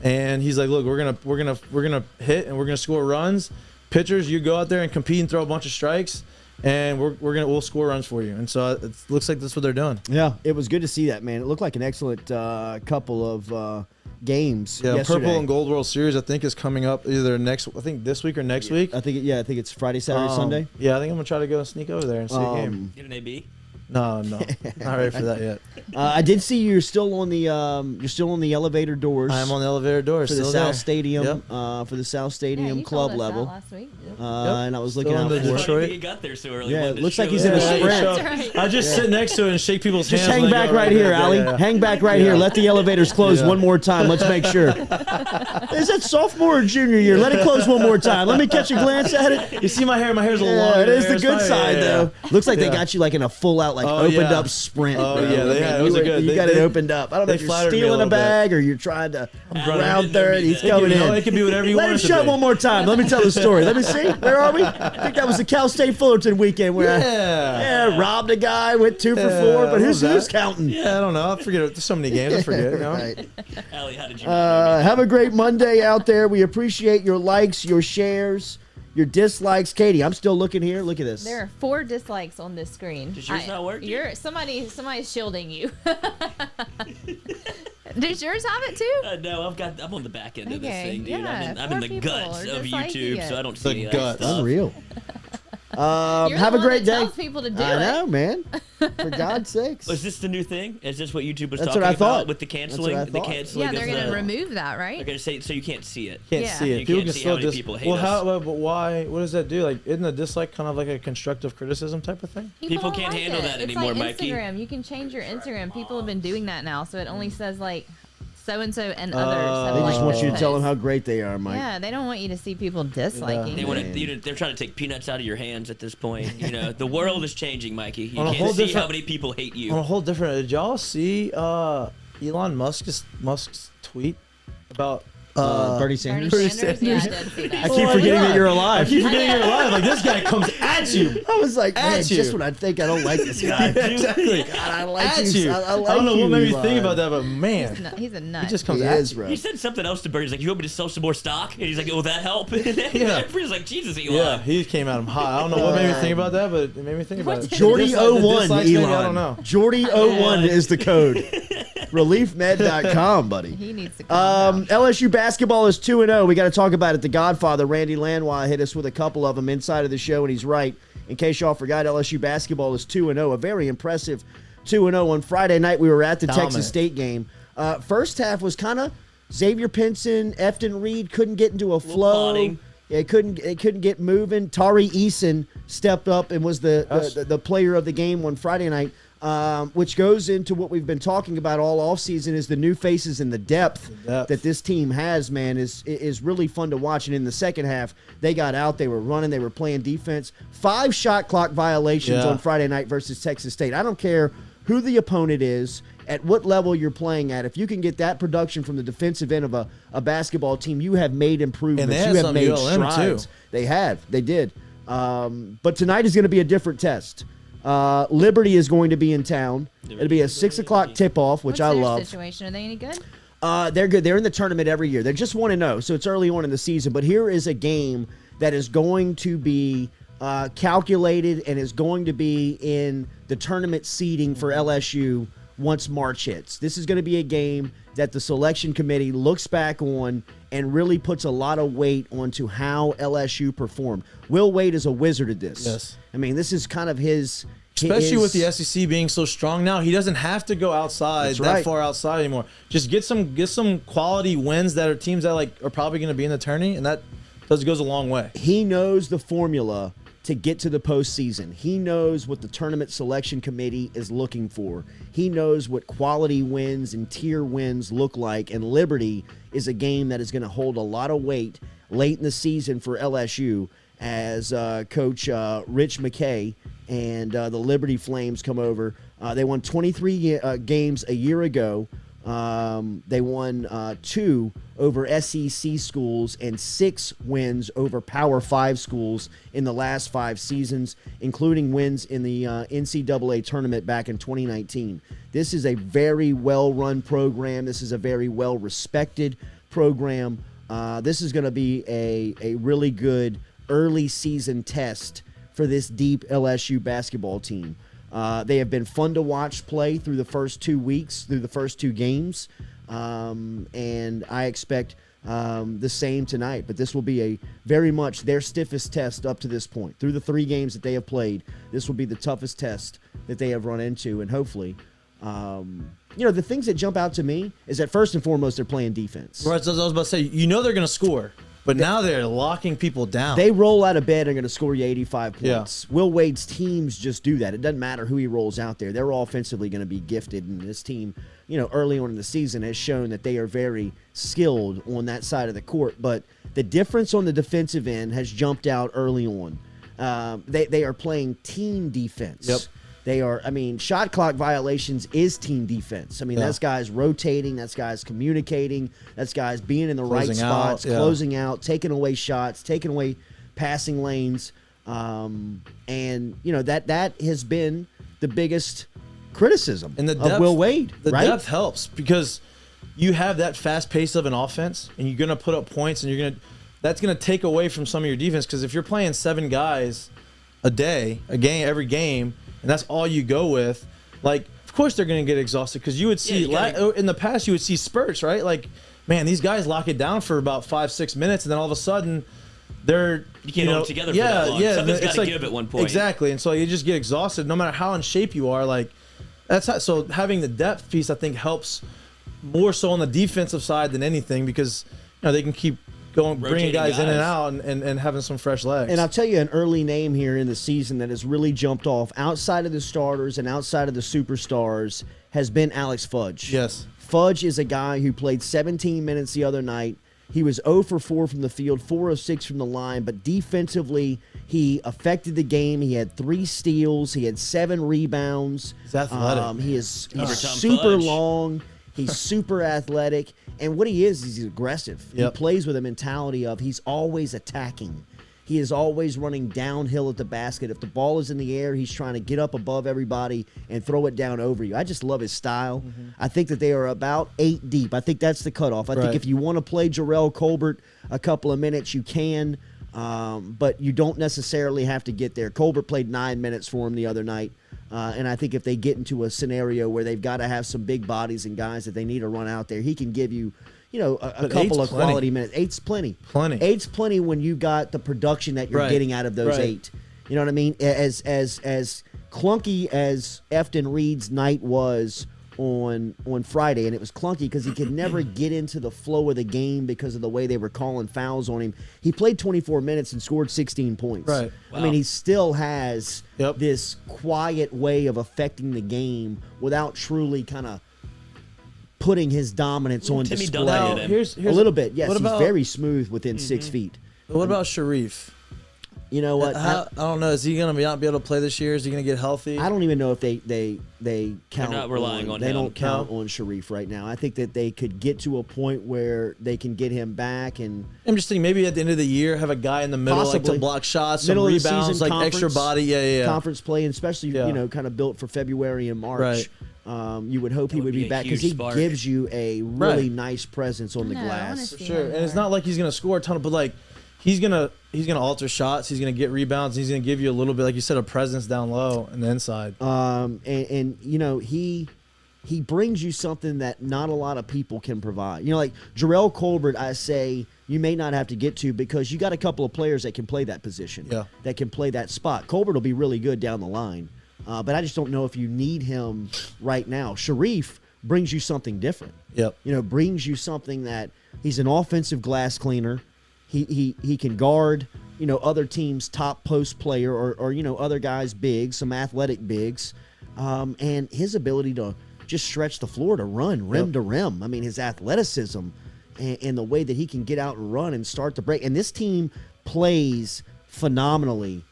and he's like, look, we're gonna hit and we're gonna score runs. Pitchers, you go out there and compete and throw a bunch of strikes, and we'll score runs for you. And so it looks like that's what they're doing. Yeah, it was good to see that, man. It looked like an excellent couple of games. Yeah, yesterday. Purple and Gold World Series I think is coming up either this week or next week. I think it's Friday, Saturday, Sunday. Yeah, I think I'm gonna try to go and sneak over there and see a game. Get an AB? No, not ready for that yet. I did see you're still on the elevator doors. I'm on the elevator doors for the still South there. Stadium, Yep. for the South Stadium you club told us level. that last week. Yep. And I was looking Still out in for the it. Detroit. He got there so early. Yeah, it looks like show he's in a up. sprint. So That's right. I just sit next to it and shake people's Just hands. hang when they back go right like here, that. Allie. Yeah. Hang back right here. Let the elevators close one more time. Let's make sure. Is that sophomore or junior year? Let it close one more time. Let me catch a glance at it. You see my hair? My hair's a little longer. Yeah, it is than the good hairstyle. side, Yeah, though. yeah. Looks like they Yeah. got you like in a full out, Oh, opened yeah. up sprint. Oh, bro. yeah, they had- it was good. You They- got it they- opened up. I don't know they if you're flattered me a stealing a little bit. bag or you're trying to running round in third. there, He's you coming in. It can be whatever you Let want him it to shut be. one more time. Let me tell the story. Let me see. Where are we? I think that was the Cal State Fullerton weekend where Yeah. I robbed a guy, went 2 for 4. But what who's was that? counting? Yeah, I don't know. I forget. There's so many games. I forget. You know? Right. Allie, how did you Have a great Monday out there. We appreciate your likes, your shares, your dislikes. Katie, I'm still looking here. Look at this. There are 4 dislikes on this screen. Does yours not work? Somebody's shielding you. Does yours have it too? No, I'm on the back end of this Okay, thing, dude. yeah, I'm in 4 the people guts are of disliking YouTube, it. so I don't The see any of that guts. stuff. Unreal. You're Have the a one great that day. tells people to do I it. know, man. For God's sakes. Was this the new thing? Is this what YouTube was That's talking what I thought. about with the canceling? That's what I The thought. canceling. Yeah, they're of going to the- remove that, They're right? going to say so you can't see it. Can't Yeah. see it. You People can't can see still how many just. people hate Well, us. but why? What does that do? Like, isn't a dislike kind of like a constructive criticism type of thing? People don't can't like handle it. that It's anymore, like Mikey. Instagram. You can change your Instagram. People have been doing that now, so it only says like so and so and others. have They just liked want this you to tell them post. how great they are, Mike. Yeah, they don't want you to see people disliking. They it. want to. They're trying to take peanuts out of your hands at this point. You know, the world is changing, Mikey. You On a whole can't see different- how many people hate On a you. whole different. Did y'all see Elon Musk's tweet about Bernie Sanders. Bernie Sanders? Yeah, I did see that. I keep forgetting that you're alive. I keep forgetting you're alive. Like this guy comes at you. I was like, man, At you. just when I think I don't like this guy. Exactly. God, I like At you. you. I like don't know you, what made me Eli. think about that, but man, He's a nut. he just comes He at is, you. bro. He said something else to Bird. He's like, "You want me to sell some more stock?" And he's like, "Will that help?" And Yeah. everybody's like, "Jesus, Eli." Yeah, he came at him hot. I don't know what made me think about that, but it made me think about it. Jordy The dislike- the 01, dislikes, maybe, Elon. I don't know. Jordy 01 is the code. ReliefMed.com, buddy. He needs to calm down. LSU basketball is 2-0. We got to talk about it. The Godfather, Randy Lanois, hit us with a couple of them inside of the show, and he's right. In case y'all forgot, LSU basketball is 2-0. A very impressive 2-0. On Friday night, we were at the Dominant. Texas State game. First half was kind of Xavier Pinson, Efton Reed couldn't get into a flow. plodding. It couldn't get moving. Tari Eason stepped up and was the player of the game on Friday night, which goes into what we've been talking about all offseason is the new faces and the depth that this team has, man, is really fun to watch. And in the second half, they got out, they were running, they were playing defense. 5 shot clock violations on Friday night versus Texas State. I don't care who the opponent is, at what level you're playing at. If you can get that production from the defensive end of a basketball team, you have made improvements. And they had you have some made ULM strides. too. They have. They did. But tonight is going to be a different test. Liberty is going to be in town. It'll be a 6 o'clock tip-off, which What's I their love. situation? Are they any good? They're good. They're in the tournament every year. They're just 1-0, so it's early on in the season. But here is a game that is going to be calculated and is going to be in the tournament seeding for LSU once March hits. This is going to be a game that the selection committee looks back on and really puts a lot of weight onto how LSU performed. Will Wade is a wizard at this. Yes. I mean, this is kind of his... Especially with the SEC being so strong now, he doesn't have to go outside far outside anymore. Just get some quality wins that are teams that are probably going to be in the tourney, and that goes a long way. He knows the formula to get to the postseason. He knows what the tournament selection committee is looking for. He knows what quality wins and tier wins look like, and Liberty is a game that is going to hold a lot of weight late in the season for LSU as Coach Rich McKay and the Liberty Flames come over. They won 23 games a year ago. They won 2 over SEC schools and 6 wins over Power 5 schools in the last 5 seasons, including wins in the NCAA tournament back in 2019. This is a very well-run program. This is a very well-respected program. This is going to be a really good early season test for this deep LSU basketball team. They have been fun to watch play through the first 2 weeks, through the first 2 games, and I expect the same tonight. But this will be a very much their stiffest test up to this point. Through the 3 games that they have played, this will be the toughest test that they have run into, and hopefully, the things that jump out to me is that first and foremost they're playing defense. Right, so I was about to say, they're going to score. But now they're locking people down. They roll out of bed and are going to score you 85 points. Yeah. Will Wade's teams just do that. It doesn't matter who he rolls out there. They're offensively going to be gifted, and this team, early on in the season has shown that they are very skilled on that side of the court. But the difference on the defensive end has jumped out early on. They are playing team defense. Yep. They are, shot clock violations is team defense. That's guys rotating, that's guys communicating, that's guys being in the right spots, closing out, taking away shots, taking away passing lanes. That has been the biggest criticism of Will Wade. The depth helps because you have that fast pace of an offense, and you're going to put up points, and that's going to take away from some of your defense, because if you're playing 7 guys every game, and that's all you go with, of course they're going to get exhausted, because you would see in the past you would see spurts, right? Man, these guys lock it down for about 5-6 minutes, and then all of a sudden you can't hold it together for that long. Something's got to give at one point. Exactly, and so you just get exhausted no matter how in shape you are. So having the depth piece, I think, helps more so on the defensive side than anything, because they can keep bringing guys in and out and having some fresh legs. And I'll tell you an early name here in the season that has really jumped off outside of the starters and outside of the superstars has been Alex Fudge. Yes. Fudge is a guy who played 17 minutes the other night. He was 0 for 4 from the field, 4 of 6 from the line, but defensively he affected the game. He had 3 steals. He had 7 rebounds. He's athletic. He's super long. He's super athletic. And what he is he's aggressive. Yep. He plays with a mentality of he's always attacking. He is always running downhill at the basket. If the ball is in the air, he's trying to get up above everybody and throw it down over you. I just love his style. Mm-hmm. I think that they are about 8 deep. I think that's the cutoff. I think if you want to play Jarrell Colbert a couple of minutes, you can, but you don't necessarily have to get there. Colbert played 9 minutes for him the other night. And I think if they get into a scenario where they've got to have some big bodies and guys that they need to run out there, he can give you, a couple of quality minutes. 8's plenty. 8's plenty when you got the production that you're getting out of those 8. You know what I mean? As clunky as Efton Reed's night was on Friday, and it was clunky because he could never get into the flow of the game because of the way they were calling fouls on him. He played 24 minutes and scored 16 points. Right. Wow. He still has this quiet way of affecting the game without truly kind of putting his dominance on display. Now, here's a little bit. Yes, he's very smooth within 6 feet. What about Sharif? You know what? I don't know. Is he going to not be able to play this year? Is he going to get healthy? I don't even know if they count. They're not relying on They him. don't count on Sharif right now. I think that they could get to a point where they can get him back. And I'm just thinking maybe at the end of the year have a guy in the middle to block shots, some rebounds, extra body. Yeah. Conference play, and especially kind of built for February and March. Right. You would hope he would be back because he gives you a really nice presence on the glass. For sure. And it's not like he's going to score a ton, but he's gonna alter shots. He's gonna get rebounds. He's gonna give you a little bit, like you said, a presence down low and the inside. He brings you something that not a lot of people can provide. Like Jarrell Colbert, I say you may not have to get to because you got a couple of players that can play that position. Yeah. That can play that spot. Colbert will be really good down the line, but I just don't know if you need him right now. Sharif brings you something different. Yep. Brings you something that he's an offensive glass cleaner. He can guard. other teams' top post player or other guys' bigs, some athletic bigs, and his ability to just stretch the floor to run rim to rim. I mean, his athleticism and the way that he can get out and run and start to break. And this team plays phenomenally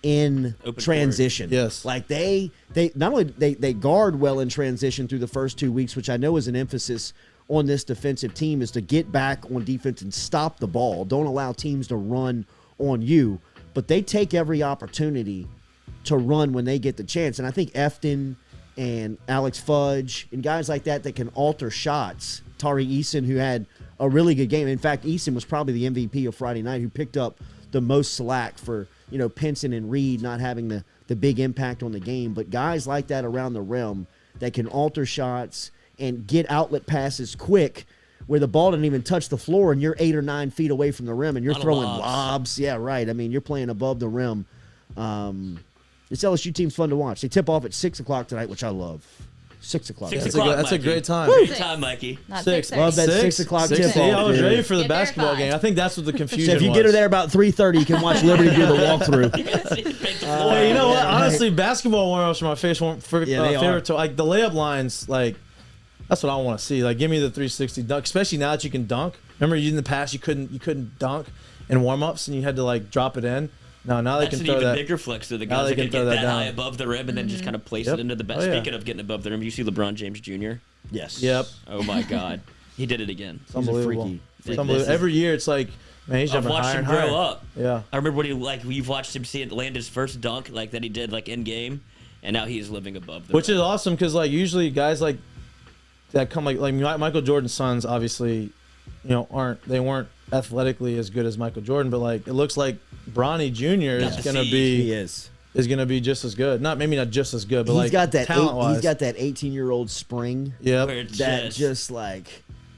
in Open transition. court. Yes. Like they not only they guard well in transition through the first 2 weeks, which I know is an emphasis on this defensive team, is to get back on defense and stop the ball. Don't allow teams to run on you. But they take every opportunity to run when they get the chance. And I think Efton and Alex Fudge and guys like that can alter shots. Tari Eason, who had a really good game. In fact, Eason was probably the MVP of Friday night, who picked up the most slack for, Pinson and Reed not having the big impact on the game. But guys like that around the rim that can alter shots and get outlet passes quick where the ball didn't even touch the floor and you're 8 or 9 feet away from the rim and you're throwing lobs. Yeah, right. I mean, you're playing above the rim. This LSU team's fun to watch. They tip off at 6 o'clock tonight, which I love. 6 o'clock. That's a great time. Great time, Mikey. Not 6. Love that 6 o'clock tip off. I was ready for the Get there at basketball 5. game. I think that's what the confusion So if you was. get her there about 3:30, you can watch Liberty do the walkthrough. Hey, you know what? Honestly, basketball warm-ups are my favorite. They are. Like the layup lines, like that's what I want to see. Like, give me the 360 dunk, especially now that you can dunk. Remember, in the past you couldn't dunk in warm-ups, and you had to like drop it in. Now they That's can an throw even that. bigger flex to the Now guys they that can can throw get that that high down. above the rim and then just kind of place Yep. it into the best. Oh, yeah. Speaking of getting above the rim, you see LeBron James Jr.? Yes. Yep, Oh my God, he did it again. it's unbelievable. freaky. It's unbelievable. Every year, it's like, man, he's I've jumping watched higher him and higher. grow up. Yeah. I remember when you've watched him see it land his first dunk like that he did like in game, and now he's living above the Which rim. is awesome because like usually guys like that come like Michael Jordan's sons obviously, weren't athletically as good as Michael Jordan, but like it looks like Bronny Jr. Got is the gonna seed. be He is. gonna be just as good. Maybe not just as good, but He's like got that. talent-wise. He's got that 18-year-old spring. Yep. Where it's That just like.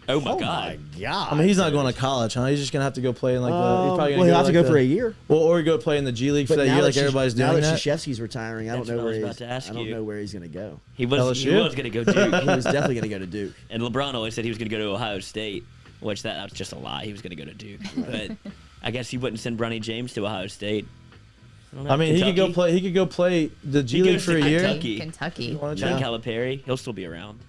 oh my Oh God. my God. I mean, he's not going to college, huh? He's just gonna have to go play in like the. He's probably well, gonna he'll have to like go for a year. Well, or go play in the G League for that year, like everybody's now doing that that. Krzyzewski's retiring, I don't That's know what I where was he's. about to ask I don't you. know where he's going to go. He was LSU? going to go Duke, He was definitely going to go to Duke. and LeBron always said he was going to go to Ohio State, which that was just a lie. He was going to go to Duke, but I guess he wouldn't send Bronny James to Ohio State. don't know. I mean, he could go Kentucky? play. He could go play the G He League goes for to a year. Kentucky. Kentucky. Why don't John you? Calipari, he'll still be around.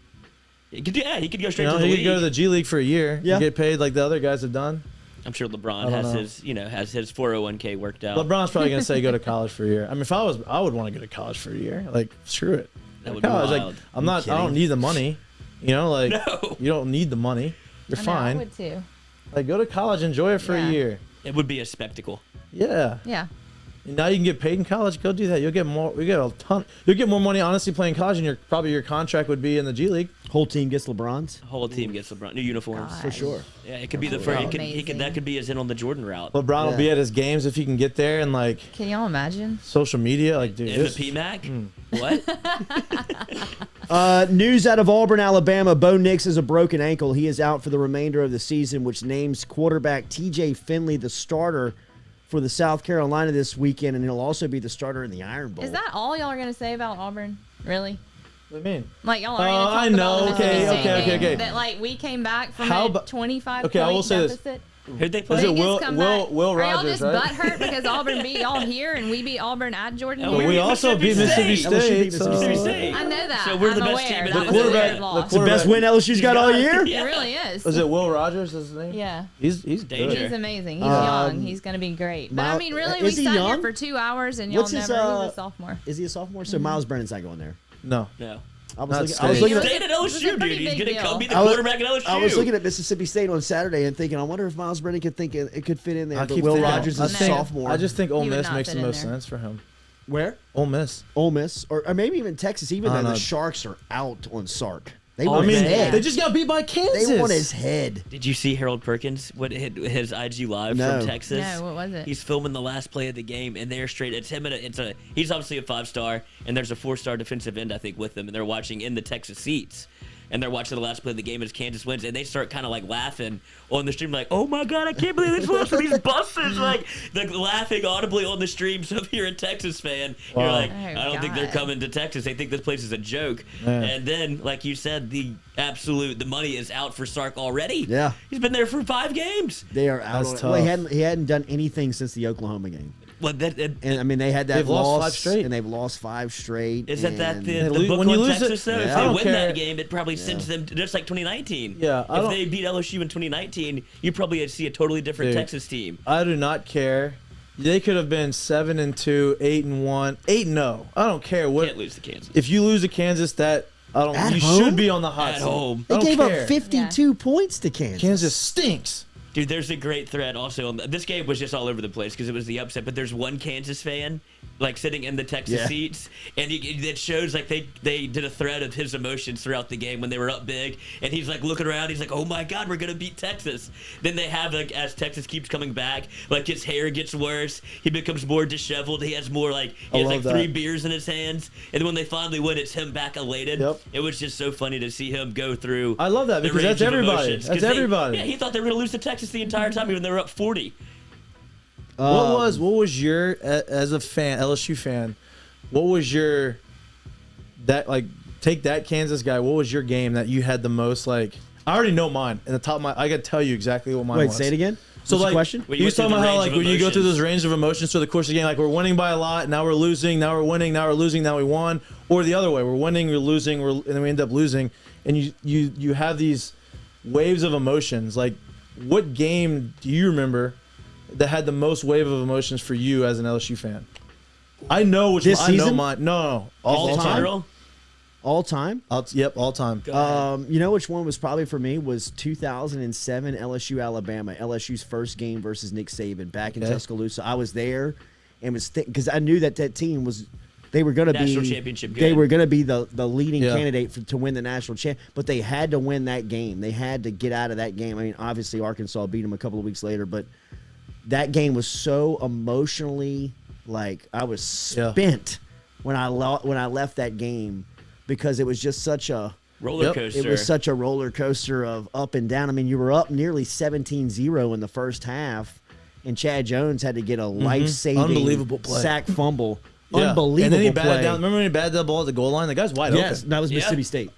He could go straight You know, to the he league. could go to the G League for a year. Yeah. And get paid like the other guys have done. I'm sure I LeBron don't has know. has his 401k worked out. LeBron's probably gonna say go to college for a year. I mean, if I would want to go to college for a year. Like, screw it. That would be college, wild. like, I'm not. I don't kidding? need the money. You know, like No. you don't need the money. You're I know, I fine. would too. Like, go to college, enjoy it for a Yeah. year. It would be a spectacle. Yeah. Yeah. And now you can get paid in college. Go do that. You'll get more. You get a ton. You'll get more money honestly playing college, and your contract would be in the G League. Whole team gets LeBron's The whole team gets LeBron new uniforms. God. for sure. Yeah, it could be the That's first. amazing. That could be his in on the Jordan route. LeBron will Yeah. be at his games if he can get there, and like Can y'all imagine? social media, like dude. In the this- PMAC? Hmm. What? News out of Auburn, Alabama. Bo Nix has a broken ankle. He is out for the remainder of the season, which names quarterback TJ Finley the starter for the South Carolina this weekend, and he'll also be the starter in the Iron Bowl. Is that all y'all are gonna say about Auburn? Really? What do you mean? Like y'all are Oh, gonna talk I know. about the Okay, Mississippi State okay, game, okay. That like we came back from How a about- 25 Okay, I will point say this. deficit. Who'd they play? Is it Biggest Will comeback. Will Are y'all Rogers, just right? butthurt because Auburn beat y'all here and we beat Auburn at Jordan? No, here? But we also beat Mississippi LSU beat State. Mississippi so- State. I know that. So we're the I'm best team aware. in That the was a quarterback- weird the loss. the best win LSU's got all year? Yeah. It really is. Was it Will Rogers? His name? Yeah. He's Danger. good. He's amazing. He's Um, young. He's going to be great. But I Miles- mean, really, we is he sat young? here for 2 hours and y'all What's his, never. He's a sophomore. Is he a sophomore? So Miles Brennan's not going there. No. No. I was Not looking, I State. was looking It at was Stayed at it was a LSU, dude. pretty He's big going to deal. come be the I was- quarterback at LSU. I was looking at Mississippi State on Saturday and thinking, I wonder if Miles Brennan could think it could fit in there. I But keep Will thinking- Rogers I is a think- sophomore. I just think Ole He would Miss not makes fit the in most there. sense for him. Where? Ole Miss. Ole Miss, or maybe even Texas. Even I though don't the know. Sharks are out on Sark. They I want mean, his head. they just got beat by Kansas. They want his head. Did you see Harold Perkins? What his IG live No. from Texas? No, what was it? He's filming the last play of the game, and they're straight. It's him. He's obviously a 5-star, and there's a 4-star defensive end I think with them, and they're watching in the Texas seats. and they're watching the last play of the game as Kansas wins, and they start kind of like laughing on the stream, like, "Oh my God, I can't believe they lost to these buses!" Like, they're laughing audibly on the stream. So if you're a Texas fan, you're like, "I don't think they're coming to Texas. They think this place is a joke." And then, like you said, the money is out for Sark already. Yeah, he's been there for 5 games. They are out. Well, he hadn't done anything since the Oklahoma game. Well, and I mean, they had that they've lost 5 straight, and they've lost 5 straight. Is that the book when you on lose Texas, though? Yeah. If they win that game, it probably sends them just like 2019. Yeah, if they beat LSU in 2019, you probably see a totally different Texas team. I do not care. They could have been 7-2, 8-1, 8-0. I don't care what. Can't lose to Kansas. If you lose to Kansas, that I don't. At you home? should be on the hot At seat. home. They gave care. up 52 points to Kansas. Kansas stinks. Dude, there's a great thread also. This game was just all over the place because it was the upset. But there's one Kansas fan, like, sitting in the Texas seats, and it shows, like, they did a thread of his emotions throughout the game when they were up big. And he's, like, looking around. He's like, "Oh, my God, we're going to beat Texas." Then they have, like, as Texas keeps coming back, like, his hair gets worse. He becomes more disheveled. He has more, like, he has, like, 3 beers in his hands. And then when they finally win, it's him back elated. Yep. It was just so funny to see him go through. I love that because that's everybody. That's everybody. Yeah, he thought they were going to lose to Texas the entire time, even though they were up 40. What was your, as a fan, LSU fan, what was your, take that Kansas guy, what was your game that you had the most, like, I already know mine. In the top of my, I got to tell you exactly what mine was. Wait, say it again? So, What's like, the question? he was talking about how, like, when you go through those range of emotions through the course of the game, like, we're winning by a lot, now we're losing, now we're winning, now we're losing, now we won. Or the other way, we're winning, we're losing, and then we end up losing. And you have these waves of emotions. Like, what game do you remember that had the most wave of emotions for you as an LSU fan? I know which this one. season? I know mine. No. All time? General? All time? Yep, all time. You know which one was probably for me was 2007 LSU Alabama. LSU's first game versus Nick Saban back in Tuscaloosa. I was there and was because I knew that team was they were going to be national championship. They were going to be the leading candidate to win the national champ, but they had to win that game. They had to get out of that game. I mean, obviously Arkansas beat them a couple of weeks later, but that game was so emotionally, like, I was spent when I left that game because it was just such a roller coaster. It was such a roller coaster of up and down. I mean, you were up nearly 17-0 in the first half, and Chad Jones had to get a life-saving unbelievable play. Sack fumble. Yeah. Unbelievable and then he play. batted down. Remember when he batted that ball at the goal line? The guy's wide open. That was Mississippi State.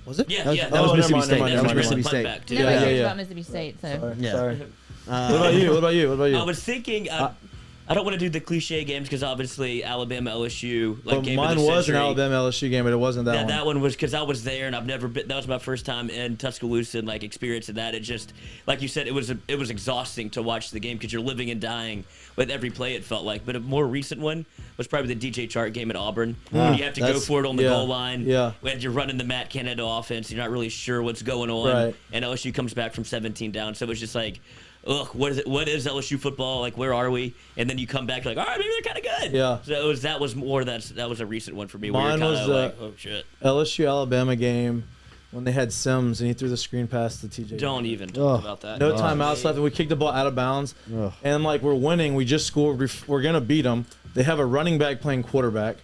Was it? Yeah, that was Mississippi State. That was Mississippi State. Nobody cares about Mississippi State. So. Sorry. What about you? I was thinking. I don't want to do the cliche games because obviously Alabama LSU game mine of the was century. an Alabama LSU game, but it wasn't that one. That one was because I was there and I've never been. That was my first time in Tuscaloosa and like experiencing that. It just like you said, it was exhausting to watch the game because you're living and dying with every play. It felt like, but a more recent one was probably the DJ Chark game at Auburn when you have to go for it on the goal line. Yeah, when you're running the Matt Canada offense, you're not really sure what's going on, right. And LSU comes back from 17 down, so it was just like. Ugh, what is it? What is LSU football? Like, where are we? And then you come back like, all right, maybe they're kind of good. Yeah. So that was a recent one for me. Mine where you're was kind of like, oh shit. LSU Alabama game when they had Sims and he threw the screen pass to TJ. Don't even talk about that. No timeouts left, and we kicked the ball out of bounds. And like we're winning, we just scored. We're gonna beat them. They have a running back playing quarterback,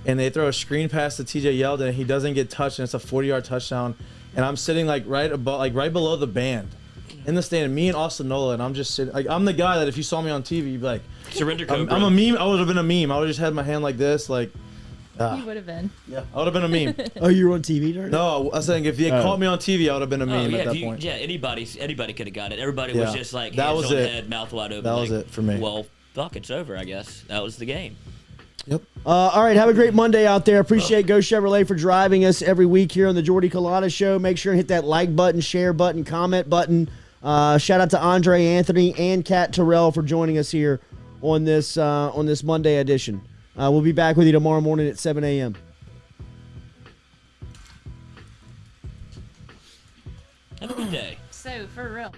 and they throw a screen pass to TJ Yeldon, and he doesn't get touched, and it's a 40-yard touchdown. And I'm sitting like right below the band. In the stand, me and Austin Nola, and I'm just sitting. Like, I'm the guy that if you saw me on TV, you'd be like, surrender code. I'm a meme. I would have been a meme. I would have just had my hand like this, like. You would have been. Yeah, I would have been a meme. Oh, you were on TV during? No, I was saying if you had caught me on TV, I would have been a meme at that point. Yeah, anybody could have got it. Everybody was just like that hands was on it. head, mouth wide open. That was it for me. Well, fuck, it's over. I guess that was the game. Yep. All right, have a great Monday out there. Appreciate Go Chevrolet for driving us every week here on the Jordy Culotta Show. Make sure and hit that like button, share button, comment button. Shout out to Andre Anthony and Kat Terrell for joining us here on this Monday edition. We'll be back with you tomorrow morning at 7 a.m. Have a good day. So, for real.